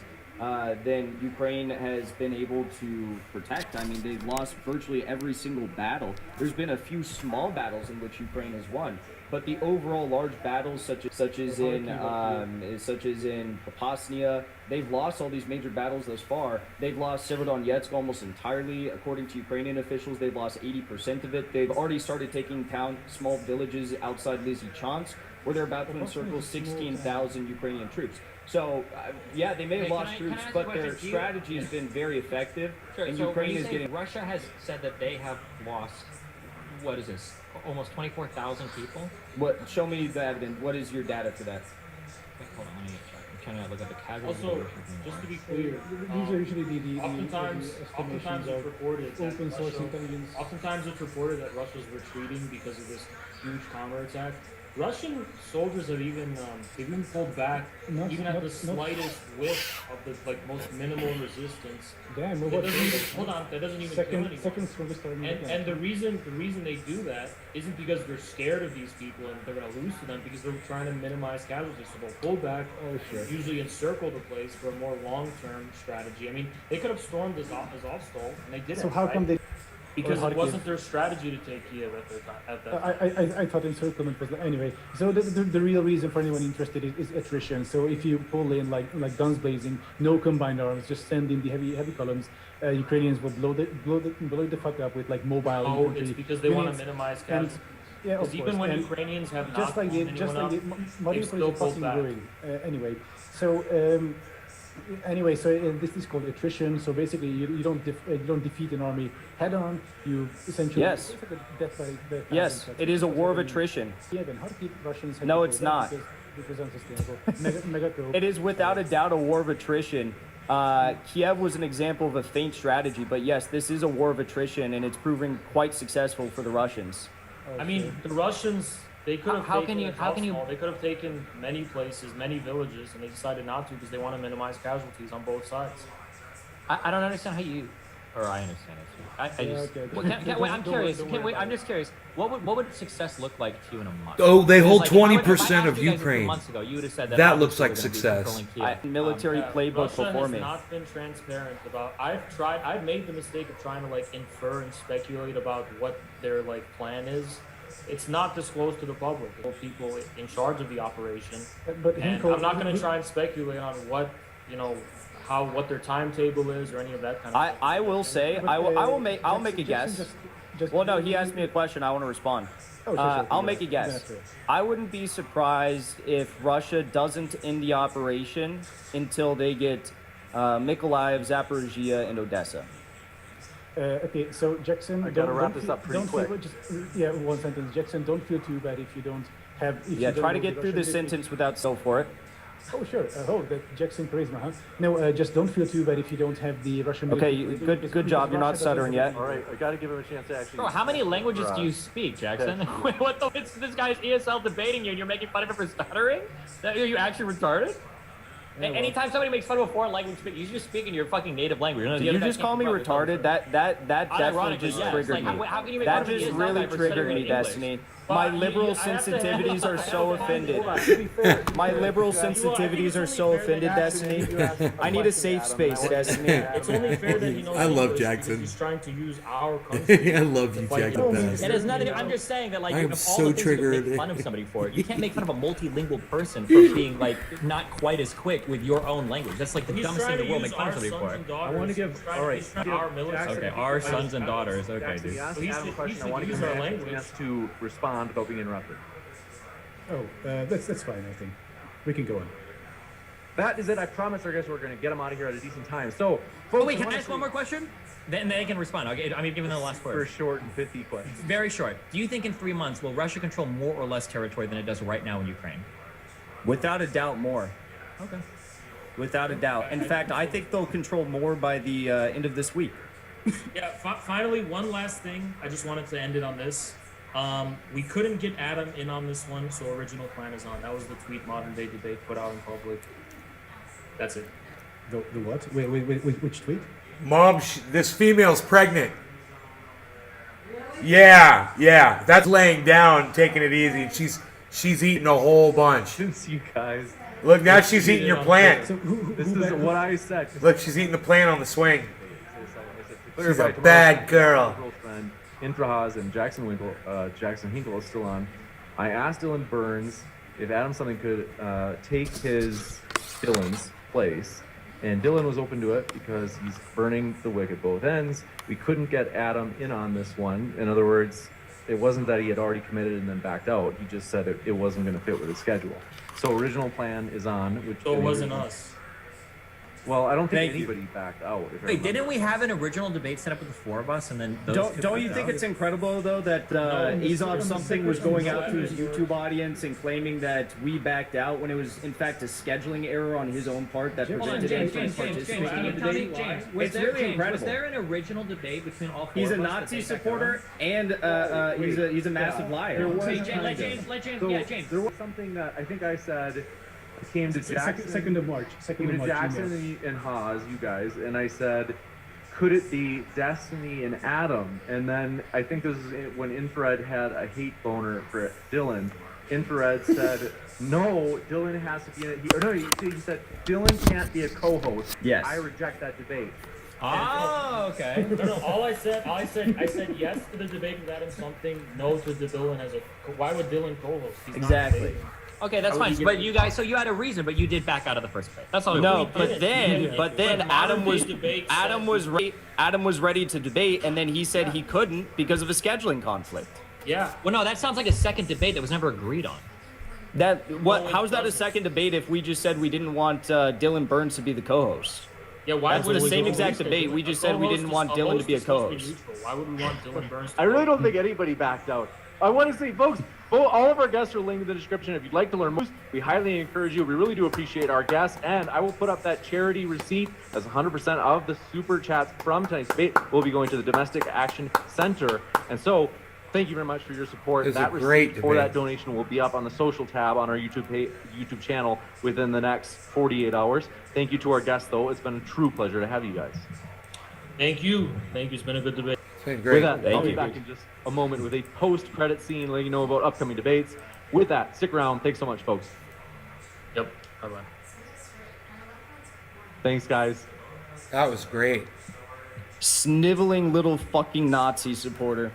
than Ukraine has been able to protect. I mean, they've lost virtually every single battle. There's been a few small battles in which Ukraine has won, but the overall large battles, such as in Popasnia, they've lost all these major battles thus far. They've lost Severodonetsk almost entirely. According to Ukrainian officials, they've lost 80% of it. They've already started taking small villages outside Lysychansk, where they're about to encircle 16,000 Ukrainian troops. So, yeah, they may have lost troops, but their strategy has been very effective. Sure, and so Ukraine is getting. Russia has said that they have lost, what is this, almost 24,000 people? What? Show me the evidence. What is your data for that? Wait, hold on, let me check. I'm trying to look at the casualties. Also, just to be clear, These are usually the oftentimes estimations it's of reported that open source Russia, intelligence. oftentimes it's reported that Russia's retreating because of this huge counterattack. Russian soldiers have even pulled back, even at the slightest whiff of the most minimal resistance. Damn, That doesn't even kill anyone. Second strongest army. And the reason they do that isn't because they're scared of these people and they're gonna lose to them, because they're trying to minimize casualties. So they'll pull back, usually encircle the place for a more long-term strategy. I mean, they could have stormed Azovstal, and they didn't. So how come they? Because it wasn't their strategy to take Kiev at that time. I thought encirclement was anyway. So the real reason for anyone interested is attrition. So if you pull in like guns blazing, no combined arms, just send in the heavy columns. Ukrainians will blow the fuck up with like mobile infantry. It's because they want to minimize casualties. Yeah, of Because even when Ukrainians have not pulled anyone up, they've still pulled back. Anyway, so this is called attrition. So basically, you don't defeat an army head on. You essentially Yes. Yes, it is a war of attrition. Yeah, then how to keep Russians? No, it's not. Because unsustainable. Megaco. It is without a doubt a war of attrition. Kiev was an example of a feint strategy, but yes, this is a war of attrition, and it's proving quite successful for the Russians. I mean, the Russians, they could have they could have taken many places, many villages, and they decided not to because they want to minimize casualties on both sides. I don't understand how you, or I understand it. I'm curious. I'm just curious. What would success look like to you in a month? Oh, they hold Like, 20% of if I asked you guys a few Ukraine. months ago, you would have said that. That looks obviously like we're gonna be success. controlling Kiev. Military playbook Russia before has me. not been transparent about. I've made the mistake of trying to infer and speculate about what their plan is. It's not disclosed to the public. People in charge of the operation, But and Hinkle, I'm not going to try and speculate on what what their timetable is or any of that kind of stuff? I will say, I'll make a guess. Well, no, he asked me a question. I want to respond. Oh, sure, I'll make a guess. I wouldn't be surprised if Russia doesn't end the operation until they get Mykolaiv, Zaporizhia, and Odessa. Okay, so Jackson, I gotta wrap this up pretty quick. One sentence. Jackson, don't feel too bad if you don't have. Try to get through this sentence without so for it. Oh, sure. That Jackson charisma, huh? No, just don't feel too bad if you don't have the Russian. Okay, good job. You're not stuttering yet. All right, I got to give him a chance to actually. Bro, how many languages do you speak, Jackson? What the? It's this guy's ESL debating you, and you're making fun of him for stuttering? Are you actually retarded? Anytime somebody makes fun of a foreign language, you just speak in your fucking native language. Did you just call me retarded? That definitely just triggered me. How can you make That fun of just ESL really guy for triggered stuttering me, in English? Destiny. My liberal sensitivities are so offended. My liberal sensitivities are so offended, Destiny. I need a safe space, Destiny. It's only fair that he knows I love English Jackson. because he's trying to use our country. I love you, Jackson. It has nothing. I'm just saying that, like, I am of all so the things you can triggered. make fun of somebody for, you can't make fun of a multilingual person for being like not quite as quick with your own language. That's like the He's dumbest thing trying in the to world. use Make fun of our somebody sons for. and daughters. I want to give. All right. He's trying to use our military. Okay, our sons and daughters. Okay, Jackson, dude. you asked He Adam a should question. I want to use give our him a language. chance to respond without being interrupted. Oh, that's fine. I think we can go on. That is it. I promise our guests we're going to get them out of here at a decent time. So, folks, Oh wait, can I ask one more question? Then they can respond. Okay, I'm giving them the last for a word. short and pithy question. Very short. Do you think in 3 months will Russia control more or less territory than it does right now in Ukraine? Without a doubt, more. Okay. Without a doubt. In fact, I think they'll control more by the end of this week. Yeah, finally, one last thing. I just wanted to end it on this. We couldn't get Adam in on this one, so original plan is on. That was the tweet Modern Day Debate put out in public. That's it. The what? Wait, which tweet? Mom, this female's pregnant. Yeah. That's laying down, taking it easy. She's eating a whole bunch. Since you guys. Look, now she's eating your plant. So This is what I said. Look, she's eating the plant on the swing. She's She's a bad girl. Infrahaz and Jackson Hinkle is still on. I asked Dylan Burns if Adam something could take Dylan's place, and Dylan was open to it because he's burning the wick at both ends. We couldn't get Adam in on this one. In other words, it wasn't that he had already committed and then backed out. He just said it wasn't going to fit with his schedule. So original plan is on. Which So it wasn't us. Well, I don't think Thank you. anybody backed out. if I Wait, remember. didn't we have an original debate set up with the four of us, and then those two Don't you backed think out? it's incredible though that Azov something was going out to his YouTube audience and claiming that we backed out when it was in fact a scheduling error on his own part that Hold on, prevented him James, from can participating you in the tell me, debate? James, It's really incredible. Was there an original debate between all four He's a of us that Nazi they backed supporter out? and he's a massive liar. Let James, James. There was something that I think I said came to Jackson. 2nd of March. Came to Jackson and Haas, you guys, and I said, could it be Destiny and Adam? And then I think this is when Infrared had a hate boner for Dylan. Infrared said, no, Dylan has to be in it. He said, Dylan can't be a co-host. Yes. I reject that debate. Oh, okay. No. All I said yes to the debate with Adam something, no to the Dylan as a. Why would Dylan co-host? He's not Exactly. debating. Okay, that's fine. But you guys, so you had a reason, but you did back out of the first debate. That's all. No, We didn't. but then Adam was ready to debate, and then he said he couldn't because of a scheduling conflict. Yeah. Well, no, that sounds like a second debate that was never agreed on. How's that a second debate if we just said we didn't want Dylan Burns to be the co-host? Yeah, why That's would the we same go exact with debate. it? We just said we didn't want Dylan to be a co-host. Why would we want Dylan Burns to I really don't think anybody backed out. I want to say, folks, all of our guests are linked in the description. If you'd like to learn more, we highly encourage you. We really do appreciate our guests, and I will put up that charity receipt as 100% of the super chats from tonight's debate will be going to the Domestic Action Center. And so, thank you very much for your support. It was That a great receipt for debate. that donation will be up on the social tab on our YouTube channel within the next 48 hours. Thank you to our guests, though. It's been a true pleasure to have you guys. Thank you. It's been a good debate. It's been With great. that, I'll be you. back in just a moment with a post-credit scene letting you know about upcoming debates. With that, stick around. Thanks so much, folks. Yep. Bye-bye. Thanks, guys. That was great. Sniveling little fucking Nazi supporter.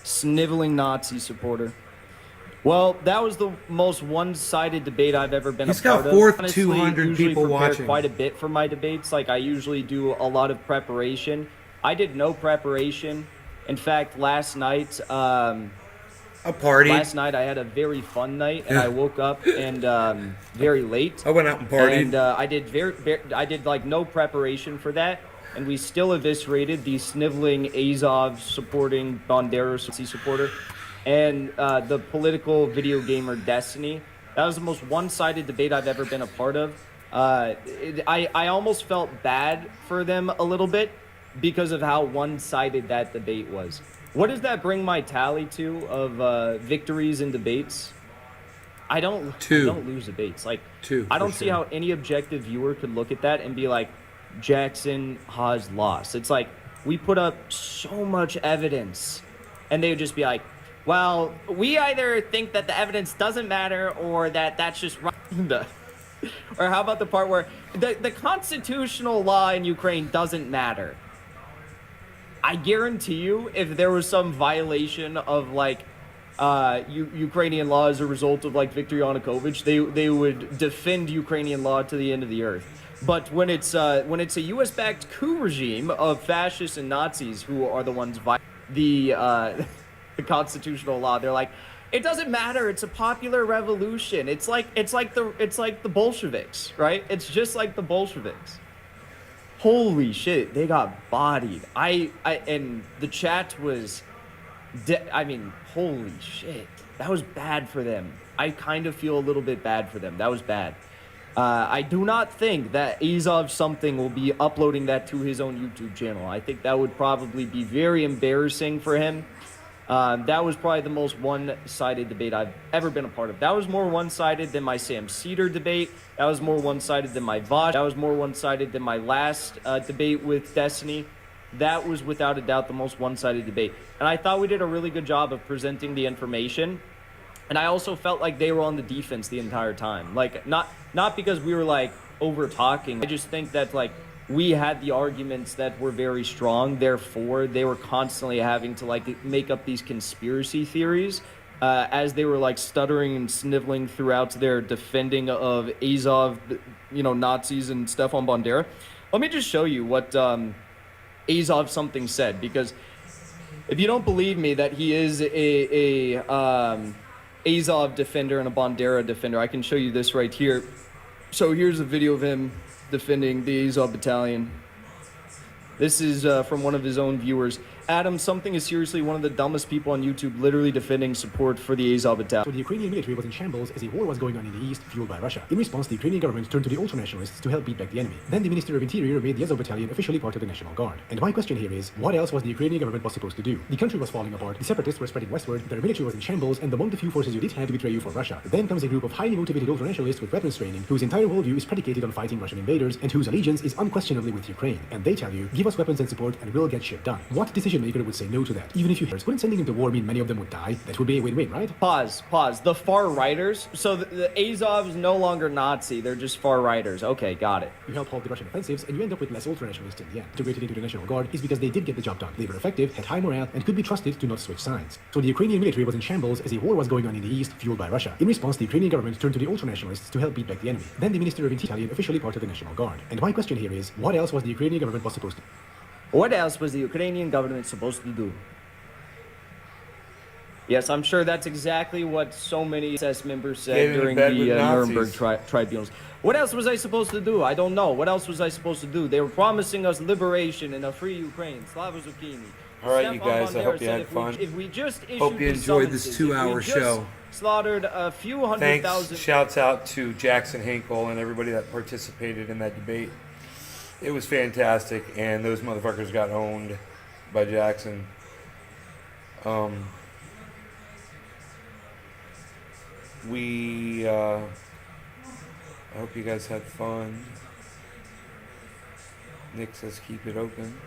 Sniveling Nazi supporter. Well, that was the most one-sided debate I've ever been He's a part got of. 4,200 usually people prepare watching. quite a bit for my debates. Like, I usually do a lot of preparation. I did no preparation. In fact, last night, A party. Last night I had a very fun night, and I woke up and very late. I went out and partied. And I did like no preparation for that, and we still eviscerated the sniveling Azov supporting Bandera supporter, and the political video gamer Destiny. That was the most one-sided debate I've ever been a part of. I almost felt bad for them a little bit because of how one-sided that debate was. What does that bring my tally to of victories in debates? I don't lose debates. Like, I don't see how any objective viewer could look at that and be like, Jackson has lost. It's like, we put up so much evidence, and they would just be like, well, we either think that the evidence doesn't matter or that that's just right. Or how about the part where the constitutional law in Ukraine doesn't matter? I guarantee you, if there was some violation of like Ukrainian law as a result of like Viktor Yanukovych, they would defend Ukrainian law to the end of the earth. But when it's a U.S.-backed coup regime of fascists and Nazis who are the ones the constitutional law, they're like, it doesn't matter. It's a popular revolution. It's like the Bolsheviks, right? It's just like the Bolsheviks. Holy shit, they got bodied. And the chat was, holy shit, that was bad for them. I kind of feel a little bit bad for them. That was bad. I do not think that Azov something will be uploading that to his own YouTube channel. I think that would probably be very embarrassing for him. That was probably the most one-sided debate I've ever been a part of. That was more one-sided than my Sam Cedar debate. That was more one-sided than my Vosh. That was more one-sided than my last debate with Destiny. That was without a doubt the most one-sided debate. And I thought we did a really good job of presenting the information. And I also felt like they were on the defense the entire time. Like, not because we were like over-talking. I just think that like we had the arguments that were very strong, therefore they were constantly having to like make up these conspiracy theories as they were like stuttering and sniveling throughout their defending of Azov, Nazis and Stefan Bandera. Let me just show you what Azov something said, because if you don't believe me that he is a Azov defender and a Bandera defender, I can show you this right here. So here's a video of him defending the Azov battalion. This is from one of his own viewers. Adam, something is seriously one of the dumbest people on YouTube literally defending support for the Azov battalion. So the Ukrainian military was in shambles as a war was going on in the east, fueled by Russia. In response, the Ukrainian government turned to the ultranationalists to help beat back the enemy. Then the Minister of Interior made the Azov battalion officially part of the National Guard. And my question here is, what else was the Ukrainian government was supposed to do? The country was falling apart, the separatists were spreading westward, their military was in shambles, and among the few forces you did have to betray you for Russia. Then comes a group of highly motivated ultranationalists with weapons training, whose entire worldview is predicated on fighting Russian invaders, and whose allegiance is unquestionably with Ukraine. And they tell you, give us weapons and support and we'll get shit done. What decision maker would say no to that? Even if you heard, wouldn't sending them to war mean many of them would die? That would be a win-win, right? Pause. The far righters. So the Azov is no longer Nazi. They're just far righters. Okay, got it. You help halt the Russian offensives, and you end up with less ultranationalists in the end. Integrated into the National Guard is because they did get the job done. They were effective, had high morale, and could be trusted to not switch sides. So the Ukrainian military was in shambles as a war was going on in the east, fueled by Russia. In response, the Ukrainian government turned to the ultranationalists to help beat back the enemy. Then the Minister of Interior officially part of the National Guard. And my question here is, what else was the Ukrainian government was supposed to do? What else was the Ukrainian government supposed to do? Yes, I'm sure that's exactly what so many SS members said during the Nuremberg tribunals. What else was I supposed to do? I don't know. What else was I supposed to do? They were promising us liberation and a free Ukraine. Slava Zucchini. All right, you guys, I hope you had fun. If we just hope you enjoyed this 2-hour show. Slaughtered a few hundred thousand. Shouts out to Jackson Hinkle and everybody that participated in that debate. It was fantastic, and those motherfuckers got owned by Jackson. I hope you guys had fun. Nick says keep it open.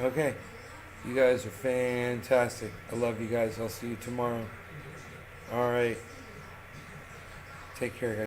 Okay. You guys are fantastic. I love you guys. I'll see you tomorrow. All right. Take care, guys.